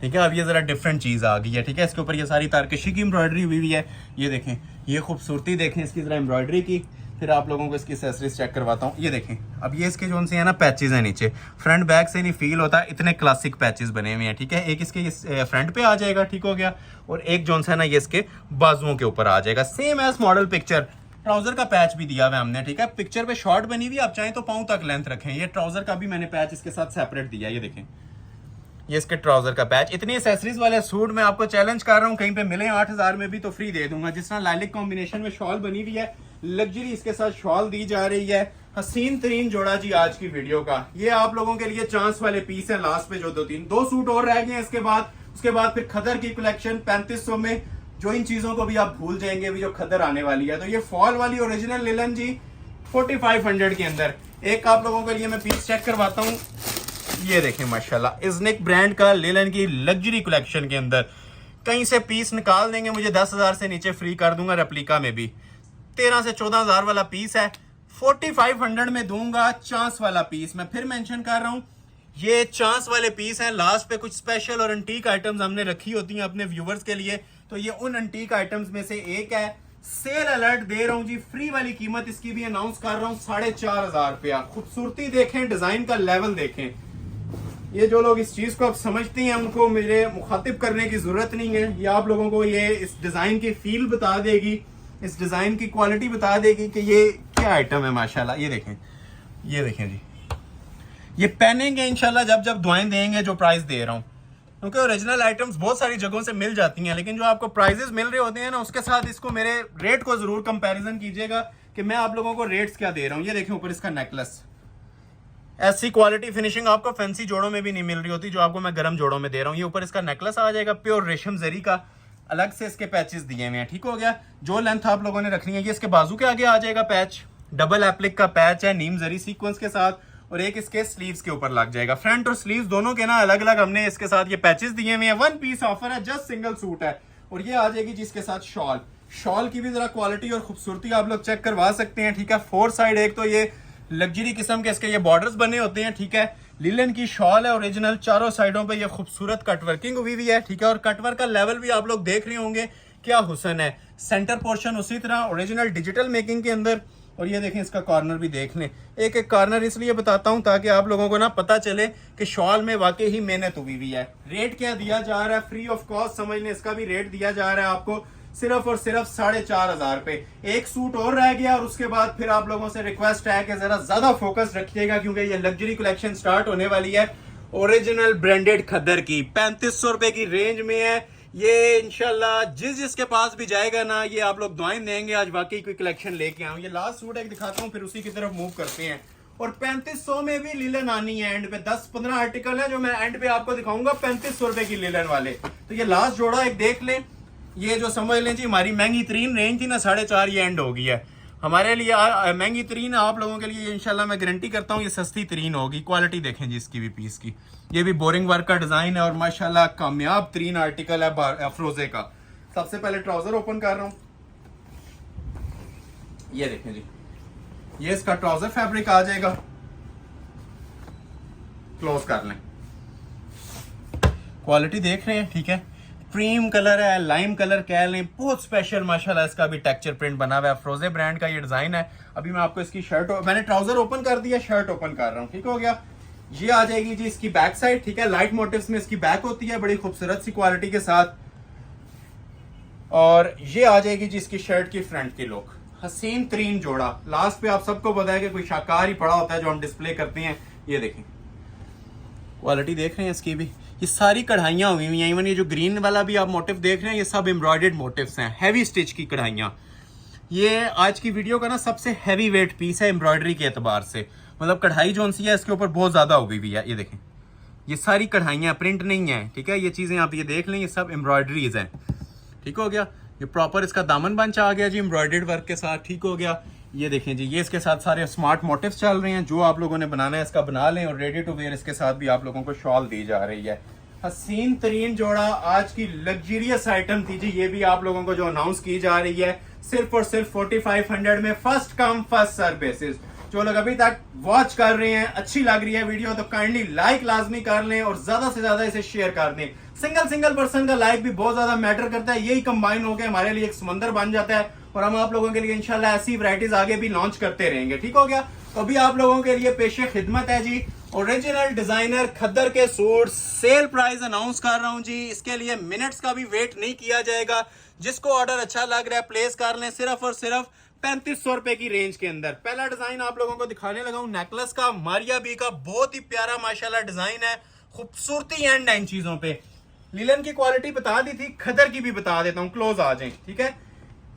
ठीक है। अब ये जरा डिफरेंट चीज आ गई है, ठीक है। इसके ऊपर ये सारी तारकशी की एम्ब्रॉयडरी हुई हुई है। ये देखें, ये खूबसूरती देखें इसकी जरा एम्ब्रॉयडरी की। फिर आप लोगों को इसकी एक्सेसरीज चेक करवाता हूँ। ये देखें, अब ये इसके जो से है ना पैचेस है नीचे, फ्रंट बैक से नहीं फील होता, इतने क्लासिक पैचेस बने हुए हैं, ठीक है। एक इसके फ्रंट पे आ जाएगा, ठीक हो गया। और एक जो है ना ये इसके बाजुओं के ऊपर आ जाएगा, same as model picture. Trouser का पैच भी दिया हुआ है हमने, ठीक है। पिक्चर पे शॉर्ट बनी हुई, आप चाहें तो पाँव तक लेंथ रखें। ये ट्राउजर का भी मैंने पैच इसके साथ सेपरेट दिया। ये देखें, ये इसके ट्राउजर का पैच। इतनी एक्सेसरीज वाले सूट मैं आपको चैलेंज कर रहा हूँ, कहीं पे मिले 8,000 में भी तो फ्री दे दूंगा। जिस तरह लाइलिक कॉम्बिनेशन में शॉल बनी हुई है, लग्जरी इसके साथ शॉल दी जा रही है। हसीन तरीन जोड़ा जी आज की वीडियो का। ये आप लोगों के लिए चांस वाले पीस है लास्ट पे, जो दो सूट और रह गए हैं इसके बाद। उसके बाद फिर खदर की कलेक्शन 3500 में, जो इन चीजों को भी आप भूल जाएंगे अभी जो खदर आने वाली है। तो ये फॉल वाली ओरिजिनल लिलन जी 4500 के अंदर। एक आप लोगों के लिए मैं पीस चेक करवाता हूँ। ये देखें माशाल्लाह, इज़निक ब्रांड का लिलन की लग्जरी कलेक्शन के अंदर। कहीं से पीस निकाल देंगे, मुझे 10,000 से नीचे फ्री कर दूंगा। रेप्लिका में भी 13 से 14,000 वाला पीस है, 4500 में दूंगा। चांस वाला पीस मैं फिर मेंशन कर रहा हूं, ये चांस वाले पीस हैं। लास्ट पे कुछ स्पेशल और अंटीक आइटम्स हमने रखी होती हैं अपने व्यूवर्स के लिए, तो ये उन अंटीक आइटम्स में से एक है। सेल अलर्ट दे रहा हूं जी, फ्री वाली कीमत इसकी भी अनाउंस कर रहा हूं, 4,500 रुपया। खूबसूरती देखें, डिजाइन का लेवल देखें। ये जो लोग इस चीज को आप समझते हैं, उनको मेरे मुखातिब करने की जरूरत नहीं है। ये आप लोगों को ये इस डिजाइन की फील बता देगी, इस डिजाइन की क्वालिटी बता देगी कि ये क्या आइटम है माशाल्लाह। ये देखें, ये देखें जी, ये पहनेंगे इंशाल्लाह जब जब दुआएं देंगे जो प्राइस दे रहा हूं। क्योंकि ओरिजिनल आइटम्स बहुत सारी जगहों से मिल जाती हैं, लेकिन जो आपको प्राइजेस मिल रहे होते हैं ना, उसके साथ इसको मेरे रेट को जरूर कंपैरिजन कीजिएगा कि मैं आप लोगों को रेट्स क्या दे रहा हूं। ये देखें ऊपर इसका नेकलेस, ऐसी क्वालिटी फिनिशिंग आपको फैंसी जोड़ों में भी नहीं मिल रही होती जो आपको मैं गर्म जोड़ों में दे रहा हूँ। ये ऊपर इसका नेकलेस आ जाएगा, प्योर रेशम जरी का, अलग से इसके पैचेस दिए हुए हैं, ठीक हो गया। जो लेंथ आप लोगों ने रखनी है, ये इसके बाजू के आगे आ जाएगा पैच, डबल एप्लिक का पैच है नीम जरी सीक्वेंस के साथ, और एक इसके स्लीव्स के ऊपर लग जाएगा। फ्रंट और स्लीव्स दोनों के ना अलग अलग हमने इसके साथ ये पैचेस दिए हुए हैं। 1 पीस ऑफर है, जस्ट सिंगल सूट है। और ये आ जाएगी जिसके साथ शॉल। शॉल की भी जरा क्वालिटी और खूबसूरती आप लोग चेक करवा सकते हैं, ठीक है। 4 साइड एक तो ये लग्जरी किस्म के इसके ये बॉर्डर्स बने होते हैं, ठीक है। लिलन की शॉल है ओरिजिनल, चारों साइडों पे ये खूबसूरत कटवर्किंग हुई हुई है, ठीक है। और कटवर्क का लेवल भी आप लोग देख रहे होंगे, क्या हुसन है। सेंटर पोर्शन उसी तरह ओरिजिनल डिजिटल मेकिंग के अंदर। और ये देखें, इसका कॉर्नर भी देख लें। एक एक कॉर्नर इसलिए बताता हूं ताकि आप लोगों को ना पता चले कि शॉल में वाकई ही मेहनत हुई हुई है। रेट क्या दिया जा रहा है, फ्री ऑफ कॉस्ट समझ लें, इसका भी रेट दिया जा रहा है आपको सिर्फ और सिर्फ 4,500 रुपए। एक सूट और रह गया और उसके बाद फिर आप लोगों से रिक्वेस्ट है कि जरा ज्यादा फोकस रखिएगा, क्योंकि ये लग्जरी कलेक्शन स्टार्ट होने वाली है। ओरिजिनल ब्रांडेड खद्दर की 3500 रुपए की रेंज में है। ये इंशाल्लाह जिसके पास भी जाएगा ना, ये आप लोग दुआएं देंगे आज वाकई कोई कलेक्शन लेके आऊं। ये लास्ट सूट एक दिखाता हूं, फिर उसी की तरफ मूव करते हैं। और 3500 में भी लीलन आनी है। एंड पे 10-15 आर्टिकल है जो मैं एंड पे आपको दिखाऊंगा 3500 रुपए की लीलन वाले। तो ये लास्ट जोड़ा एक देख लें, ये जो समझ लें जी हमारी महंगी तरीन रेंज थी ना 4.5, ये एंड हो गई है हमारे लिए। महंगी तरीन आप लोगों के लिए इंशाल्लाह मैं गारंटी करता हूँ ये सस्ती तरीन होगी। क्वालिटी देखें जी इसकी भी पीस की, ये भी बोरिंग वर्क का डिजाइन है और माशाल्लाह कामयाब तरीन आर्टिकल है अफरोजे का। सबसे पहले ट्राउजर ओपन कर रहा हूँ, ये देखें जी, ये इसका ट्राउजर फैब्रिक आ जाएगा। क्लोज कर लें, क्वालिटी देख रहे हैं, ठीक है। क्रीम कलर है, लाइम कलर कह लें, बहुत स्पेशल माशाल्लाह इसका भी टेक्सचर प्रिंट बना हुआ है। फ्रोजे ब्रांड का ये डिजाइन है। अभी मैं आपको इसकी शर्ट, मैंने ट्राउजर ओपन कर दिया, शर्ट ओपन कर रहा हूँ, ठीक हो गया। ये आ जाएगी जी इसकी बैक साइड, ठीक है। लाइट मोटिव्स में इसकी बैक होती है बड़ी खूबसूरत सी क्वालिटी के साथ। और ये आ जाएगी जी इसकी शर्ट की फ्रंट की लुक, हसीन तरीन जोड़ा। लास्ट पे आप सबको पता है कि कोई शाकाहार ही पड़ा होता है जो हम डिस्प्ले करते हैं। ये देखें क्वालिटी देख रहे हैं इसकी भी, ये सारी कढ़ाइयाँ हुई हुई हैं। इवन ये जो ग्रीन वाला भी आप मोटिव देख रहे हैं ये सब एम्ब्रॉयडर्ड मोटिव्स हैं, हैवी स्टिच की कढ़ाइयाँ। ये आज की वीडियो का ना सबसे हैवी वेट पीस है एम्ब्रॉयडरी के एतबार से, मतलब कढ़ाई जो सी है इसके ऊपर बहुत ज्यादा हुई हुई है। ये देखें ये सारी कढ़ाइयाँ, प्रिंट नहीं है, ठीक है। ये चीजें आप ये देख लें, ये सब एम्ब्रॉयडरीज हैं, ठीक हो गया। ये प्रॉपर इसका दामन बंच आ गया जी एम्ब्रॉयडर्ड वर्क के साथ, ठीक हो गया। ये देखें जी, ये इसके साथ सारे स्मार्ट मोटिव्स चल रहे हैं। जो आप लोगों ने बनाना है इसका बना लें। और रेडी टू वेयर इसके साथ भी आप लोगों को शॉल दी जा रही है। हसीन तरीन जोड़ा, आज की लग्जरियस आइटम थी जी। ये भी आप लोगों को जो अनाउंस की जा रही है सिर्फ और सिर्फ 4500 में, first come first serve basis. जो लोग अभी तक वॉच कर रहे हैं, अच्छी लग रही है वीडियो तो काइंडली लाइक लाजमी कर लें और ज्यादा से ज्यादा इसे शेयर कर दें। सिंगल पर्सन का लाइक भी बहुत ज्यादा मैटर करता है। यही कंबाइन होकर हमारे लिए एक समंदर बन जाता है और हम आप लोगों के लिए इंशाल्लाह ऐसी वैरायटीज आगे भी लॉन्च करते रहेंगे, ठीक हो गया। तो अभी आप लोगों के लिए पेशे खिदमत है जी, ओरिजिनल डिजाइनर खद्दर के सूट सेल प्राइस अनाउंस कर रहा हूं जी। इसके लिए मिनट्स का भी वेट नहीं किया जाएगा। जिसको ऑर्डर अच्छा लग रहा है प्लेस कर लें, सिर्फ और सिर्फ 3500 रुपए की रेंज के अंदर। पहला डिजाइन आप लोगों को दिखाने लगा हूं नेकलेस का, मारिया बी का, बहुत ही प्यारा माशाल्लाह डिजाइन है। खूबसूरती एंड इन चीजों पे लिलन की क्वालिटी बता दी थी, खद्दर की भी बता देता हूं, क्लोज आ जाए, ठीक है।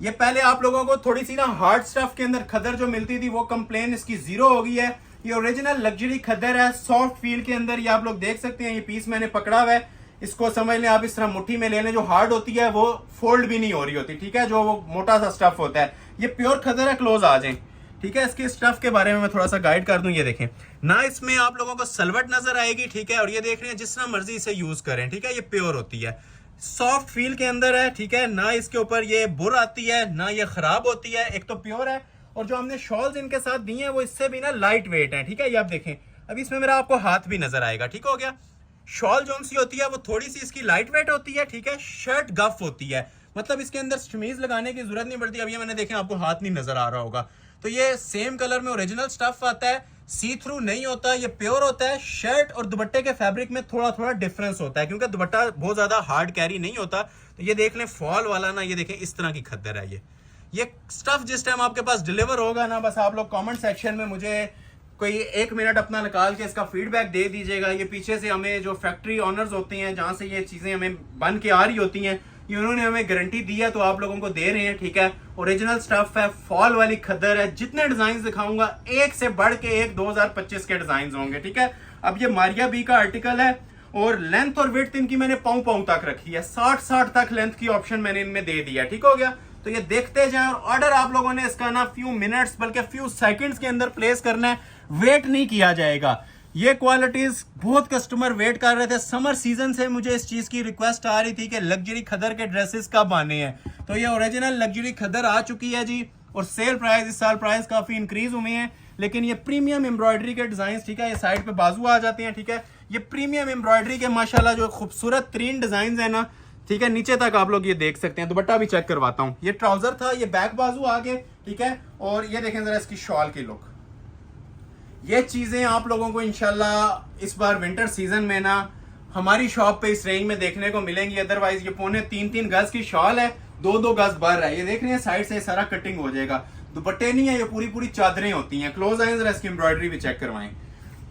ये पहले आप लोगों को थोड़ी सी ना हार्ड स्टफ के अंदर खद्दर जो मिलती थी वो कंप्लेन इसकी जीरो हो गई है। ये ओरिजिनल लग्जरी खद्दर है, सॉफ्ट फील के अंदर। ये आप लोग देख सकते हैं, ये पीस मैंने पकड़ा हुआ है, इसको समझ लें आप इस तरह मुट्ठी में ले लें। जो हार्ड होती है वो फोल्ड भी नहीं हो रही होती, ठीक है, जो वो मोटा सा स्टफ होता है। ये प्योर खद्दर है, क्लोज आ जाए, ठीक है। इसके स्टफ के बारे में मैं थोड़ा सा गाइड कर दूं। ये देखें ना, इसमें आप लोगों को सलवट नजर आएगी, ठीक है। और ये देख रहे हैं जिस तरह मर्जी इसे यूज करें, ठीक है। ये प्योर होती है, सॉफ्ट फील के अंदर है, ठीक है। ना इसके ऊपर ये बुर आती है, ना ये खराब होती है। एक तो प्योर है और जो हमने शॉल्स इनके साथ दी हैं वो इससे भी ना लाइट वेट है, ठीक है। ये आप देखें, अभी इसमें मेरा आपको हाथ भी नजर आएगा, ठीक हो गया। शॉल जो सी होती है वो थोड़ी सी इसकी लाइट वेट होती है, ठीक है। शर्ट गफ होती है, मतलब इसके अंदर शमीज लगाने की जरूरत नहीं पड़ती। अभी मैंने देखें आपको हाथ नहीं नजर आ रहा होगा। तो ये सेम कलर में ओरिजिनल स्टफ आता है, सी थ्रू नहीं होता, ये प्योर होता है। शर्ट और दुपट्टे के फैब्रिक में थोड़ा थोड़ा डिफरेंस होता है क्योंकि दुपट्टा बहुत ज्यादा हार्ड कैरी नहीं होता। तो ये देख लें फॉल वाला ना, ये देखें इस तरह की खद्दर है। ये स्टफ जिस टाइम आपके पास डिलीवर होगा ना, बस आप लोग कमेंट सेक्शन में मुझे कोई 1 मिनट अपना निकाल के इसका फीडबैक दे दीजिएगा। ये पीछे से हमें जो फैक्ट्री ऑनर्स होते हैं जहां से ये चीजें हमें बन के आ रही होती हैं, ये उन्होंने हमें गारंटी दी है तो आप लोगों को दे रहे हैं, ठीक है। ओरिजिनल स्टफ है, फॉल वाली खद्दर है। जितने डिजाइन दिखाऊंगा एक से बढ़ के एक 2025 के डिजाइन होंगे, ठीक है। अब ये मारिया बी का आर्टिकल है और लेंथ और विड्थ इनकी मैंने पाँव तक रखी है, 60 तक लेंथ की ऑप्शन मैंने इनमें दे दिया, ठीक हो गया। तो ये देखते जाएं और ऑर्डर आप लोगों ने इसका ना फ्यू मिनट्स बल्कि फ्यू सेकंड्स के अंदर प्लेस करना है, वेट नहीं किया जाएगा। ये क्वालिटीज बहुत कस्टमर वेट कर रहे थे, समर सीजन से मुझे इस चीज की रिक्वेस्ट आ रही थी कि लग्जरी खद्दर के ड्रेसेस कब आने हैं। तो ये ओरिजिनल लग्जरी खद्दर आ चुकी है जी। और सेल प्राइस, इस साल प्राइस काफी इंक्रीज हुए हैं, लेकिन ये प्रीमियम एम्ब्रॉयडरी के डिजाइन, ठीक है। ये साइड पे बाजू आ जाते हैं, ठीक है। ये प्रीमियम एम्ब्रॉयडरी के माशाल्लाह जो खूबसूरत तरीन डिजाइन है ना, ठीक है, नीचे तक आप लोग ये देख सकते हैं। दुपट्टा भी चेक करवाता हूँ। ये ट्राउजर था, ये बैक बाजू आगे, ठीक है। और ये देखें जरा इसकी शॉल की लुक। ये चीजें आप लोगों को इंशाल्लाह इस बार विंटर सीजन में ना हमारी शॉप पे इस रेंज में देखने को मिलेंगी। अदरवाइज ये 3.25 गज की शॉल है, 2-2 गज भर है। ये देख रहे हैं साइड से सारा कटिंग हो जाएगा। दुपट्टे नहीं है, ये पूरी चादरें होती हैं। क्लोज आए जरा इसकी एम्ब्रॉयडरी भी चेक करवाएं।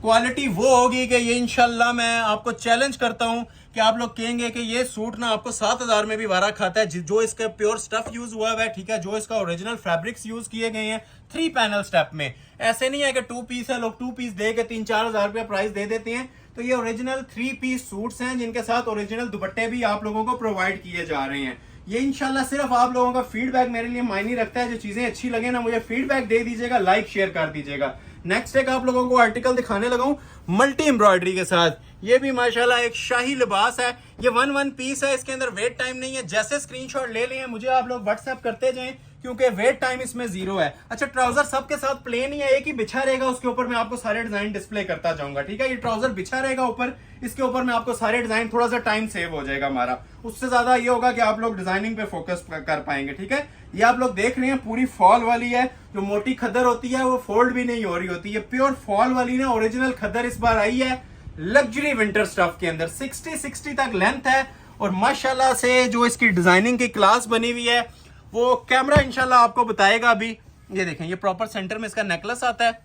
क्वालिटी वो होगी कि ये इंशाल्लाह मैं आपको चैलेंज करता हूं कि आप लोग कहेंगे कि ये सूट ना आपको 7,000 में भी वारा खाता है, जो इसका प्योर स्टफ यूज हुआ है, ठीक है, जो इसका ओरिजिनल फैब्रिक्स यूज किए गए हैं 3 पैनल स्टेप में। ऐसे नहीं है कि 2 पीस है, लोग 2 पीस दे के 3-4 हजार रुपया प्राइस दे देते हैं। तो ये ओरिजिनल 3 पीस सूट्स हैं जिनके साथ ओरिजिनल दुपट्टे भी आप लोगों को प्रोवाइड किए जा रहे हैं। ये इंशाल्लाह सिर्फ आप लोगों का फीडबैक मेरे लिए मायने रखता है। जो चीजें अच्छी लगे ना, मुझे फीडबैक दे दीजिएगा, लाइक शेयर कर दीजिएगा। नेक्स्ट एक आप लोगों को आर्टिकल दिखाने लगा हूं मल्टी एम्ब्रॉयडरी के साथ। ये भी माशाल्लाह एक शाही लिबास है। ये 1 पीस है, इसके अंदर वेट टाइम नहीं है। जैसे स्क्रीनशॉट ले लिए मुझे आप लोग व्हाट्सएप करते जाएं क्योंकि वेट टाइम इसमें 0 है। अच्छा, ट्राउजर सबके साथ प्लेन ही है, एक ही बिछा रहेगा, उसके ऊपर मैं आपको सारे डिजाइन डिस्प्ले करता जाऊंगा। ठीक है, ये ट्राउजर बिछा रहेगा ऊपर, इसके ऊपर मैं आपको सारे डिजाइन, थोड़ा सा टाइम सेव हो जाएगा हमारा, उससे ज्यादा ये होगा कि आप लोग डिजाइनिंग पे फोकस कर पाएंगे। ठीक है, ये आप लोग देख रहे हैं पूरी फॉल वाली है। जो मोटी खद्दर होती है वो फोल्ड भी नहीं हो रही होती है, प्योर फॉल वाली ना ओरिजिनल खद्दर इस बार आई है लग्जरी विंटर स्टफ के अंदर। 60 तक लेंथ है और माशाल्लाह से जो इसकी डिजाइनिंग की क्लास बनी हुई है वो कैमरा इंशाल्लाह आपको बताएगा अभी। ये देखें, ये प्रॉपर सेंटर में इसका नेकलेस आता है।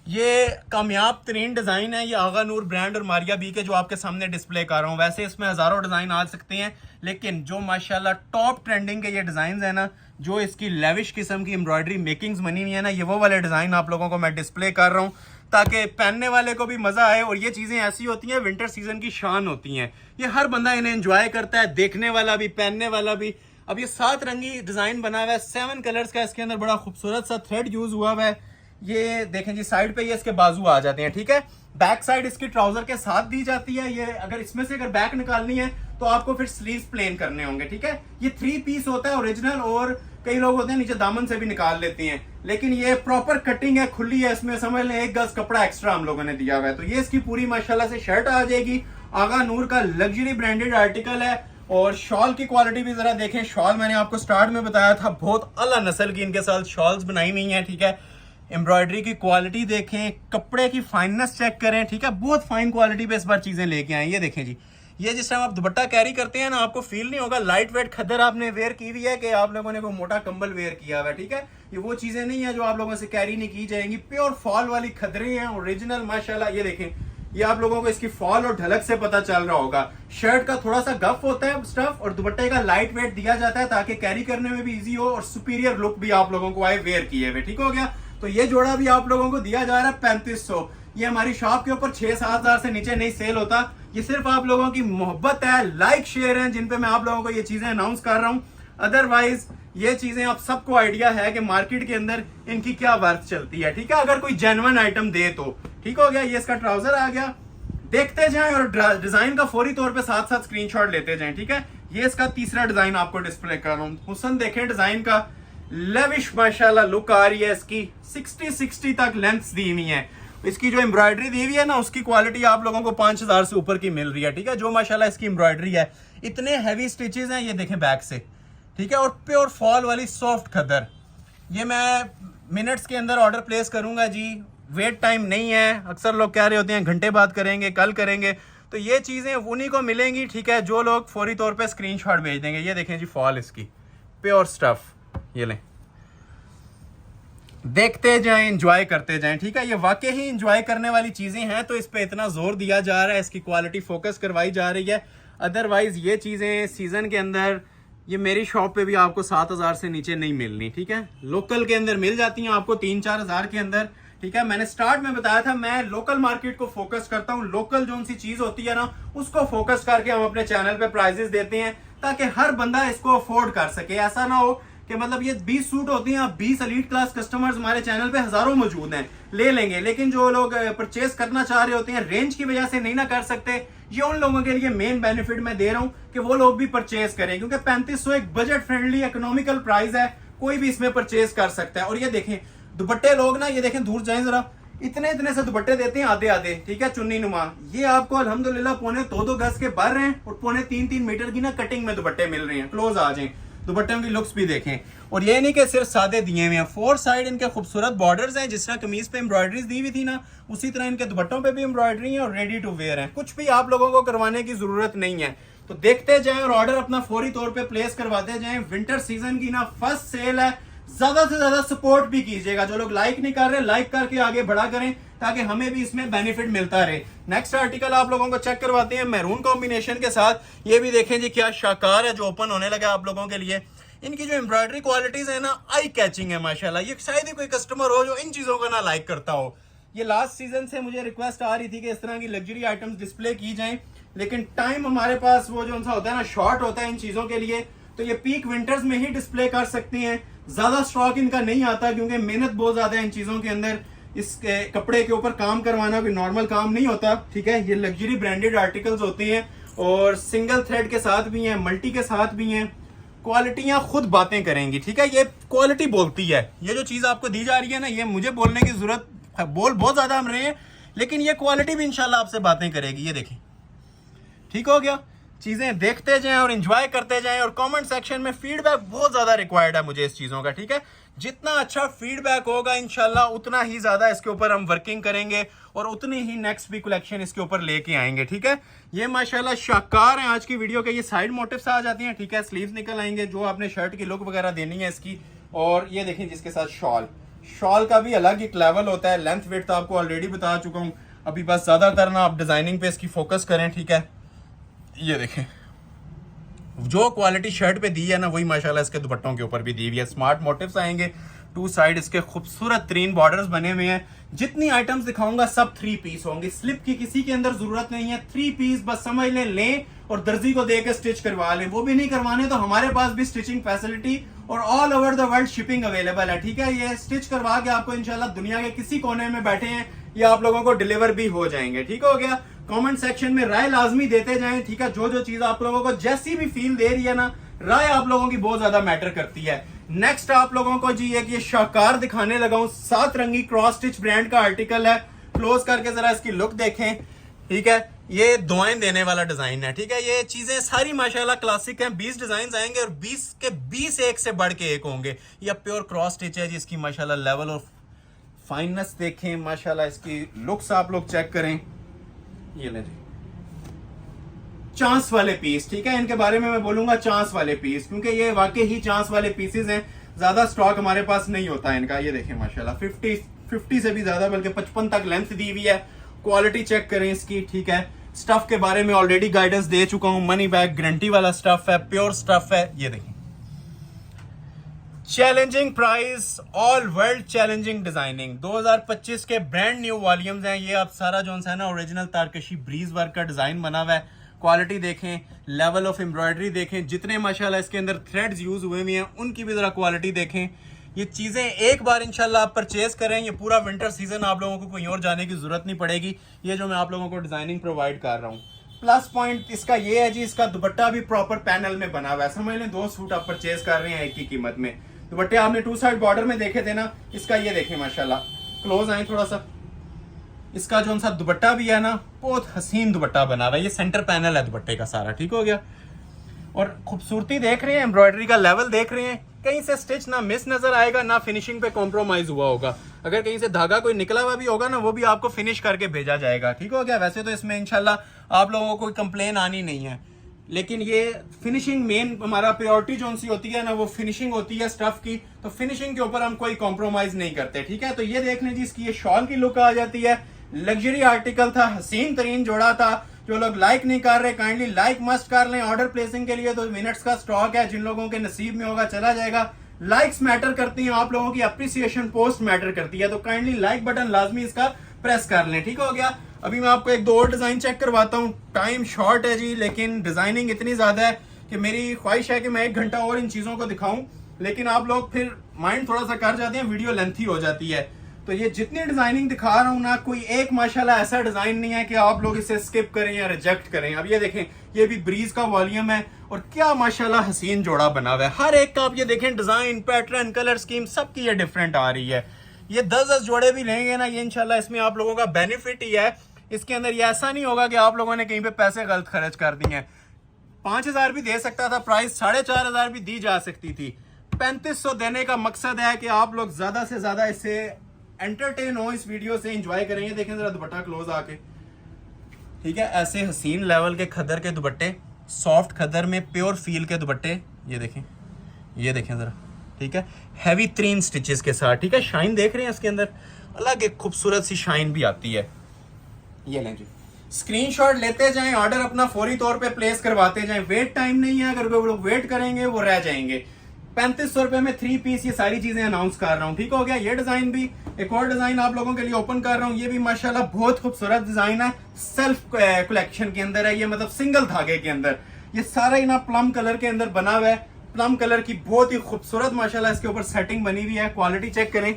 ये कामयाब तरीन डिजाइन है, ये आगा नूर ब्रांड और मारिया बी के जो आपके सामने डिस्प्ले कर रहा हूं। वैसे इसमें हजारों डिजाइन आ सकते हैं, लेकिन जो माशाल्लाह टॉप ट्रेंडिंग के ये डिजाइन है ना, जो इसकी लेविश किस्म की एम्ब्रॉयडरी मेकिंग्स बनी हुई है ना, ये वो वाले डिजाइन आप लोगों को मैं डिस्प्ले कर रहा हूँ ताकि पहनने वाले को भी मजा आए। और ये चीजें ऐसी होती हैं, विंटर सीजन की शान होती हैं। ये हर बंदा इन्हें एंजॉय करता है, देखने वाला भी, पहनने वाला भी। अब ये 7 रंगी डिजाइन बना हुआ है, 7 कलर्स का इसके अंदर बड़ा खूबसूरत सा थ्रेड यूज हुआ हुआ है। ये देखें जी, साइड पे ये इसके बाजू आ जाते हैं। ठीक है, बैक साइड इसकी ट्राउजर के साथ दी जाती है। ये अगर इसमें से अगर बैक निकालनी है तो आपको फिर स्लीव्स प्लेन करने होंगे। ठीक है, ये 3 पीस होता है ओरिजिनल, और कई लोग होते हैं नीचे दामन से भी निकाल लेते हैं, लेकिन ये प्रॉपर कटिंग है, खुली है। इसमें समझ लें 1 गज कपड़ा एक्स्ट्रा हम लोगों ने दिया हुआ है। तो ये इसकी पूरी माशाल्लाह से शर्ट आ जाएगी। आगा नूर का लग्जरी ब्रांडेड आर्टिकल है। और शॉल की क्वालिटी भी जरा देखें। शॉल मैंने आपको स्टार्ट में बताया था, बहुत अला नस्ल की इनके साथ शॉल्स बनाई हुई हैं। ठीक है, एम्ब्रॉयडरी की क्वालिटी देखें, कपड़े की फाइननेस चेक करें। ठीक है, बहुत फाइन क्वालिटी पे इस बार चीजें लेके आए। ये देखें जी, ये जिस टाइम आप दुपट्टा कैरी करते हैं ना, आपको फील नहीं होगा लाइट वेट खद्दर आपने वेयर की हुई है कि आप लोगों ने कोई मोटा कंबल वेयर किया हुआ है। ठीक है, ये वो चीजें नहीं है जो आप लोगों से कैरी नहीं की जाएंगी। प्योर फॉल वाली खद्दरें हैं ओरिजिनल माशाल्लाह। ये देखें, ये आप लोगों को इसकी फॉल और ढलक से पता चल रहा होगा। शर्ट का थोड़ा सा गफ होता है स्टफ, और दुपट्टे का लाइट वेट दिया जाता है ताकि कैरी करने में भी इजी हो और सुपीरियर लुक भी आप लोगों को आए वेयर किए हुए। ठीक हो गया, तो ये जोड़ा भी आप लोगों को दिया जा रहा है 3500। ये हमारी शॉप के ऊपर 6-7 हजार से नीचे नहीं सेल होता। ये सिर्फ आप लोगों की मोहब्बत है, लाइक शेयर है, जिन पे मैं आप लोगों को ये चीजें अनाउंस कर रहा हूं। अदरवाइज ये चीजें आप सबको आइडिया है कि मार्केट के अंदर इनकी क्या वर्थ चलती है। ठीक है, अगर कोई जेन्युइन आइटम दे तो। ठीक हो गया, ये इसका ट्राउजर आ गया। देखते जाएं और डिजाइन का फौरी तौर पे साथ साथ स्क्रीनशॉट लेते जाएं। ठीक है, ये इसका तीसरा डिजाइन आपको डिस्प्ले कर रहा हूं। हुसन देखें डिजाइन का, लेविश माशाल्लाह लुक आ रही है इसकी। 60 तक लेंथ दी हुई है। इसकी जो एम्ब्रॉयडरी दी हुई है ना, उसकी क्वालिटी आप लोगों को 5000 से ऊपर की मिल रही है। ठीक है, जो माशाल्लाह इसकी एम्ब्रॉयडरी है, इतने हैवी स्टिचेस हैं, ये देखें बैक से। ठीक है, और प्योर फॉल वाली सॉफ्ट खद्दर। ये मैं मिनट्स के अंदर ऑर्डर प्लेस करूंगा जी, वेट टाइम नहीं है। अक्सर लोग कह रहे होते हैं घंटे बाद करेंगे, कल करेंगे, तो ये चीजें उन्हीं को मिलेंगी। ठीक है, जो लोग फौरी तौर पे स्क्रीनशॉट भेज देंगे। ये देखें जी, फॉल इसकी प्योर स्टफ। ये लें, देखते जाएं, एंजॉय करते जाएं। ठीक है, ये वाकई ही एंजॉय करने वाली चीजें हैं, तो इस पे इतना जोर दिया जा रहा है, इसकी क्वालिटी फोकस करवाई जा रही है। अदरवाइज ये चीजें सीजन के अंदर ये मेरी शॉप पे भी आपको 7000 से नीचे नहीं मिलनी। ठीक है, लोकल के अंदर मिल जाती हैं आपको 3-4 हजार के अंदर। ठीक है, मैंने स्टार्ट में बताया था मैं लोकल मार्केट को फोकस करता हूं। लोकल जो सी चीज होती है ना, उसको फोकस करके हम अपने चैनल पे प्राइजेस देते हैं ताकि हर बंदा इसको अफोर्ड कर सके। ऐसा ना हो कि मतलब ये 20 सूट होती हैं, 20 एलीट क्लास कस्टमर्स हमारे चैनल पे हजारों मौजूद हैं, ले लेंगे, लेकिन जो लोग परचेस करना चाह रहे होते हैं रेंज की वजह से नहीं ना कर सकते, ये उन लोगों के लिए मेन बेनिफिट मैं दे रहा हूं कि वो लोग भी परचेस करें, क्योंकि 3500 एक बजट फ्रेंडली इकोनॉमिकल प्राइस है, कोई भी इसमें परचेस कर सकता है। और ये देखें दुपट्टे, लोग ना ये देखें, दूर जाएं जरा, इतने से दुपट्टे देते हैं आधे आधे। ठीक है, चुन्नी नुमा, ये आपको अल्हम्दुलिल्लाह 2.25 गज के भर रहे हैं और 3.25 मीटर की ना कटिंग में दुपट्टे मिल रहे हैं। क्लोज आ जाएं, दुपट्टों की लुक्स भी देखें। और ये नहीं कि सिर्फ सादे दिए हुए हैं, 4 साइड इनके खूबसूरत बॉर्डर्स हैं। जिस तरह कमीज पे एम्ब्रॉयडरीज दी हुई थी ना, उसी तरह इनके दुपट्टों पे भी एम्ब्रॉयडरी है और रेडी टू वेयर है। कुछ भी आप लोगों को करवाने की जरूरत नहीं है। तो देखते जाएं और ऑर्डर अपना फौरी तौर पे प्लेस करवाते जाएं। विंटर सीजन की ना फर्स्ट सेल है, ज्यादा से ज्यादा सपोर्ट भी कीजिएगा। जो लोग लाइक नहीं कर रहे, लाइक करके आगे बढ़ा करें ताकि हमें भी इसमें बेनिफिट मिलता रहे। नेक्स्ट आर्टिकल आप लोगों को चेक करवाते हैं मैरून कॉम्बिनेशन के साथ। ये भी देखें जी क्या शाकार है जो ओपन होने लगा आप लोगों के लिए। इनकी जो एम्ब्रॉयडरी क्वालिटीज है ना आई कैचिंग है माशाल्लाह। ये शायद ही कोई कस्टमर हो जो इन चीजों का ना लाइक करता हो। ये लास्ट सीजन से मुझे रिक्वेस्ट आ रही थी कि इस तरह की लग्जरी आइटम्स डिस्प्ले की जाएं, लेकिन टाइम हमारे पास वो जो होता है ना शॉर्ट होता है इन चीजों के लिए। तो ये पीक विंटर्स में ही डिस्प्ले कर सकती हैं। ज्यादा स्टॉक इनका नहीं आता क्योंकि मेहनत बहुत ज्यादा है इन चीजों के अंदर। इस कपड़े के ऊपर काम करवाना कोई नॉर्मल काम नहीं होता, ठीक है। ये लग्जरी ब्रांडेड आर्टिकल्स होते हैं और सिंगल थ्रेड के साथ भी हैं, मल्टी के साथ भी हैं। क्वालिटियां खुद बातें करेंगी, ठीक है। ये क्वालिटी बोलती है। ये जो चीज आपको दी जा रही है ना, ये मुझे बोलने की जरूरत बोल बहुत ज्यादा हम रहे हैं, लेकिन ये क्वालिटी भी इंशाल्लाह आपसे बातें करेगी। ये देखिए, ठीक हो गया। चीजें देखते जाएं और एंजॉय करते जाएं। और कमेंट सेक्शन में फीडबैक बहुत ज्यादा रिक्वायर्ड है मुझे इस चीजों का, ठीक है। जितना अच्छा फीडबैक होगा इंशाल्लाह उतना ही ज्यादा इसके ऊपर हम वर्किंग करेंगे और उतनी ही नेक्स्ट भी कलेक्शन इसके ऊपर लेके आएंगे, ठीक है। ये माशाल्लाह शाकार है आज की वीडियो के। ये साइड मोटिव्स आ जाती हैं, ठीक है। स्लीव्स निकल आएंगे जो आपने शर्ट की लुक वगैरह देनी है इसकी। और ये देखें जिसके साथ शॉल का भी अलग एक लेवल होता है। लेंथ वेट तो आपको ऑलरेडी बता चुका हूं। अभी बस ज्यादातर ना आप डिजाइनिंग पे इसकी फोकस करें, ठीक है। ये देखें जो क्वालिटी शर्ट पे दी है ना वही माशाल्लाह इसके दुपट्टों के ऊपर भी दी हुई है। स्मार्ट मोटिव्स आएंगे, टू साइड इसके खूबसूरत तरीन बॉर्डर्स बने हुए हैं। जितनी आइटम्स दिखाऊंगा सब 3 पीस होंगे। स्लिप की किसी के अंदर जरूरत नहीं है। 3 पीस बस समझ लें और दर्जी को देकर स्टिच करवा लें। वो भी नहीं करवाने तो हमारे पास भी स्टिचिंग फैसिलिटी और all over the world shipping available है, ठीक है। ये स्टिच करवा के आपको इंशाल्लाह दुनिया के किसी कोने में बैठे हैं ये आप लोगों को डिलीवर भी हो जाएंगे, ठीक हो गया। कमेंट सेक्शन में राय लाजमी देते जाएं, ठीक है। जो जो चीज आप लोगों को जैसी भी फील दे रही है ना, राय आप लोगों की बहुत ज्यादा मैटर करती है। नेक्स्ट आप लोगों को जी एक ये शाकार दिखाने लगा हूं। 7 रंगी क्रॉस स्टिच ब्रांड का आर्टिकल है। क्लोज करके जरा इसकी लुक देखें, ठीक है। ये दुआएं देने वाला डिजाइन है, ठीक है। ये चीजें सारी माशाल्लाह क्लासिक हैं। 20 डिजाइन आएंगे और 20 के 20 एक से बढ़ के एक होंगे। ये प्योर क्रॉस स्टिच है जिसकी माशाल्लाह लेवल और फाइननेस देखें माशाल्लाह। इसकी लुक्स आप लोग चेक करें। ये ले जी चांस वाले पीस, ठीक है। इनके बारे में मैं बोलूंगा चांस वाले पीस, क्योंकि ये वाकई ही चांस वाले पीसेस हैं। ज्यादा स्टॉक हमारे पास नहीं होता है इनका। ये देखें माशाल्लाह 50 से भी ज्यादा बल्कि 55 तक लेंथ दी हुई है। क्वालिटी चेक करें इसकी, ठीक है। स्टफ के बारे में ऑलरेडी गाइडेंस दे चुका हूं। मनी बैग गारंटी वाला स्टफ है, प्योर स्टफ है। ये देखें challenging price, all world challenging designing. 2025 के ब्रांड न्यू वॉल्यूम्स हैं ये। आप सारा जो है ना ओरिजिनल तारकशी ब्रीज वर्क का डिजाइन बना हुआ है। क्वालिटी देखें, लेवल ऑफ एम्ब्रॉयडरी देखें, जितने माशाल्लाह इसके अंदर थ्रेड्स यूज हुए हुए हैं उनकी भी जरा क्वालिटी देखें। ये चीजें एक बार इंशाल्लाह आप परचेज करें, ये पूरा विंटर सीजन आप लोगों को कहीं और जाने की जरूरत नहीं पड़ेगी। ये जो मैं आप लोगों को डिजाइनिंग प्रोवाइड कर रहा हूँ। प्लस पॉइंट इसका ये है जी, इसका दुपट्टा भी प्रॉपर पैनल में बना हुआ है। समझ लें 2 सूट आप परचेज कर रहे हैं एक ही कीमत में। दुपट्टे आपने 2 साइड बॉर्डर में देखे थे ना, इसका ये देखें माशाल्लाह। क्लोज आए थोड़ा सा। इसका जो सा दुपट्टा भी है ना बहुत हसीन दुपट्टा बना हुआ है। ये सेंटर पैनल है दुपट्टे का सारा, ठीक हो गया। और खूबसूरती देख रहे हैं, एम्ब्रॉयडरी का लेवल देख रहे हैं। कहीं से स्टिच ना मिस नजर आएगा, ना फिनिशिंग पे कॉम्प्रोमाइज हुआ होगा। अगर कहीं से धागा कोई निकला हुआ भी होगा ना, वो भी आपको फिनिश करके भेजा जाएगा, ठीक हो गया। वैसे तो इसमें इंशाल्लाह आप लोगों को कोई कंप्लेन आनी नहीं है, लेकिन ये फिनिशिंग मेन हमारा प्रायोरिटी जो सी होती है ना, वो फिनिशिंग होती है स्टफ की। तो फिनिशिंग के ऊपर हम कोई कॉम्प्रोमाइज नहीं करते, ठीक है। तो ये देख लें जी, इसकी ये शॉल की लुक आ जाती है। लग्जरी आर्टिकल था, हसीन तरीन जोड़ा था। जो लोग लाइक नहीं कर रहे काइंडली लाइक मस्ट कर लें। ऑर्डर प्लेसिंग के लिए तो मिनट्स का स्टॉक है, जिन लोगों के नसीब में होगा चला जाएगा। लाइक्स मैटर करती हैं, आप लोगों की अप्रिसिएशन पोस्ट मैटर करती है। तो काइंडली लाइक बटन लाजमी इसका प्रेस कर लें, ठीक हो गया। अभी मैं आपको 1-2 और डिजाइन चेक करवाता हूँ। टाइम शॉर्ट है जी, लेकिन डिजाइनिंग इतनी ज्यादा है कि मेरी ख्वाहिश है कि मैं 1 घंटा और इन चीजों को दिखाऊं, लेकिन आप लोग फिर माइंड थोड़ा सा कर जाते हैं, वीडियो लेंथी हो जाती है। तो ये जितनी डिजाइनिंग दिखा रहा हूं ना, कोई एक माशाल्लाह ऐसा डिजाइन नहीं है कि आप लोग इसे स्किप करें या रिजेक्ट करें। अब ये देखें, ये भी ब्रीज का वॉल्यूम है और क्या माशाल्लाह हसीन जोड़ा बना हुआ है। हर एक का आप ये देखें, डिजाइन, पैटर्न, कलर स्कीम सबकी ये डिफरेंट आ रही है। ये 10-10 जोड़े भी लेंगे ना, ये इंशाल्लाह इसमें आप लोगों का बेनिफिट ही है। इसके अंदर ये ऐसा नहीं होगा कि आप लोगों ने कहीं पे पैसे गलत खर्च कर दिए हैं। 5000 भी दे सकता था प्राइस, 4500 भी दी जा सकती थी। 3500 देने का मकसद है कि आप लोग ज्यादा से ज्यादा इससे एंटरटेन हो, इस वीडियो से एंजॉय करेंगे। देखें जरा दुपट्टा क्लोज आके, ठीक है। ऐसे हसीन लेवल के खदर के दुपट्टे, सॉफ्ट खदर में प्योर फील के दुपट्टे, ये देखें, ये देखें जरा, ठीक है। हैवी 3 स्टिचेस के साथ, ठीक है। शाइन देख रहे हैं इसके अंदर। अलग एक खूबसूरत सी शाइन भी आती है। ये लें जी, स्क्रीनशॉट लेते जाएं, ऑर्डर अपना फौरी तौर पे प्लेस करवाते जाएं, वेट टाइम नहीं है, अगर वो लोग वेट करेंगे वो रह जाएंगे। 3500 रुपए में 3 पीस ये सारी चीजें अनाउंस कर रहा हूँ, ठीक हो गया। ये डिजाइन भी, एक और डिजाइन आप लोगों के लिए ओपन कर रहा हूँ, ये भी माशाल्लाह बहुत खूबसूरत डिजाइन है, सेल्फ कलेक्शन के अंदर है ये, मतलब सिंगल धागे के अंदर। ये सारा ही ना प्लम कलर के अंदर बना हुआ है, प्लम कलर की बहुत ही खूबसूरत माशाल्लाह इसके ऊपर सेटिंग बनी हुई है। क्वालिटी चेक करें,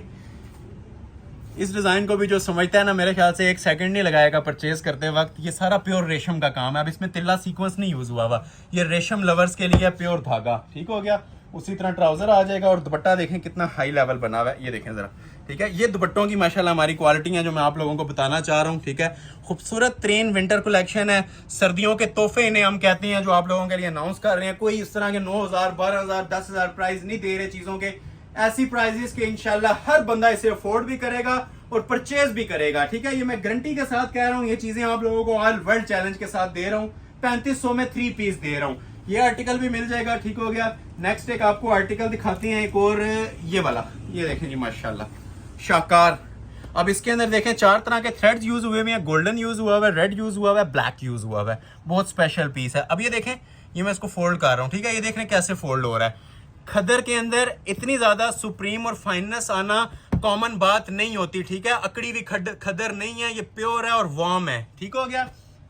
इस डिजाइन को भी जो समझता है ना, मेरे ख्याल से 1 सेकंड नहीं लगाएगा परचेज करते वक्त। ये सारा प्योर रेशम का काम है, अब इसमें तिल्ला सीक्वेंस नहीं यूज हुआ, ये रेशम लवर्स के लिए प्योर धागा, ठीक हो गया। उसी तरह ट्राउजर आ जाएगा, और दुपट्टा देखें कितना हाई लेवल बना हुआ है, ये देखें जरा, ठीक है। ये दुपट्टों की माशाल्लाह हमारी क्वालिटी है जो मैं आप लोगों को बताना चाह रहा हूँ, ठीक है। खूबसूरत तरीन विंटर कलेक्शन है, सर्दियों के तोहफे इन्हें हम कहते हैं, जो आप लोगों के लिए अनाउंस कर रहे हैं। कोई इस तरह के 9000, 12000, 10000 प्राइस नहीं दे रहे चीजों के, ऐसी प्राइजेस के इंशाल्लाह हर बंदा इसे अफोर्ड भी करेगा और परचेज भी करेगा, ठीक है। ये मैं गारंटी के साथ कह रहा हूँ, ये चीजें आप लोगों को ऑल वर्ल्ड चैलेंज के साथ दे रहा हूँ। 3500 में 3 पीस दे रहा हूँ, ये आर्टिकल भी मिल जाएगा, ठीक हो गया। नेक्स्ट एक आपको आर्टिकल दिखाते हैं, एक और ये वाला, ये देखें जी माशाल्लाह शाकार। अब इसके अंदर देखें 4 तरह के थ्रेड्स यूज हुए हैं, गोल्डन यूज हुआ है, रेड यूज हुआ है, ब्लैक यूज हुआ है, बहुत स्पेशल पीस है। अब ये देखें, ये मैं इसको फोल्ड कर रहा हूँ, ठीक है। ये देख रहे हैं कैसे फोल्ड हो रहा है। खदर के अंदर इतनी ज्यादा सुप्रीम और फाइननेस आना कॉमन बात नहीं होती, ठीक है। अकड़ी हुई खदर नहीं है, ये प्योर है और वार्म है, ठीक हो गया।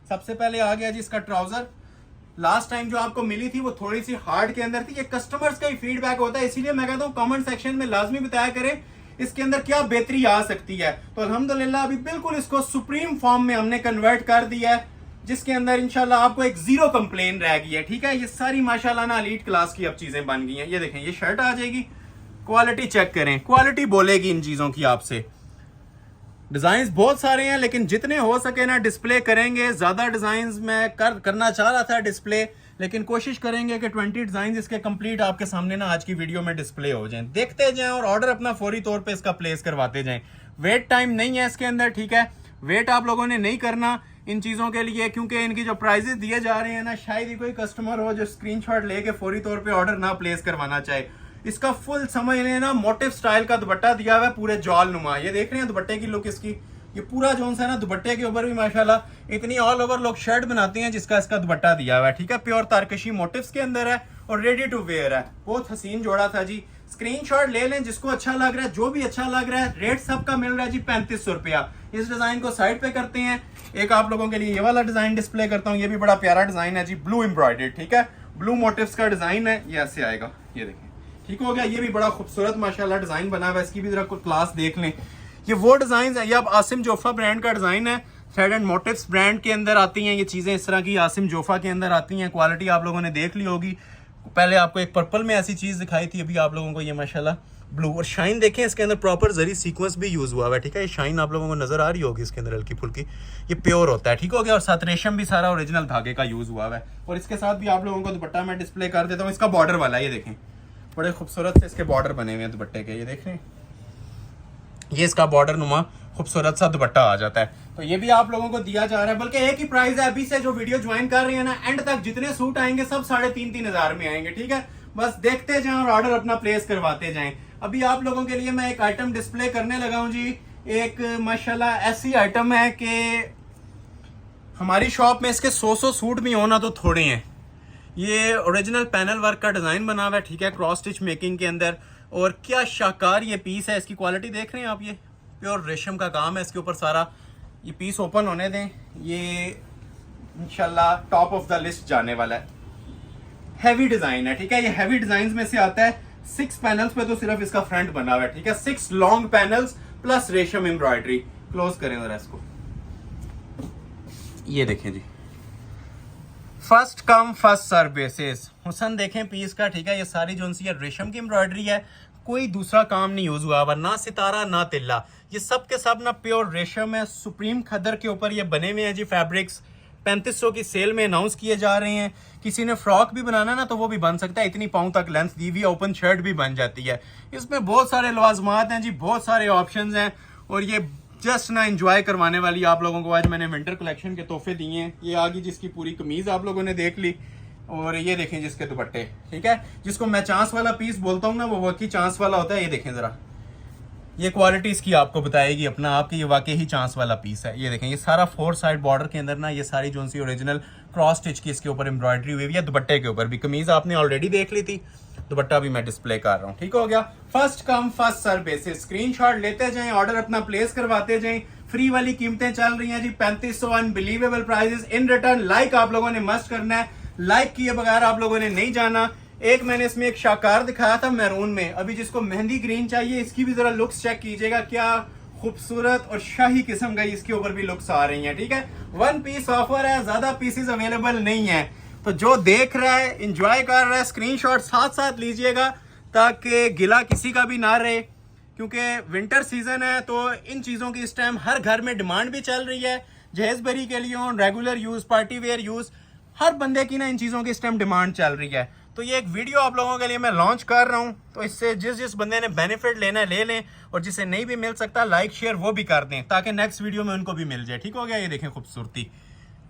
सबसे पहले आ गया जी इसका ट्राउजर। लास्ट टाइम जो आपको मिली थी वो थोड़ी सी हार्ड के अंदर थी, ये कस्टमर्स का ही फीडबैक होता है, इसीलिए मैं कहता हूँ कमेंट सेक्शन में लाजमी बताया करें इसके अंदर क्या बेहतरी आ सकती है। तो अल्हम्दुलिल्लाह अभी बिल्कुल इसको सुप्रीम फॉर्म में हमने कन्वर्ट कर दिया है, जिसके अंदर इंशाल्लाह आपको एक 0 कंप्लेन रह गई है, ठीक है। ये सारी माशाल्लाह ना एलीट क्लास की अब चीजें बन गई हैं। ये देखें, ये शर्ट आ जाएगी, क्वालिटी चेक करें, क्वालिटी बोलेगी इन चीजों की आपसे। डिजाइन बहुत सारे हैं, लेकिन जितने हो सके ना डिस्प्ले करेंगे। ज्यादा डिजाइन मैं करना चाह रहा था डिस्प्ले, लेकिन कोशिश करेंगे कि 20 डिजाइन इसके कंप्लीट आपके सामने ना आज की वीडियो में डिस्प्ले हो जाएं। देखते जाएं और ऑर्डर अपना फौरी तौर पे इसका प्लेस करवाते जाएं। वेट टाइम नहीं है इसके अंदर, ठीक है। वेट आप लोगों ने नहीं करना इन चीजों के लिए, क्योंकि इनकी जो प्राइजेस दिए जा रहे हैं ना, शायद ही कोई कस्टमर हो जो स्क्रीनशॉट लेके फौरी तौर पे ऑर्डर ना प्लेस करवाना चाहे। इसका फुल समझ लेना मोटिव स्टाइल का दुपट्टा दिया हुआ है, पूरे जॉल नुमा। ये देख रहे हैं दुपट्टे की लुक इसकी, ये पूरा जोन सा ना दुपट्टे के ऊपर भी माशाल्लाह इतनी ऑल ओवर लोग शर्ट बनाते हैं जिसका इसका दुपट्टा दिया हुआ है, ठीक है। प्योर तारकशी मोटिव्स के अंदर है और रेडी टू वेयर है, बहुत हसीन जोड़ा था जी। स्क्रीनशॉट ले लें जिसको अच्छा लग रहा है, जो भी अच्छा लग रहा है। रेट सबका मिल रहा है जी 3500 रुपया। इस डिजाइन को साइड पे करते हैं। एक आप लोगों के लिए ये वाला डिजाइन डिस्प्ले करता हूँ, ये भी बड़ा प्यारा डिजाइन है जी, ब्लू एम्ब्रॉयडर्ड, ठीक है। ब्लू मोटिव्स का डिजाइन है, ये ऐसे आएगा, ये देखें, ठीक हो गया। ये भी बड़ा खूबसूरत माशाल्लाह डिजाइन बना हुआ है, इसकी भी जरा क्लास देख लें। ये वो डिजाइन है, ये अब आसिम जोफा ब्रांड का डिजाइन है, थ्रेड एंड मोटिव्स ब्रांड के अंदर आती हैं ये चीजें, इस तरह की आसिम जोफा के अंदर आती हैं। क्वालिटी आप लोगों ने देख ली होगी। पहले आपको एक पर्पल में ऐसी चीज दिखाई थी, अभी आप लोगों को ये माशाल्लाह ब्लू। और शाइन देखें, इसके अंदर प्रॉपर जरी सीक्वेंस भी यूज हुआ है, ठीक है। ये शाइन आप लोगों को नजर आ रही होगी इसके अंदर हल्की फुल्की, ये प्योर होता है, ठीक हो गया। और साथ रेशम भी सारा ओरिजिनल धागे का यूज हुआ है। और इसके साथ भी आप लोगों को दुपट्टा मैं डिस्प्ले कर देता हूँ, इसका बॉर्डर वाला, ये देखें, बड़े खूबसूरत से इसके बॉर्डर बने हुए हैं दुपट्टे के, ये देख रहे हैं। ये इसका बॉर्डर नुमा खूबसूरत सा दुपट्टा आ जाता है, तो ये भी आप लोगों को दिया जा रहा है। बल्कि एक ही प्राइस है, अभी से जो वीडियो ज्वाइन कर रहे हैं ना, एंड तक जितने सूट आएंगे सब 3,500 हजार में आएंगे, ठीक है। बस देखते जाएं और ऑर्डर अपना प्लेस करवाते जाएं। अभी आप लोगों के लिए मैं एक आइटम डिस्प्ले करने लगा हूं जी। एक माशाल्लाह ऐसी आइटम है कि हमारी शॉप में इसके 100 सूट भी होना तो थोड़े हैं। ये ओरिजिनल पैनल वर्क का डिजाइन बना हुआ है, ठीक है, क्रॉस स्टिच मेकिंग के अंदर। और क्या शाकार ये पीस है, इसकी क्वालिटी देख रहे हैं आप, ये प्योर रेशम का काम है इसके ऊपर सारा। ये पीस ओपन होने दें, ये इंशाल्लाह टॉप ऑफ द लिस्ट जाने वाला है। हैवी डिजाइन है, ठीक है, ये हैवी डिजाइन में से आता है। 6 पैनल्स पे तो सिर्फ इसका फ्रंट बना हुआ है, ठीक है। 6 लॉन्ग पैनल्स प्लस रेशम एम्ब्रॉयडरी। क्लोज करें जरा इसको, ये देखें जी, first come first serve basis. हुसन देखें पीस का, ठीक है। ये सारी जो सी रेशम की एम्ब्रॉयडरी है, कोई दूसरा काम नहीं यूज हुआ हुआ, ना सितारा ना तिल्ला, ये सब के सब ना प्योर रेशम है। सुप्रीम खदर के ऊपर ये बने हुए हैं जी फैब्रिक्स। 3500 की सेल में अनाउंस किए जा रहे हैं। किसी ने फ्रॉक भी बनाना ना तो वो भी बन सकता है, इतनी पाँव तक लेंथ दी हुई, ओपन शर्ट भी बन जाती है। इसमें बहुत सारे लवाजमात हैं जी, बहुत सारे ऑप्शंस हैं। और ये जस्ट ना एंजॉय करवाने वाली आप लोगों को आज मैंने विंटर कलेक्शन के तोहफे दिए हैं। ये आ गई जिसकी पूरी कमीज आप लोगों ने देख ली, और ये देखें जिसके दुपट्टे, ठीक है। जिसको मैं चांस वाला पीस बोलता हूँ ना, वो वही चांस वाला होता है। ये देखें जरा, ये क्वालिटी इसकी आपको बताएगी अपना आप कि ये वाकई ही चांस वाला पीस है। ये देखें, ये सारा 4 साइड बॉर्डर के अंदर ना ये सारी जो सी ओरिजिनल क्रॉस स्टिच की इसके ऊपर एम्ब्रॉयडरी हुई है। दुपट्टे के ऊपर भी, कमीज आपने ऑलरेडी देख ली थी, दुपट्टा भी मैं डिस्प्ले कर रहा हूँ। ठीक हो गया। First come first serve basis, screenshot लेते जाएं, ऑर्डर अपना प्लेस करवाते जाएं। फ्री वाली कीमतें चल रही हैं जी 3500, unbelievable prices. In return like आप लोगों ने मस्ट करना है, लाइक किए बगैर आप लोगों ने नहीं जाना। एक मैंने इसमें एक शाकार दिखाया था मैरून में, अभी जिसको मेहंदी ग्रीन चाहिए इसकी भी जरा लुक्स चेक कीजिएगा, क्या खूबसूरत और शाही किस्म का इसके ऊपर भी लुक्स आ रही हैं। ठीक है, 1 पीस ऑफर है, ज्यादा पीसेस अवेलेबल नहीं है, तो जो देख रहा है इंजॉय कर रहा है स्क्रीनशॉट साथ साथ लीजिएगा ताकि गिला किसी का भी ना रहे, क्योंकि विंटर सीजन है तो इन चीजों की इस टाइम हर घर में डिमांड भी चल रही है। जहेजबरी के लिए regular use, party wear use, हर बंदे की ना इन चीजों की इस टाइम डिमांड चल रही है। तो ये एक वीडियो आप लोगों के लिए मैं लॉन्च कर रहा हूं, तो इससे जिस जिस बंदे ने बेनिफिट लेना है ले लें, और जिसे नहीं भी मिल सकता लाइक शेयर वो भी कर दें ताकि नेक्स्ट वीडियो में उनको भी मिल जाए। ठीक हो गया। ये देखें खूबसूरती,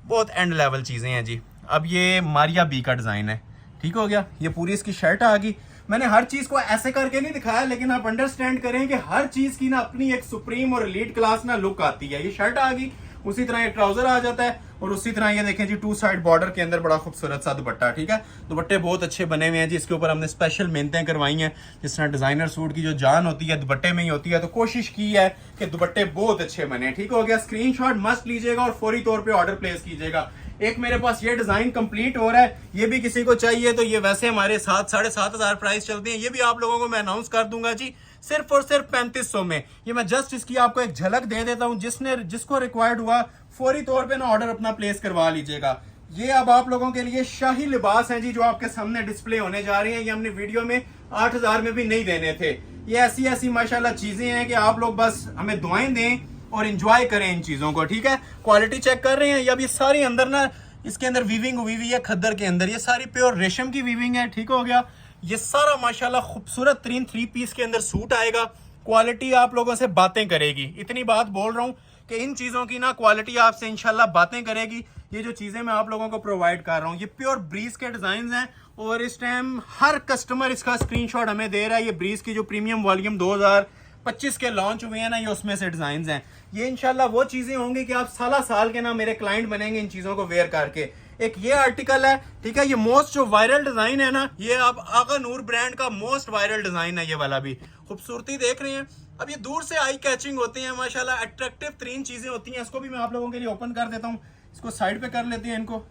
बहुत एंड लेवल चीजें हैं जी। अब ये मारिया बी का डिजाइन है। ठीक हो गया। ये पूरी इसकी शर्ट आ गई। मैंने हर चीज को ऐसे करके नहीं दिखाया, लेकिन आप अंडरस्टैंड करें कि हर चीज की ना अपनी एक सुप्रीम और एलीट क्लास ना लुक आती है। ये शर्ट आ गई, उसी तरह ये ट्राउजर आ जाता है, और उसी तरह ये देखें जी 2 साइड बॉर्डर के अंदर बड़ा खूबसूरत सा दुपट्टा। ठीक है, दुपट्टे बहुत अच्छे बने हुए हैं जी। इसके ऊपर हमने स्पेशल मेहनतें करवाई हैं, जिस तरह डिजाइनर सूट की जो जान होती है दुपट्टे में ही होती है, तो कोशिश की है कि दुपट्टे बहुत अच्छे बने। ठीक हो गया। स्क्रीनशॉट मस्ट लीजिएगा और फौरी तौर पे ऑर्डर प्लेस कीजिएगा। एक मेरे पास ये डिजाइन कंप्लीट हो रहा है, ये भी किसी को चाहिए तो ये वैसे हमारे 7,500 प्राइस चलते हैं, ये भी आप लोगों को मैं अनाउंस कर दूंगा जी सिर्फ और सिर्फ 3500 में। ये मैं जस्ट इसकी आपको एक झलक दे देता हूं, जिसको रिक्वायर्ड हुआ फौरी तौर पे ना ऑर्डर अपना प्लेस करवा लीजिएगा। ये अब आप लोगों के लिए शाही लिबास हैं जी, जो आपके सामने डिस्प्ले होने जा रही हैं। ये हमने वीडियो में 8000 में भी नहीं देने थे। ये ऐसी ऐसी माशाल्लाह चीजें हैं कि आप लोग बस हमें दुआएं दें और एंजॉय करें इन चीजों को। ठीक है, क्वालिटी चेक कर रहे हैं। अब ये सारी अंदर ना इसके अंदर वीविंग हुई हुई है खद्दर के अंदर, ये सारी प्योर रेशम की वीविंग है। ठीक हो गया। ये सारा माशाल्लाह खूबसूरत 3 पीस के अंदर सूट आएगा। क्वालिटी आप लोगों से बातें करेगी, इतनी बात बोल रहा हूं कि इन चीजों की ना क्वालिटी आपसे इंशाल्लाह बातें करेगी। ये जो चीजें मैं आप लोगों को प्रोवाइड कर रहा हूं, ये प्योर ब्रीज के डिजाइन हैं, और इस टाइम हर कस्टमर इसका स्क्रीनशॉट हमें दे रहा है। ये ब्रीज की जो प्रीमियम वॉल्यूम 2025 के लॉन्च हुए हैं ना, ये उसमें से डिजाइन हैं। ये इंशाल्लाह वो चीजें होंगी कि आप साल के ना मेरे क्लाइंट बनेंगे इन चीजों को वेयर करके। एक ये आर्टिकल है, ठीक है, ये मोस्ट जो वायरल डिजाइन है ना, ये आप आगा नूर ब्रांड का मोस्ट वायरल डिजाइन है। ये वाला भी खूबसूरती देख रहे हैं। अब ये दूर से आई कैचिंग होते हैं माशाल्लाह, अट्रैक्टिव 3 चीजें होती हैं। इसको भी मैं आप लोगों के लिए ओपन कर देता हूँ, इसको साइड पे कर लेते हैं इनको।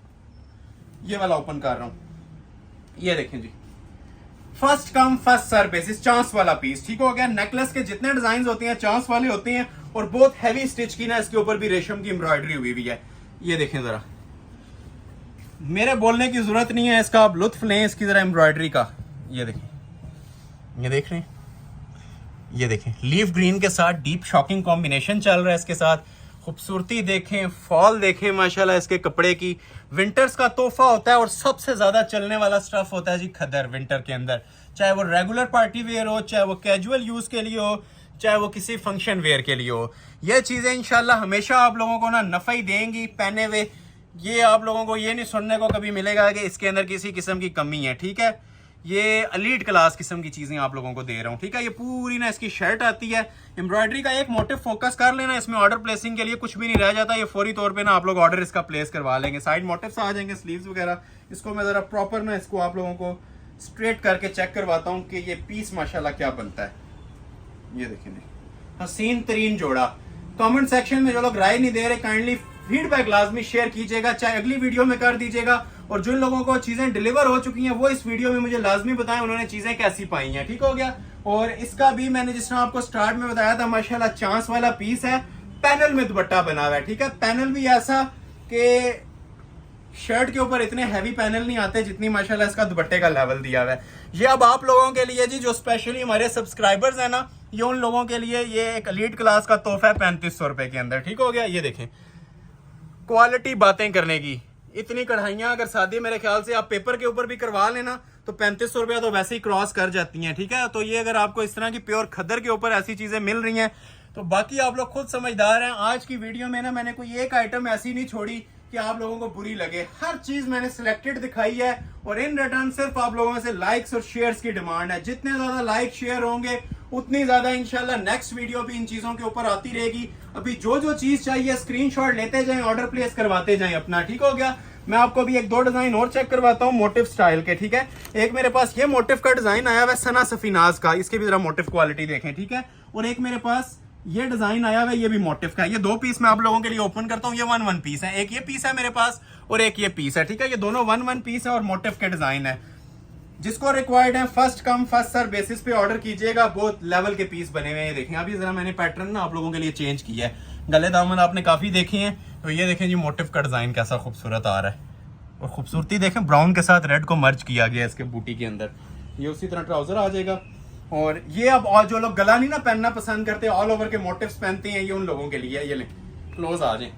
ये वाला ओपन कर रहा हूँ, ये देखें जी, first come first serve basis, chance वाला पीस। ठीक हो गया। नेकलेस के जितने डिजाइन होते हैं चांस वाले होते हैं, और बहुत हैवी स्टिच की ना इसके ऊपर भी रेशम की एम्ब्रॉयडरी हुई हुई है। ये देखें जरा, मेरे बोलने की जरूरत नहीं है, इसका आप लुत्फ लें इसकी जरा एम्ब्रॉयडरी का। ये देखें, ये देख रहे हैं, ये देखें लीफ ग्रीन के साथ डीप शॉकिंग कॉम्बिनेशन चल रहा है इसके साथ। खूबसूरती देखें, फॉल देखें माशाल्लाह इसके कपड़े की। विंटर्स का तोहफा होता है और सबसे ज्यादा चलने वाला स्टफ होता है जी खद्दर विंटर के अंदर, चाहे वो रेगुलर पार्टी वेयर हो, चाहे वो कैजुअल यूज के लिए हो, चाहे वो किसी फंक्शन वेयर के लिए हो। ये चीजें इंशाल्लाह हमेशा आप लोगों को ना नफा ही देंगी पहने हुए। ये आप लोगों को ये नहीं सुनने को कभी मिलेगा कि इसके अंदर किसी किस्म की कमी है। ठीक है, ये एलीट क्लास किस्म की चीजें आप लोगों को दे रहा हूँ। ठीक है, ये पूरी ना इसकी शर्ट आती है। एम्ब्रॉयडरी का एक मोटिव फोकस कर लेना, इसमें ऑर्डर प्लेसिंग के लिए कुछ भी नहीं रह जाता। ये फौरी तौर पे ना आप लोग ऑर्डर इसका प्लेस करवा लेंगे। साइड मोटिव्स आ जाएंगे, स्लीव्स वगैरह। इसको मैं जरा प्रॉपर ना इसको आप लोगों को स्ट्रेट करके चेक करवाता हूँ कि ये पीस माशाल्लाह क्या बनता है। ये देखें, हसीन तरीन जोड़ा। कमेंट सेक्शन में जो लोग राय नहीं दे रहे, काइंडली फीडबैक लाजमी शेयर कीजिएगा, चाहे अगली वीडियो में कर दीजिएगा। और जिन लोगों को चीजें डिलीवर हो चुकी हैं वो इस वीडियो में मुझे लाजमी बताएं उन्होंने चीजें कैसी पाई हैं। ठीक हो गया। और इसका भी मैंने जिस तरह आपको स्टार्ट में बताया था माशाल्लाह चांस वाला पीस है, पैनल में दुपट्टा बना हुआ है। ठीक है, पैनल भी ऐसा कि शर्ट के ऊपर इतने हैवी पैनल नहीं आते जितनी माशाल्लाह इसका दुपट्टे का लेवल दिया हुआ है। ये अब आप लोगों के लिए जी, जो स्पेशली हमारे सब्सक्राइबर्स हैं ना, ये उन लोगों के लिए ये एक एलीट क्लास का तोहफा है 3500 रुपए के अंदर। ठीक हो गया। ये देखें, क्वालिटी बातें करने की। इतनी कढ़ाइयां अगर शादी मेरे ख्याल से आप पेपर के ऊपर भी करवा लेना तो 3500 रुपया तो वैसे ही क्रॉस कर जाती हैं। ठीक है, तो ये अगर आपको इस तरह की प्योर खद्दर के ऊपर ऐसी चीजें मिल रही हैं तो बाकी आप लोग खुद समझदार हैं। आज की वीडियो में ना मैंने कोई एक आइटम ऐसी नहीं छोड़ी कि आप लोगों को बुरी लगे। हर चीज मैंने सिलेक्टेड दिखाई है, और इन रिटर्न सिर्फ आप लोगों से लाइक्स और शेयर्स की डिमांड है। जितने ज्यादा लाइक शेयर होंगे उतनी ज्यादा इंशाल्लाह नेक्स्ट वीडियो भी इन चीजों के ऊपर आती रहेगी। अभी जो जो चीज चाहिए स्क्रीनशॉट लेते जाएं, ऑर्डर प्लेस करवाते जाएं अपना, ठीक हो गया। मैं आपको अभी एक दो डिजाइन और चेक करवाता हूँ मोटिव स्टाइल के, ठीक है। एक मेरे पास ये मोटिव का डिजाइन आया हुआ है सना सफीनाज का, इसकी भी जरा मोटिव क्वालिटी देखें, ठीक है। और एक मेरे पास ये डिजाइन आया हुआ है, ये भी मोटिव का है। ये दो पीस मैं आप लोगों के लिए ओपन करता हूँ। ये 1-1 पीस है, एक ये पीस है मेरे पास और एक ये पीस है, ठीक है। ये दोनों 1-1 पीस है और मोटिव के डिजाइन है। जिसको रिक्वायर्ड है first come first serve basis पे ऑर्डर कीजिएगा। बहुत लेवल के पीस बने हुए हैं, ये देखें। अभी जरा मैंने पैटर्न ना आप लोगों के लिए चेंज किया है। गले दामन आपने काफी देखे हैं, तो ये देखें जी मोटिव का डिजाइन कैसा खूबसूरत आ रहा है। और खूबसूरती देखें, ब्राउन के साथ रेड को मर्ज किया गया है इसके बूटी के अंदर। ये उसी तरह ट्राउजर आ जाएगा। और ये अब और जो लोग गला नहीं ना पहनना पसंद करते, ऑल ओवर के मोटिव्स पहनते हैं, ये उन लोगों के लिए। ये ले क्लोज आ जाए।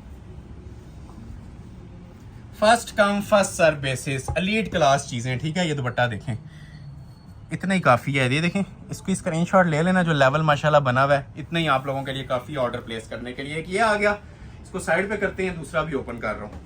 First come first serve basis, elite class चीजें, ठीक है। ये दुपट्टा देखें, इतना ही काफी है। ये देखें, इसको स्क्रीनशॉट ले लेना, जो लेवल माशाल्लाह बना हुआ है, इतना ही आप लोगों के लिए काफी ऑर्डर प्लेस करने के लिए। एक ये आ गया, इसको साइड पे करते हैं, दूसरा भी ओपन कर रहा हूँ।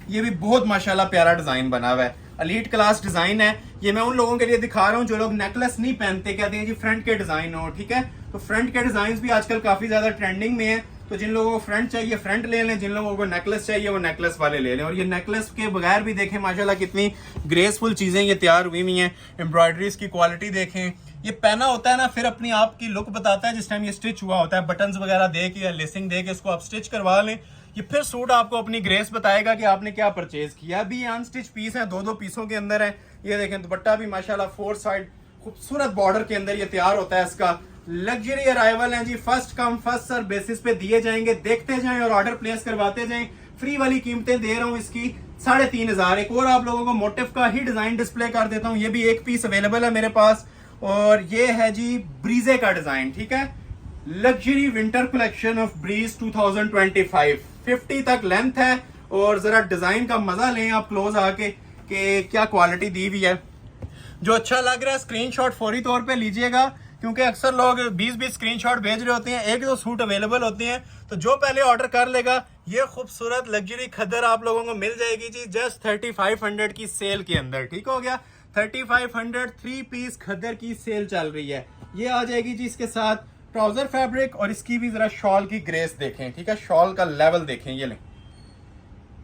ये भी बहुत माशाल्लाह प्यारा डिजाइन बना हुआ है, एलीट क्लास डिजाइन है। ये मैं उन लोगों के लिए दिखा रहा हूँ जो लोग नेकलेस नहीं पहनते, कहते हैं जी फ्रंट के डिजाइन हो, ठीक है। तो फ्रंट के डिजाइन भी आजकल काफी ज्यादा ट्रेंडिंग में है। तो जिन लोगों को फ्रंट चाहिए फ्रंट ले लें, जिन लोगों को नेकलेस चाहिए वो नेकलेस वाले ले लें। और ये नेकलेस के बगैर भी देखें माशाल्लाह कितनी ग्रेसफुल चीजें ये तैयार हुई हुई हैं। एम्ब्रॉयडरीज की क्वालिटी देखें। ये पहना होता है ना, फिर अपनी आप की लुक बताता है जिस टाइम ये स्टिच हुआ होता है। बटन्स वगैरह दे के या लेसिंग दे के इसको आप स्टिच करवा लें, ये फिर सूट आपको अपनी ग्रेस बताएगा कि आपने क्या परचेज किया। अभी अनस्टिच पीस है, दो पीसों के अंदर है। ये देखें, दुपट्टा भी माशाल्लाह 4 साइड खूबसूरत बॉर्डर के अंदर ये तैयार होता है। इसका लग्जरी अराइवल है जी, first come first serve basis पे दिए जाएंगे। देखते जाएं और ऑर्डर प्लेस करवाते जाएं। फ्री वाली कीमतें दे रहा हूँ इसकी 3,500। एक और आप लोगों को मोटिव का ही डिजाइन डिस्प्ले कर देता हूँ। ये भी एक पीस अवेलेबल है मेरे पास, और ये है जी ब्रीजे का डिजाइन, ठीक है। Luxury winter collection of Bareeze 2025, 50 तक लेंथ है। और जरा डिजाइन का मजा लें आप क्लोज आके कि क्या क्वालिटी दी हुई है। जो अच्छा लग रहा है स्क्रीनशॉट फौरी तौर पे लीजिएगा, क्योंकि अक्सर लोग 20-20 स्क्रीनशॉट भेज रहे होते हैं, एक दो सूट अवेलेबल होते हैं। तो जो पहले ऑर्डर कर लेगा, ये खूबसूरत लग्जरी खद्दर आप लोगों को मिल जाएगी जी जस्ट 3500 की सेल के अंदर, ठीक हो गया। 3500 3 पीस खद्दर की सेल चल रही है। ये आ जाएगी जी इसके साथ ट्राउजर फैब्रिक, और इसकी भी जरा शॉल की ग्रेस देखें, ठीक है। शॉल का लेवल देखें। ये लें,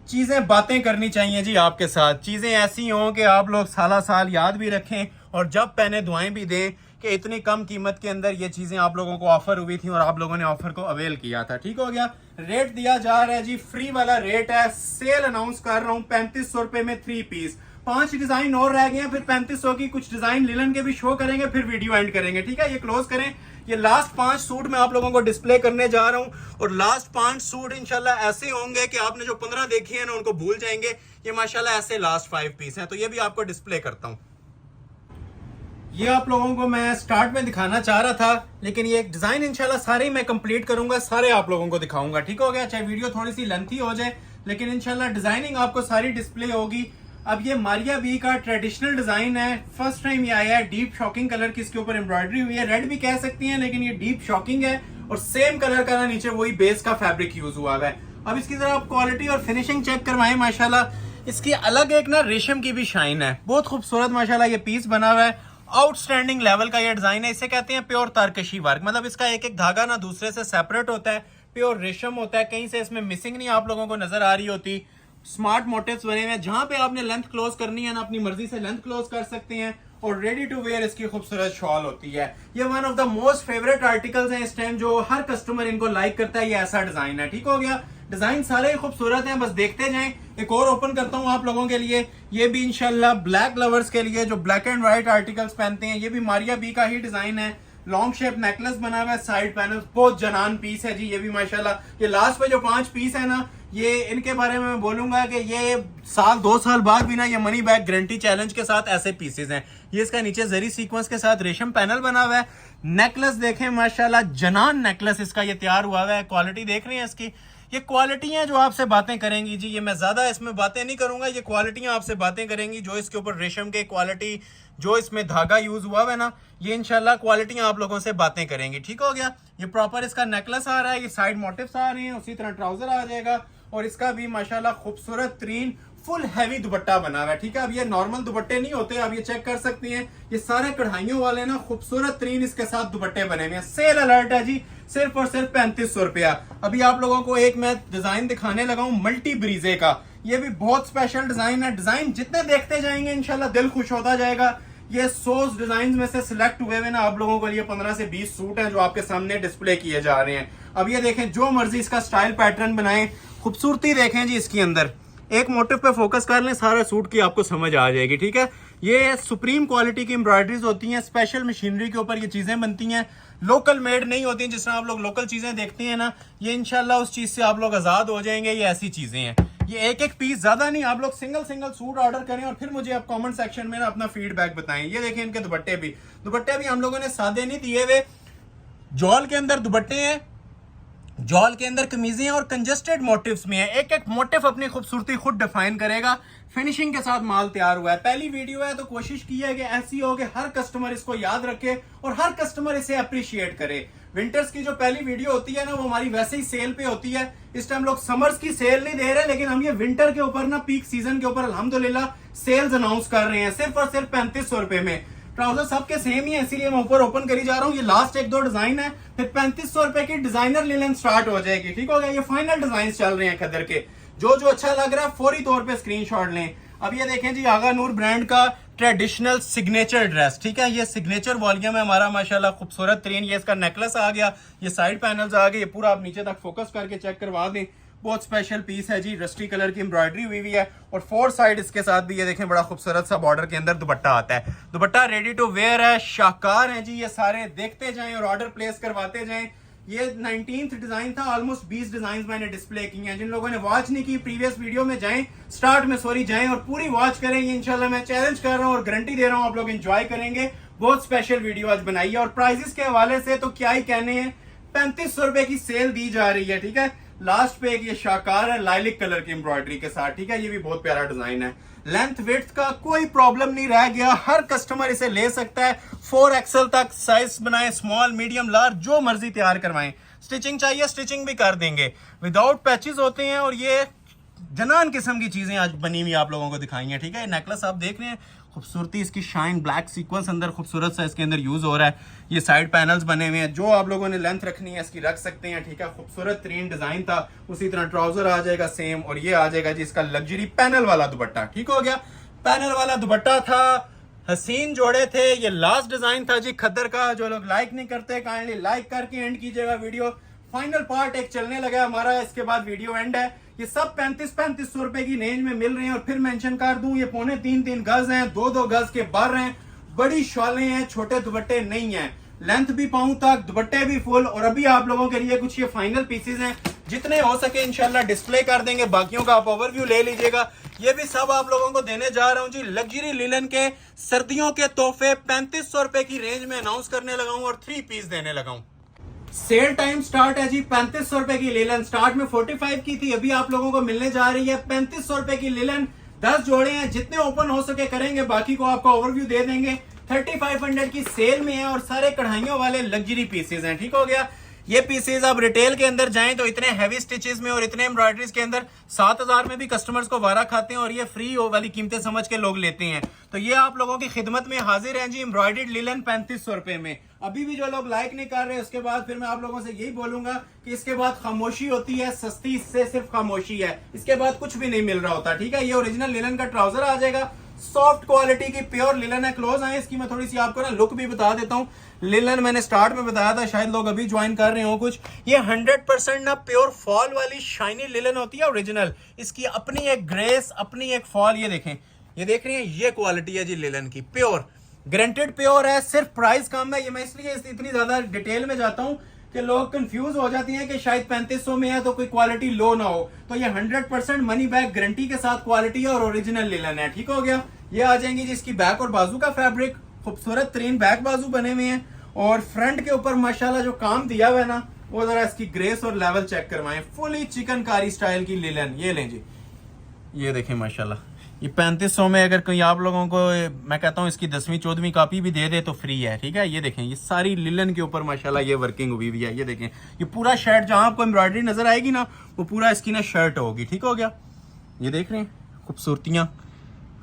चीजें बातें करनी चाहिए जी आपके साथ, चीजें ऐसी हों कि आप लोग साला साल याद भी रखें और जब पहने दुआएं भी दें कि इतनी कम कीमत के अंदर ये चीजें आप लोगों को ऑफर हुई थी और आप लोगों ने ऑफर को अवेल किया था, ठीक हो गया। रेट दिया जा रहा है जी, फ्री वाला रेट है। सेल अनाउंस कर रहा हूँ 3500 रुपए में 3 पीस। 5 डिजाइन और रह गए हैं, फिर 3500 की कुछ डिजाइन लिलन के भी शो करेंगे, फिर वीडियो एंड करेंगे, ठीक है। ये क्लोज करें। ये लास्ट 5 सूट मैं आप लोगों को डिस्प्ले करने जा रहा हूं, और लास्ट 5 सूट इंशाल्लाह ऐसे होंगे कि आपने जो 15 देखे हैं ना उनको भूल जाएंगे। ये माशाल्लाह ऐसे लास्ट 5 पीस हैं, तो ये भी आपको डिस्प्ले करता हूं। ये आप लोगों को मैं स्टार्ट में दिखाना चाह रहा था, लेकिन ये डिजाइन इंशाल्लाह सारे ही मैं कंप्लीट करूंगा, सारे आप लोगों को दिखाऊंगा, ठीक हो गया। चाहे वीडियो थोड़ी सी लेंथी हो जाए, लेकिन इंशाल्लाह डिजाइनिंग आपको सारी डिस्प्ले होगी। अब ये मारिया बी का ट्रेडिशनल डिजाइन है, फर्स्ट टाइम ये आया है। डीप शॉकिंग कलर की इसके ऊपर एम्ब्रॉयडरी हुई है, रेड भी कह सकती हैं, लेकिन ये डीप शॉकिंग है। और सेम कलर का ना नीचे वही बेस का फैब्रिक यूज हुआ है। अब इसकी तरह आप क्वालिटी और फिनिशिंग चेक करवाएं, माशाल्लाह इसकी अलग एक ना रेशम की भी शाइन है, बहुत खूबसूरत माशाल्लाह ये पीस बना हुआ है। आउटस्टैंडिंग लेवल का ये डिजाइन है, इसे कहते हैं प्योर तारकशी वर्क, मतलब इसका एक एक धागा ना दूसरे से सेपरेट होता है, प्योर रेशम होता है, कहीं से इसमें मिसिंग नहीं आप लोगों को नजर आ रही होती। स्मार्ट मोटिव्स बने हुए हैं, जहां पे आपने लेंथ क्लोज करनी है ना अपनी मर्जी से लेंथ क्लोज कर सकते हैं। और रेडी टू वेयर इसकी खूबसूरत शॉल होती है। ये one of the most favourite articles हैं इस टाइम, जो हर कस्टमर इनको लाइक करता है। ये ऐसा डिजाइन है, ठीक हो गया। डिजाइन सारे ही खूबसूरत हैं, बस देखते जाएं। एक और ओपन करता हूं आप लोगों के लिए, ये भी इंशाल्लाह ब्लैक लवर्स के लिए जो ब्लैक एंड व्हाइट आर्टिकल्स पहनते हैं। ये भी मारिया बी का ही डिजाइन है, लॉन्ग शेप नेकलेस बना हुआ है, साइड पैनल, बहुत जनान पीस है जी। ये भी माशाल्लाह ये लास्ट पे जो 5 पीस है ना, ये इनके बारे में मैं बोलूंगा कि ये 1-2 साल बाद भी ना ये मनी बैक गारंटी चैलेंज के साथ ऐसे पीसेस हैं। ये इसका नीचे जरी सीक्वेंस के साथ रेशम पैनल बना हुआ है। नेकलेस देखें माशाल्लाह, जनान नेकलेस इसका ये तैयार हुआ है। क्वालिटी देख रहे हैं इसकी, ये क्वालिटी है जो आपसे बातें करेंगी जी। ये मैं ज्यादा इसमें बातें नहीं करूंगा, ये क्वालिटियां आपसे बातें करेंगी। जो इसके ऊपर रेशम के क्वालिटी, जो इसमें धागा यूज हुआ है ना, ये इंशाल्लाह क्वालिटियां आप लोगों से बातें करेंगी, ठीक हो गया। ये प्रॉपर इसका नेकलेस आ रहा है, ये साइड मोटिव्स आ रहे हैं, उसी तरह ट्राउजर आ जाएगा। और इसका भी माशाल्लाह खूबसूरत तरीन फुल हैवी दुपट्टा बना हुआ है, ठीक है। अब ये नॉर्मल दुपट्टे नहीं होते, आप ये चेक कर सकती हैं, ये सारे कढ़ाइयों वाले ना खूबसूरत तरीन इसके साथ दुपट्टे बने हुए हैं। सेल अलर्ट है जी, सिर्फ और सिर्फ 3500 रुपया। अभी आप लोगों को एक मैं डिजाइन दिखाने लगा हूं मल्टी ब्रीजे का, ये भी बहुत स्पेशल डिजाइन है। डिजाइन जितने देखते जाएंगे इंशाल्लाह दिल खुश होता जाएगा। ये 100 डिजाइन में से सिलेक्ट हुए हुए ना आप लोगों के लिए 15 से 20 सूट हैं जो आपके सामने डिस्प्ले किए जा रहे हैं। अब ये देखें, जो मर्जी इसका स्टाइल पैटर्न बनाएं, खूबसूरती देखें जी इसके अंदर। एक मोटिव पे फोकस कर लें, सारा सूट की आपको समझ आ जाएगी, ठीक है। ये सुप्रीम क्वालिटी की एम्ब्रॉयडरीज होती हैं, स्पेशल मशीनरी के ऊपर ये चीजें बनती हैं, लोकल मेड नहीं होती। जिस तरह आप लोग लोकल चीजें देखते हैं ना, ये इंशाल्लाह उस चीज से आप लोग आजाद हो जाएंगे। ये ऐसी चीजें हैं, ये एक एक पीस ज्यादा नहीं, आप लोग सिंगल सिंगल सूट ऑर्डर करें और फिर मुझे आप कमेंट सेक्शन में ना अपना फीडबैक बताएं। ये देखें, इनके दुपट्टे भी हम लोगों ने सादे नहीं दिए हुए, जॉल के अंदर दुपट्टे हैं, जॉल के अंदर कमीजें और कंजेस्टेड मोटिव्स में है। एक एक मोटिव अपनी खूबसूरती खुद डिफाइन करेगा। फिनिशिंग के साथ माल तैयार हुआ है, पहली वीडियो है तो कोशिश की है कि ऐसी हो कि हर कस्टमर इसको याद रखे और हर कस्टमर इसे अप्रिशिएट करे। विंटर्स की जो पहली वीडियो होती है ना, वो हमारी वैसे ही सेल पे होती है। इस टाइम लोग समर्स की सेल नहीं दे रहे, लेकिन हम ये विंटर के ऊपर ना, पीक सीजन के ऊपर अल्हम्दुलिल्लाह सेल्स अनाउंस कर रहे हैं, सिर्फ और सिर्फ 3500 रुपए में। ट्राउजर सबके सेम ही है, इसीलिए मैं ऊपर ओपन करी जा रहा हूँ। ये लास्ट एक दो डिजाइन है, फिर 3500 रुपए की डिजाइनर लिनन स्टार्ट हो जाएगी, ठीक हो गया। ये फाइनल डिजाइन चल रहे हैं खद्दर के, जो जो अच्छा लग रहा है फौरी तौर पे स्क्रीनशॉट लें। अब ये देखें जी, आगा नूर ब्रांड का ट्रेडिशनल सिग्नेचर ड्रेस, ठीक है। ये सिग्नेचर वॉल्यूम है हमारा, माशाल्लाह खूबसूरत तरीन। ये इसका नेकलेस आ गया, ये साइड पैनल्स आ गए, ये पूरा आप नीचे तक फोकस करके चेक करवा दें। बहुत स्पेशल पीस है जी, रस्टी कलर की एम्ब्रॉयडरी हुई हुई है और फोर साइड इसके साथ भी ये देखें बड़ा खूबसूरत सा बॉर्डर के अंदर दुपट्टा आता है। दुपट्टा रेडी टू वेयर है, शाहकार है जी। ये सारे देखते जाएं और ऑर्डर प्लेस करवाते जाएं। ये 19th डिजाइन था, ऑलमोस्ट 20 डिजाइन मैंने डिस्प्ले की हैं। जिन लोगों ने वॉच नहीं की, प्रीवियस वीडियो में जाएं, स्टार्ट में जाएं और पूरी वॉच करें। ये इंशाल्लाह मैं चैलेंज कर रहा हूं और गारंटी दे रहा हूं आप लोग एंजॉय करेंगे। बहुत स्पेशल वीडियो आज बनाई है और प्राइजेस के हवाले से तो क्या ही कहने हैं, 3500 रुपए की सेल दी जा रही है, ठीक है। लास्ट पे एक ये शाकार है लाइलिक कलर की एम्ब्रॉयडरी के साथ, ठीक है। ये भी बहुत प्यारा डिजाइन है। लेंथ विड्थ का कोई प्रॉब्लम नहीं रह गया, हर कस्टमर इसे ले सकता है। 4XL तक साइज बनाए, स्मॉल मीडियम लार्ज जो मर्जी तैयार करवाएं। स्टिचिंग चाहिए स्टिचिंग भी कर देंगे, विदाउट पैचेस होते हैं। और ये जनान किस्म की चीजें आज बनी हुई आप लोगों को दिखाई हैं, ठीक है। नेकलेस आप देख रहे हैं, खूबसूरती इसकी शाइन, ब्लैक सीक्वेंस अंदर खूबसूरत सा इसके अंदर यूज हो रहा है। ये साइड पैनल्स बने हुए हैं, जो आप लोगों ने लेंथ रखनी है इसकी रख सकते हैं, ठीक है। खूबसूरत तरीन डिजाइन था। उसी तरह ट्राउजर आ जाएगा सेम, और ये आ जाएगा जी इसका लग्जरी पैनल वाला दुपट्टा, ठीक हो गया। पैनल वाला दुपट्टा था, हसीन जोड़े थे। ये लास्ट डिजाइन था जी खद्दर का। जो लोग लाइक नहीं करते काइंडली लाइक करके एंड कीजिएगा वीडियो। फाइनल पार्ट एक चलने लगा हमारा, इसके बाद वीडियो एंड है। ये सब 3500 रुपए की रेंज में मिल रहे हैं। और फिर मेंशन कर दूं, ये 3.25 गज हैं, 2-2 गज के बर हैं, बड़ी शॉलें हैं, छोटे दुपट्टे नहीं हैं। लेंथ भी पाऊं तक, दुपट्टे भी फुल। और अभी आप लोगों के लिए कुछ ये फाइनल पीसेज हैं, जितने हो सके इंशाल्लाह डिस्प्ले कर देंगे, बाकियों का आप ओवरव्यू ले लीजिएगा। ये भी सब आप लोगों को देने जा रहा हूं जी, लग्जरी लिनन के सर्दियों के तोहफे 3500 रुपए की रेंज में अनाउंस करने लगा हूं और 3 पीस देने लगा हूं। सेल टाइम स्टार्ट है जी 3500 रुपए की लिलन। स्टार्ट में 45 की थी, अभी आप लोगों को मिलने जा रही है 3500 रुपए की लिलन। 10 जोड़े हैं, जितने ओपन हो सके करेंगे, बाकी को आपका ओवरव्यू दे देंगे। 3500 की सेल में है और सारे कढ़ाइयों वाले लग्जरी पीसेज हैं, ठीक हो गया। ये पीसेज आप रिटेल के अंदर जाएं तो इतने हैवी स्टिचेस में और इतने एम्ब्रॉयडरीज के अंदर 7000 में भी कस्टमर्स को वारा खाते हैं और ये फ्री वाली कीमतें समझ के लोग लेते हैं। तो ये आप लोगों की खिदमत में हाजिर है जी, एम्ब्रॉयडर्ड लिलन 3500 रुपए में। अभी भी जो लोग लाइक नहीं कर रहे, उसके बाद फिर मैं आप लोगों से यही बोलूंगा कि इसके बाद खामोशी होती है, सस्ती इससे सिर्फ खामोशी है, इसके बाद कुछ भी नहीं मिल रहा होता, ठीक है। ये ओरिजिनल लिलन का ट्राउजर आ जाएगा, सॉफ्ट क्वालिटी की प्योर लिलन है। क्लोज आए, इसकी मैं थोड़ी सी आपको ना लुक भी बता देता हूँ। लिलन मैंने स्टार्ट में बताया था, शायद लोग अभी ज्वाइन कर रहे हो कुछ। ये 100% ना प्योर फॉल वाली शाइनी लिलन होती है ओरिजिनल। इसकी अपनी एक ग्रेस, अपनी एक फॉल। ये देखें, ये देख रही है, ये क्वालिटी है जी लिलन की, प्योर गारंटेड प्योर है। सिर्फ प्राइस कम है। ये मैं इसलिए इतनी ज्यादा डिटेल में जाता हूँ कि लोग कंफ्यूज हो जाती हैं कि शायद 3500 में है तो कोई क्वालिटी लो ना हो। तो ये 100% मनी बैक गारंटी के साथ क्वालिटी है और ओरिजिनल लिलन है, ठीक हो गया। ये आ जाएंगी जिसकी बैक और बाजू का फैब्रिक, खूबसूरत तरीन बैक बाजू बने हुए हैं। और फ्रंट के ऊपर माशाल्लाह जो काम दिया हुआ है ना, वो जरा इसकी ग्रेस और लेवल चेक करवाएं। फुली चिकनकारी स्टाइल की लिलन, ये लें जी, ये देखें माशाल्लाह। ये 3500 में अगर कोई आप लोगों को, मैं कहता हूँ इसकी 10वीं 14वीं कॉपी भी दे दे तो फ्री है, ठीक है। ये देखें, ये सारी लिलन के ऊपर माशाल्लाह ये वर्किंग हुई हुई है। ये देखें, ये पूरा शर्ट जहां आपको एम्ब्रॉयडरी नजर आएगी ना, वो पूरा इसकी ना शर्ट होगी, ठीक हो गया। ये देख रहे हैं, खूबसूरतियाँ,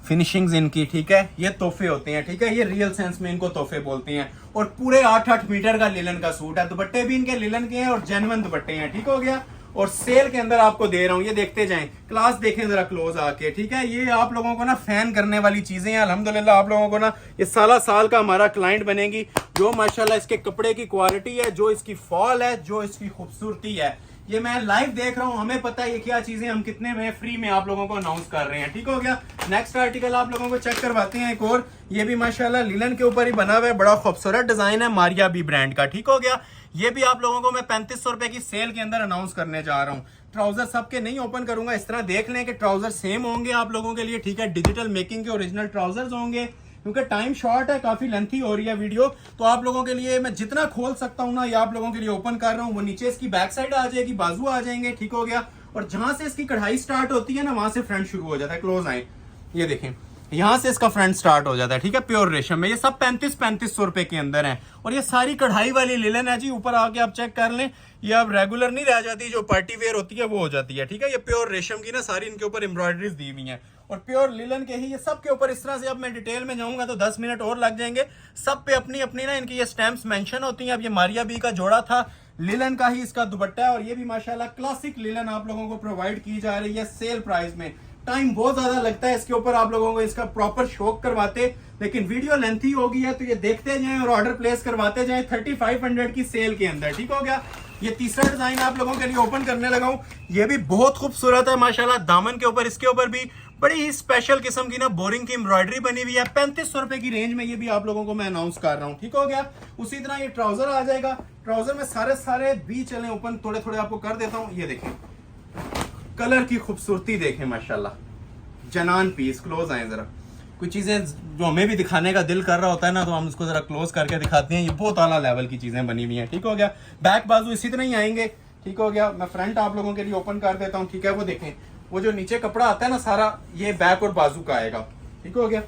फिनिशिंग्स इनकी, ठीक है, ये तोहफे होते हैं, ठीक है, ये रियल सेंस में इनको तोहफे बोलते हैं। और पूरे 8-8 मीटर का लिलन का सूट है, दुपट्टे भी इनके लिलन के हैं और जेन्युइन दुपट्टे हैं, ठीक हो गया। और सेल के अंदर आपको दे रहा हूं, ये देखते जाएं, क्लास देखें जरा क्लोज आके, ठीक है। ये आप लोगों को ना फैन करने वाली चीजें हैं अल्हम्दुलिल्लाह। आप लोगों को ना ये साल का हमारा क्लाइंट बनेगी, जो माशाल्लाह इसके कपड़े की क्वालिटी है, जो इसकी फॉल है, जो इसकी खूबसूरती है। ये मैं लाइव देख रहा हूं, हमें पता है ये क्या चीजें हम कितने में फ्री में आप लोगों को अनाउंस कर रहे हैं, ठीक हो गया। नेक्स्ट आर्टिकल आप लोगों को चेक करवाते हैं एक और, ये भी माशाल्लाह लिलन के ऊपर ही बना हुआ है, बड़ा खूबसूरत डिजाइन है, मारिया बी ब्रांड का, ठीक हो गया। ये भी आप लोगों को मैं 3500 रुपए की सेल के अंदर अनाउंस करने जा रहा हूँ। ट्राउजर सबके नहीं ओपन करूंगा, इस तरह देख लें कि ट्राउजर सेम होंगे आप लोगों के लिए, ठीक है। डिजिटल मेकिंग के ओरिजिनल ट्राउजर्स होंगे, क्योंकि टाइम शॉर्ट है, काफी लेंथी हो रही है वीडियो, तो आप लोगों के लिए मैं जितना खोल सकता हूं ना ये आप लोगों के लिए ओपन कर रहा हूं। वो नीचे इसकी बैक साइड आ जाएगी, बाजू आ जाएंगे, ठीक हो गया। और जहां से इसकी कढ़ाई स्टार्ट होती है ना, वहां से फ्रंट शुरू हो जाता है। क्लोज आए, ये देखें, यहां से इसका फ्रंट स्टार्ट हो जाता है, ठीक है, प्योर रेशम में। ये सब 3500 रुपए के अंदर है, और ये सारी कढ़ाई वाली लिलन है जी। ऊपर आके आप चेक कर लें, ये अब रेगुलर नहीं रह जाती, जो पार्टी वेयर होती है वो हो जाती है, ठीक है। ये प्योर रेशम की ना सारी इनके ऊपर एम्ब्रॉयडरीज दी हुई है, और प्योर लिलन के ही ये सब के ऊपर इस तरह से। अब मैं डिटेल में जाऊंगा तो 10 मिनट और लग जाएंगे। सब पे अपनी अपनी ना इनकी ये स्टैम्प्स मेंशन होती हैं। अब ये मारिया बी का जोड़ा था, लिलन का ही इसका दुपट्टा है, और ये भी माशाल्लाह क्लासिक लिलन आप लोगों को प्रोवाइड की जा रही है सेल प्राइस में। टाइम बहुत ज्यादा लगता है इसके ऊपर आप लोगों को इसका प्रॉपर शौक करवाते, लेकिन वीडियो लेंथी हो गई है, तो ये देखते जाएं और ऑर्डर प्लेस करवाते जाएं 3500 की सेल के अंदर, ठीक हो गया। ये तीसरा डिजाइन आप लोगों के लिए ओपन करने लगा हूं, ये भी बहुत खूबसूरत है माशाल्लाह। दामन के ऊपर, इसके ऊपर भी बड़ी ही स्पेशल किस्म की ना बोरिंग की एम्ब्रॉयडरी बनी हुई है। 3500 रुपए की रेंज में ये भी आप लोगों को मैं अनाउंस कर रहा हूं, ठीक हो गया। उसी तरह ये ट्राउजर आ जाएगा। ट्राउजर में सारे भी चले ओपन, थोड़े थोड़े आपको कर देता हूं। ये देखें, कलर की खूबसूरती देखें माशाल्लाह, जनान पीस। क्लोज आए जरा, कुछ चीजें जो हमें भी दिखाने का दिल कर रहा होता है ना, तो हम उसको जरा क्लोज करके दिखाते हैं। ये बहुत आला लेवल की चीजें बनी हुई हैं, ठीक हो गया। बैक बाजू इसी तरह ही आएंगे, ठीक हो गया। मैं फ्रंट आप लोगों के लिए ओपन कर देता हूँ, ठीक है। वो देखें, वो जो नीचे कपड़ा आता है ना सारा, ये बैक और बाजू का आएगा, ठीक हो गया।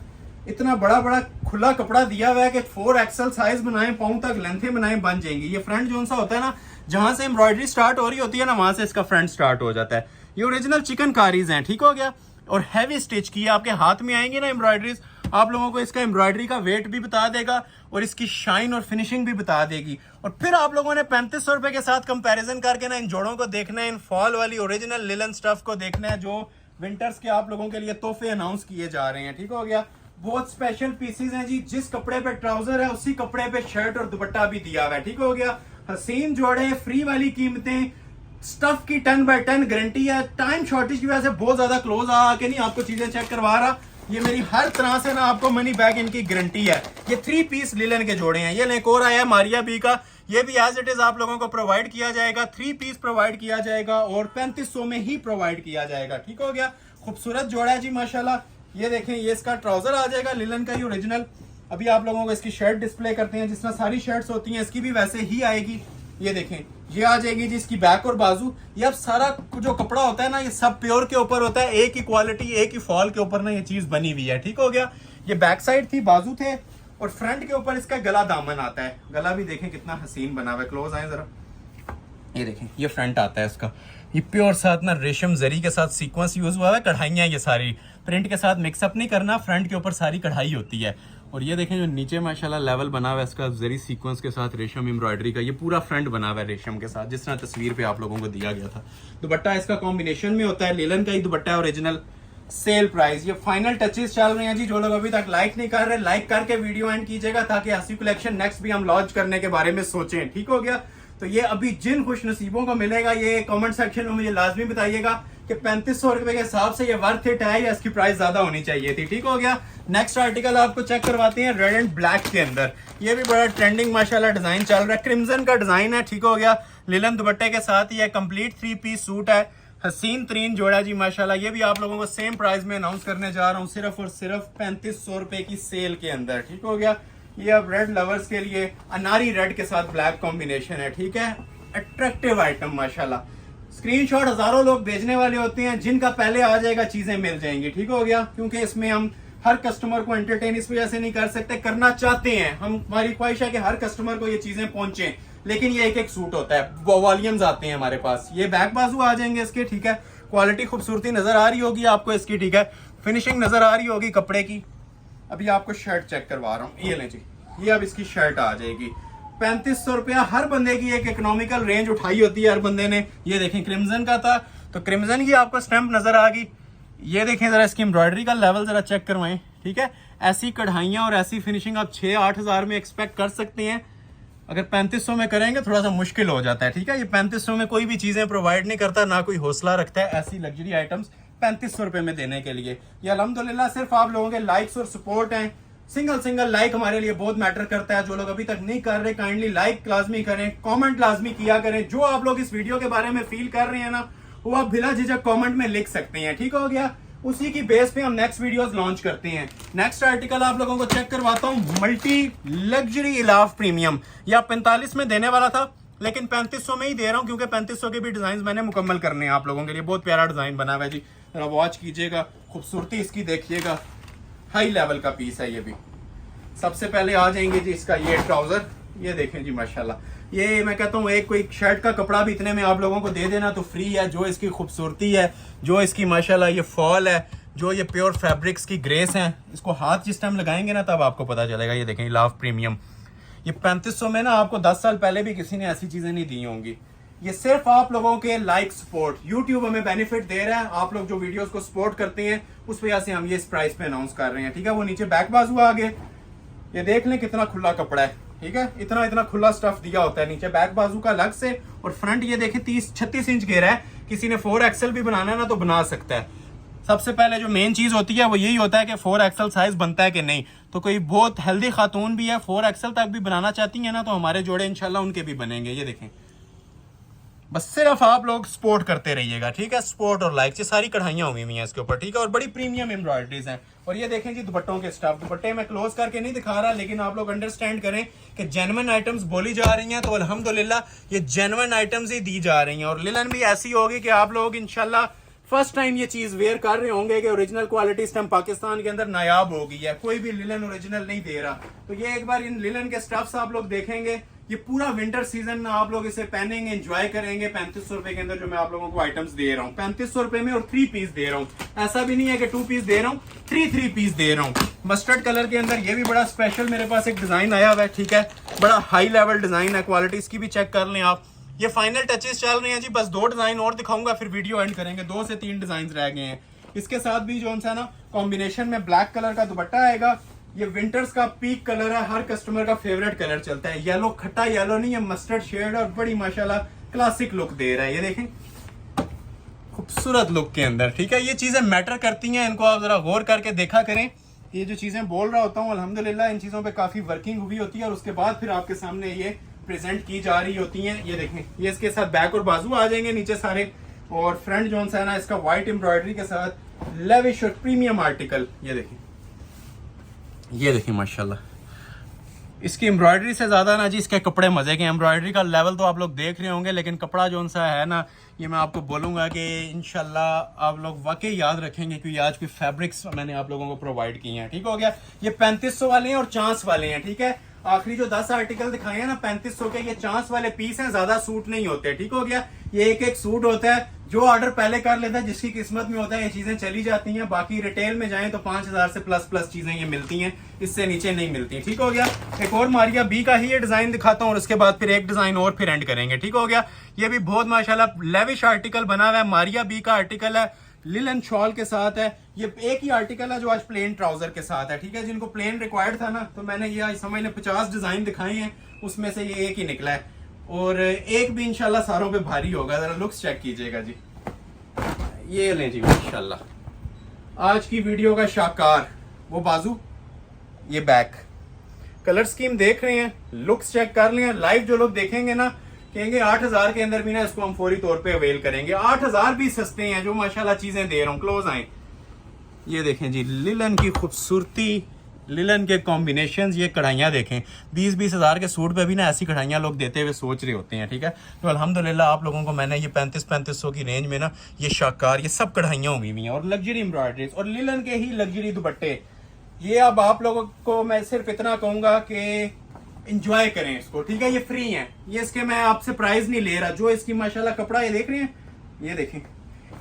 इतना बड़ा बड़ा खुला कपड़ा दिया हुआ है कि 4XL साइज बनाए, पाँव तक लेंथें बनाए, बन जाएंगी। ये फ्रंट जो सा होता है ना, जहां से एम्ब्रॉयडरी स्टार्ट हो रही होती है ना, वहां से इसका फ्रंट स्टार्ट हो जाता है। ये ओरिजिनल चिकनकारीज हैं, ठीक हो गया, और हैवी स्टिच की है। आपके हाथ में आएंगी ना एम्ब्रॉयडरीज, आप लोगों को इसका एम्ब्रॉयडरी का वेट भी बता देगा और इसकी शाइन और फिनिशिंग भी बता देगी। और फिर आप लोगों ने 3500 रुपए के साथ कंपैरिजन करके ना इन जोड़ों को देखना है, इन फॉल वाली ओरिजिनल लिलन स्टफ को देखना है, जो विंटर्स के आप लोगों के लिए तोहफे अनाउंस किए जा रहे हैं, ठीक हो गया। बहुत स्पेशल पीसेज हैं जी, जिस कपड़े पे ट्राउजर है उसी कपड़े पे शर्ट और दुपट्टा भी दिया हुआ है, ठीक हो गया। हसीन जोड़े, फ्री वाली कीमतें, स्टफ की 10x10 गारंटी है। टाइम शॉर्टेज की वजह से बहुत ज्यादा क्लोज आके नहीं आपको चीजें चेक करवा रहा, ये मेरी हर तरह से ना आपको मनी बैक इनकी गारंटी है। ये 3 पीस लिलन के जोड़े हैं। ये एक और आया है मारिया बी का, ये भी एज इट इज आप लोगों को प्रोवाइड किया जाएगा। 3 पीस प्रोवाइड किया जाएगा और 3500 में ही प्रोवाइड किया जाएगा, ठीक हो गया। खूबसूरत जोड़ा है जी माशाल्लाह। ये देखें, ये इसका ट्राउजर आ जाएगा लिलन का ही ओरिजिनल। अभी आप लोगों को इसकी शर्ट डिस्प्ले करते हैं, जिस तरह सारी शर्ट्स होती हैं इसकी भी वैसे ही आएगी। ये देखें, ये आ जाएगी जी इसकी बैक और बाजू। ये अब सारा जो कपड़ा होता है ना, ये सब प्योर के ऊपर होता है, एक ही क्वालिटी, एक ही फॉल के ऊपर ना ये चीज बनी हुई है, ठीक हो गया। ये बैक साइड थी, बाजू थे, और फ्रंट के ऊपर इसका गला दामन आता है। गला भी देखें कितना हसीन बना हुआ है। क्लोज आए जरा, ये देखें, ये फ्रंट आता है इसका। ये प्योर साथ ना रेशम जरी के साथ सीक्वेंस यूज हुआ है। कढ़ाइयाँ ये सारी प्रिंट के साथ मिक्सअप नहीं करना, फ्रंट के ऊपर सारी कढ़ाई होती है। और ये देखें जो नीचे माशाल्लाह लेवल बना हुआ है इसका जरी सीक्वेंस के साथ रेशम एम्ब्रॉयडरी का। ये पूरा फ्रंट बना हुआ है रेशम के साथ, जिस तरह तस्वीर पे आप लोगों को दिया गया था। दुपट्टा इसका कॉम्बिनेशन में होता है, लिलन का ही दुपट्टा है ओरिजिनल। सेल प्राइस, ये फाइनल टचेस चल रहे हैं जी। जो लोग अभी तक लाइक नहीं कर रहे, लाइक करके वीडियो एंड कीजिएगा, ताकि हसी कलेक्शन नेक्स्ट भी हम लॉन्च करने के बारे में सोचें, ठीक हो गया। तो ये अभी जिन खुश नसीबों को मिलेगा, ये कमेंट सेक्शन में मुझे लाजमी बताइएगा कि 3500 रुपए के हिसाब से ये वर्थ इट है या इसकी प्राइस ज्यादा होनी चाहिए थी, ठीक हो गया। नेक्स्ट आर्टिकल आपको चेक करवाते हैं रेड एंड ब्लैक के अंदर। ये भी बड़ा ट्रेंडिंग माशाल्लाह डिजाइन चल रहा है, क्रिम्सन का डिजाइन है, ठीक हो गया। लिलन दुपट्टे के साथ ये कंप्लीट 3 पीस सूट है, हसीन तरीन जोड़ा जी माशाल्लाह। ये भी आप लोगों को सेम प्राइस में अनाउंस करने जा रहा हूँ, सिर्फ और सिर्फ 3500 रुपए की सेल के अंदर, ठीक हो गया। ये अब रेड लवर्स के लिए अनारी रेड के साथ ब्लैक कॉम्बिनेशन है, ठीक है। अट्रैक्टिव आइटम माशाल्लाह। स्क्रीनशॉट हजारों लोग भेजने वाले होते हैं, जिनका पहले आ जाएगा चीजें मिल जाएंगी, ठीक हो गया। क्योंकि इसमें हम हर कस्टमर को एंटरटेन इस वजह से नहीं कर सकते, करना चाहते हैं हम, हमारी ख्वाहिश है कि हर कस्टमर को ये चीजें पहुंचे, लेकिन ये एक एक सूट होता है, वॉल्यूम्स आते हैं हमारे पास। ये बैक बाजू आ जाएंगे इसके, ठीक है। क्वालिटी खूबसूरती नजर आ रही होगी आपको इसकी, ठीक है, फिनिशिंग नजर आ रही होगी कपड़े की। अभी आपको शर्ट चेक करवा रहा हूँ, ये लें जी, ये अब इसकी शर्ट आ जाएगी 3500 रुपया। हर बंदे की एक इकोनॉमिकल रेंज उठाई होती है हर बंदे ने। ये देखें क्रिम्जन का था तो क्रिम्जन की आपको स्टैंप नजर आ गई। ये देखें जरा इसकी एम्ब्रॉयडरी का लेवल जरा चेक करवाएं, ठीक है। ऐसी कढ़ाइयाँ और ऐसी फिनिशिंग आप 6-8 हज़ार में एक्सपेक्ट कर सकते हैं। अगर 3500 में करेंगे थोड़ा सा मुश्किल हो जाता है, ठीक है। ये 3500 में कोई भी चीजें प्रोवाइड नहीं करता, ना कोई हौसला रखता है ऐसी लग्जरी आइटम्स 3500 रुपए में देने के लिए। ये अल्हम्दुलिल्लाह सिर्फ आप लोगों के लाइक्स और सपोर्ट हैं। सिंगल लाइक हमारे लिए बहुत मैटर करता है। जो लोग अभी तक नहीं कर रहे काइंडली लाइक लाजमी करें, कमेंट लाजमी किया करें। जो आप लोग इस वीडियो के बारे में फील कर रहे हैं ना, वो आप बिला झिझक कमेंट में लिख सकते हैं, ठीक हो गया। उसी की बेस पे हम नेक्स्ट वीडियोस लॉन्च करते हैं। नेक्स्ट आर्टिकल आप लोगों को चेक करवाता हूँ, मल्टी लग्जरी इलाफ प्रीमियम। या 45 में देने वाला था लेकिन 3500 में ही दे रहा हूँ, क्योंकि 3500 के भी डिजाइन मैंने मुकम्मल करने हैं आप लोगों के लिए। बहुत प्यारा डिजाइन बना हुआ है जी, जरा वॉच कीजिएगा, खूबसूरती इसकी देखिएगा, हाई लेवल का पीस है ये भी। सबसे पहले आ जाएंगे जी इसका ये ट्राउजर, ये देखें जी माशाल्लाह। ये मैं कहता हूँ एक कोई शर्ट का कपड़ा भी इतने में आप लोगों को दे देना तो फ्री है। जो इसकी खूबसूरती है, जो इसकी माशाल्लाह ये फॉल है, जो ये प्योर फैब्रिक्स की ग्रेस है, इसको हाथ जिस टाइम लगाएंगे ना तब आपको पता चलेगा। ये देखें लाफ प्रीमियम, ये 3500 में ना आपको 10 साल पहले भी किसी ने ऐसी चीजें नहीं दी होंगी। ये सिर्फ आप लोगों के लाइक सपोर्ट, यूट्यूब हमें बेनिफिट दे रहा है। आप लोग जो वीडियोस को सपोर्ट करते हैं उस वजह से हम ये इस प्राइस पे अनाउंस कर रहे हैं, ठीक है। वो नीचे बैक बाजू आगे ये देख लें कितना खुला कपड़ा है, ठीक है। इतना खुला स्टफ दिया होता है नीचे बैक बाजू का अलग से, और फ्रंट ये देखें 30-36 इंच घेरा है। किसी ने 4XL भी बनाना है ना तो बना सकता है। सबसे पहले जो मेन चीज होती है वो यही होता है कि 4XL साइज बनता है कि नहीं। तो कोई बहुत हेल्दी खातून भी है 4XL तक भी बनाना चाहती है ना, तो हमारे जोड़े इंशाल्लाह उनके भी बनेंगे। ये देखें, बस सिर्फ आप लोग सपोर्ट करते रहिएगा, ठीक है। सपोर्ट और लाइक, ये सारी कढ़ाइयां हुई हैं इसके ऊपर, ठीक है। और बड़ी प्रीमियम एम्ब्रॉयडरीज हैं। और ये देखें जी दुपट्टों के स्टफ, दुपट्टे मैं क्लोज करके नहीं दिखा रहा, लेकिन आप लोग अंडरस्टैंड करें कि जेन्युइन आइटम्स बोली जा रही हैं तो अल्हम्दुलिल्लाह ये जेन्युइन आइटम्स ही दी जा रही हैं। और लिलन भी ऐसी होगी कि आप लोग इंशाल्लाह फर्स्ट टाइम ये चीज वेयर कर रहे होंगे कि ओरिजिनल क्वालिटी इस टाइम पाकिस्तान के अंदर नायाब हो गई है। कोई भी लिलन ओरिजिनल नहीं दे रहा। तो ये एक बार इन लिलन के स्टफ्स आप लोग देखेंगे, ये पूरा विंटर सीजन में आप लोग इसे पहनेंगे, एंजॉय करेंगे। 3500 रुपए के अंदर जो मैं आप लोगों को आइटम्स दे रहा हूँ 3500 रुपए में, और 3 पीस दे रहा हूँ। ऐसा भी नहीं है कि 2 पीस दे रहा हूँ, 3 पीस दे रहा हूँ। मस्टर्ड कलर के अंदर ये भी बड़ा स्पेशल मेरे पास एक डिजाइन आया हुआ है, ठीक है। बड़ा हाई लेवल डिजाइन है, क्वालिटी इसकी भी चेक कर लें आप। ये फाइनल टचेस चल रहे हैं जी, बस 2 डिजाइन और दिखाऊंगा फिर वीडियो एंड करेंगे। 2 से 3 डिजाइन रह गए हैं। इसके साथ भी जो है ना कॉम्बिनेशन में ब्लैक कलर का दुपट्टा आएगा। ये विंटर्स का पीक कलर है, हर कस्टमर का फेवरेट कलर चलता है। येलो, खट्टा येलो नहीं है, मस्टर्ड शेड, और बड़ी माशाल्लाह क्लासिक लुक दे रहा है। ये देखें खूबसूरत लुक के अंदर, ठीक है। ये चीजें मैटर करती हैं, इनको आप जरा गौर करके देखा करें। ये जो चीजें बोल रहा होता हूँ अल्हम्दुलिल्लाह इन चीजों पे काफी वर्किंग हुई होती है, और उसके बाद फिर आपके सामने ये प्रेजेंट की जा रही होती हैं। ये देखें, ये इसके साथ बैक और बाजू आ जाएंगे नीचे सारे, और फ्रंट जो है ना इसका व्हाइट एम्ब्रॉयडरी के साथ लेविश और प्रीमियम आर्टिकल। ये देखें माशाल्लाह, इसकी एम्ब्रॉयडरी से ज्यादा ना जी इसके कपड़े मजे के। एम्ब्रॉयडरी का लेवल तो आप लोग देख रहे होंगे, लेकिन कपड़ा जो सा है ना, ये मैं आपको बोलूंगा कि इंशाल्लाह आप लोग वाकई याद रखेंगे, क्योंकि आज की फैब्रिक्स मैंने आप लोगों को प्रोवाइड की हैं, ठीक हो गया। ये 3500 वाले हैं और चांस वाले हैं, ठीक है। आखिरी जो 10 आर्टिकल दिखाए हैं ना 3500 के, ये चांस वाले पीस हैं, ज्यादा सूट नहीं होते, ठीक हो गया। ये एक सूट होता है, जो ऑर्डर पहले कर लेता है, जिसकी किस्मत में होता है, ये चीजें चली जाती हैं। बाकी रिटेल में जाएं तो 5000 से प्लस चीजें ये मिलती हैं, इससे नीचे नहीं मिलती, ठीक हो गया। एक और मारिया बी का ही ये डिजाइन दिखाता हूँ, और उसके बाद फिर एक डिजाइन और फिर एंड करेंगे, ठीक हो गया। ये भी बहुत माशाल्लाह लेविश आर्टिकल बना हुआ है, मारिया बी का आर्टिकल है, लिलन शॉल के साथ है। ये एक ही आर्टिकल है जो आज प्लेन ट्राउजर के साथ है, ठीक है। जिनको प्लेन रिक्वायर्ड था ना, तो मैंने ये समझ लें 50 डिजाइन दिखाए हैं, उसमें से ये एक ही निकला है, और एक भी इंशाल्लाह सारों पे भारी होगा। जरा लुक्स चेक कीजिएगा जी, ये लें जी माशाल्लाह। आज की वीडियो का शाकार, वो बाजू, ये बैक, कलर स्कीम देख रहे हैं, लुक्स चेक कर लें। लाइव जो लोग देखेंगे ना कहेंगे 8000 के अंदर भी ना इसको हम फौरी तौर पे अवेल करेंगे। 8000 भी सस्ते हैं जो माशाल्लाह चीजें दे रहा हूं। क्लोज आए, ये देखें जी लिलन की खूबसूरती, लिलन के कॉम्बिनेशंस। ये कढ़ाइयाँ देखें, 20-20 हज़ार के सूट पे भी ना ऐसी कढ़ाइयाँ लोग देते हुए सोच रहे होते हैं, ठीक है। तो अल्हम्दुलिल्लाह आप लोगों को मैंने ये 3500 की रेंज में ना ये शाकार, ये सब कढ़ाइयाँ हुई हुई हैं, और लग्जरी एम्ब्रॉयडरीज, और लिलन के ही लग्जरी दुपट्टे। ये अब आप लोगों को मैं सिर्फ इतना कहूंगा कि इंजॉय करें इसको, ठीक है। ये फ्री है, ये इसके मैं आपसे प्राइस नहीं ले रहा। जो इसकी माशाल्लाह कपड़ा ये देख रहे हैं, ये देखें,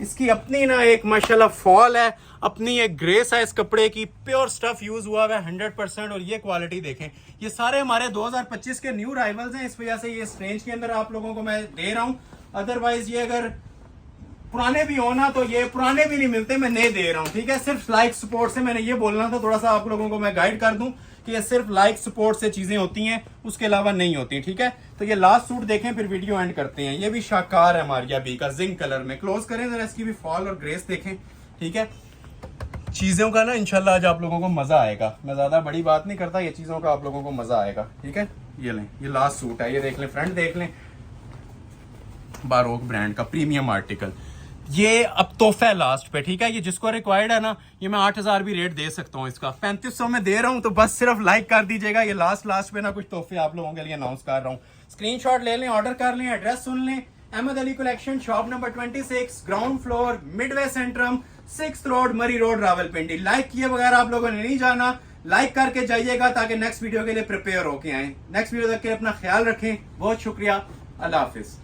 इसकी अपनी ना एक माशाल्लाह फॉल है, अपनी एक ग्रेस है इस कपड़े की, प्योर स्टफ यूज हुआ है 100%। और ये क्वालिटी देखें, ये सारे हमारे 2025 के न्यू राइवल्स हैं, इस वजह से ये रेंज के अंदर आप लोगों को मैं दे रहा हूं। अदरवाइज ये अगर पुराने भी हो ना तो ये पुराने भी नहीं मिलते, मैं नहीं दे रहा हूँ, ठीक है। सिर्फ लाइक सपोर्ट से मैंने ये बोलना था, थोड़ा सा आप लोगों को मैं गाइड कर दूं कि ये सिर्फ लाइक सपोर्ट से चीजें होती हैं, उसके अलावा नहीं होती, ठीक है। तो ये लास्ट सूट देखें, फिर वीडियो एंड करते हैं। ये भी शाकार है मारिया बी का, जिंक कलर में। क्लोज करें जरा, इसकी भी फॉल और ग्रेस देखें, ठीक है। चीजों का ना इंशाल्लाह आज आप लोगों को मजा आएगा। मैं ज्यादा बड़ी बात नहीं करता, ये चीजों का आप लोगों को मजा आएगा, ठीक है। ये लें, ये लास्ट सूट है, ये देख लें, फ्रंट देख लें, बारोक ब्रांड का प्रीमियम आर्टिकल। ये अब तोहफा है लास्ट पे, ठीक है। ये जिसको रिक्वायर्ड है ना, ये मैं 8000 भी रेट दे सकता हूँ इसका, 3500 में दे रहा हूँ, तो बस सिर्फ लाइक कर दीजिएगा। ये लास्ट पे ना कुछ तोहफे आप लोगों के लिए अनाउंस कर रहा हूँ। स्क्रीनशॉट ले लें, ऑर्डर कर लें, एड्रेस सुन लें। Ahmed Ali collection, shop number 26, ground floor, midway centrum, 6th road, Murree road, Rawalpindi. Like किए बगैर आप लोगों ने नहीं जाना, लाइक करके जाइएगा ताकि नेक्स्ट वीडियो के लिए प्रिपेयर होके आए। नेक्स्ट वीडियो तक के लिए अपना ख्याल रखें, बहुत शुक्रिया, अल्लाह हाफिज।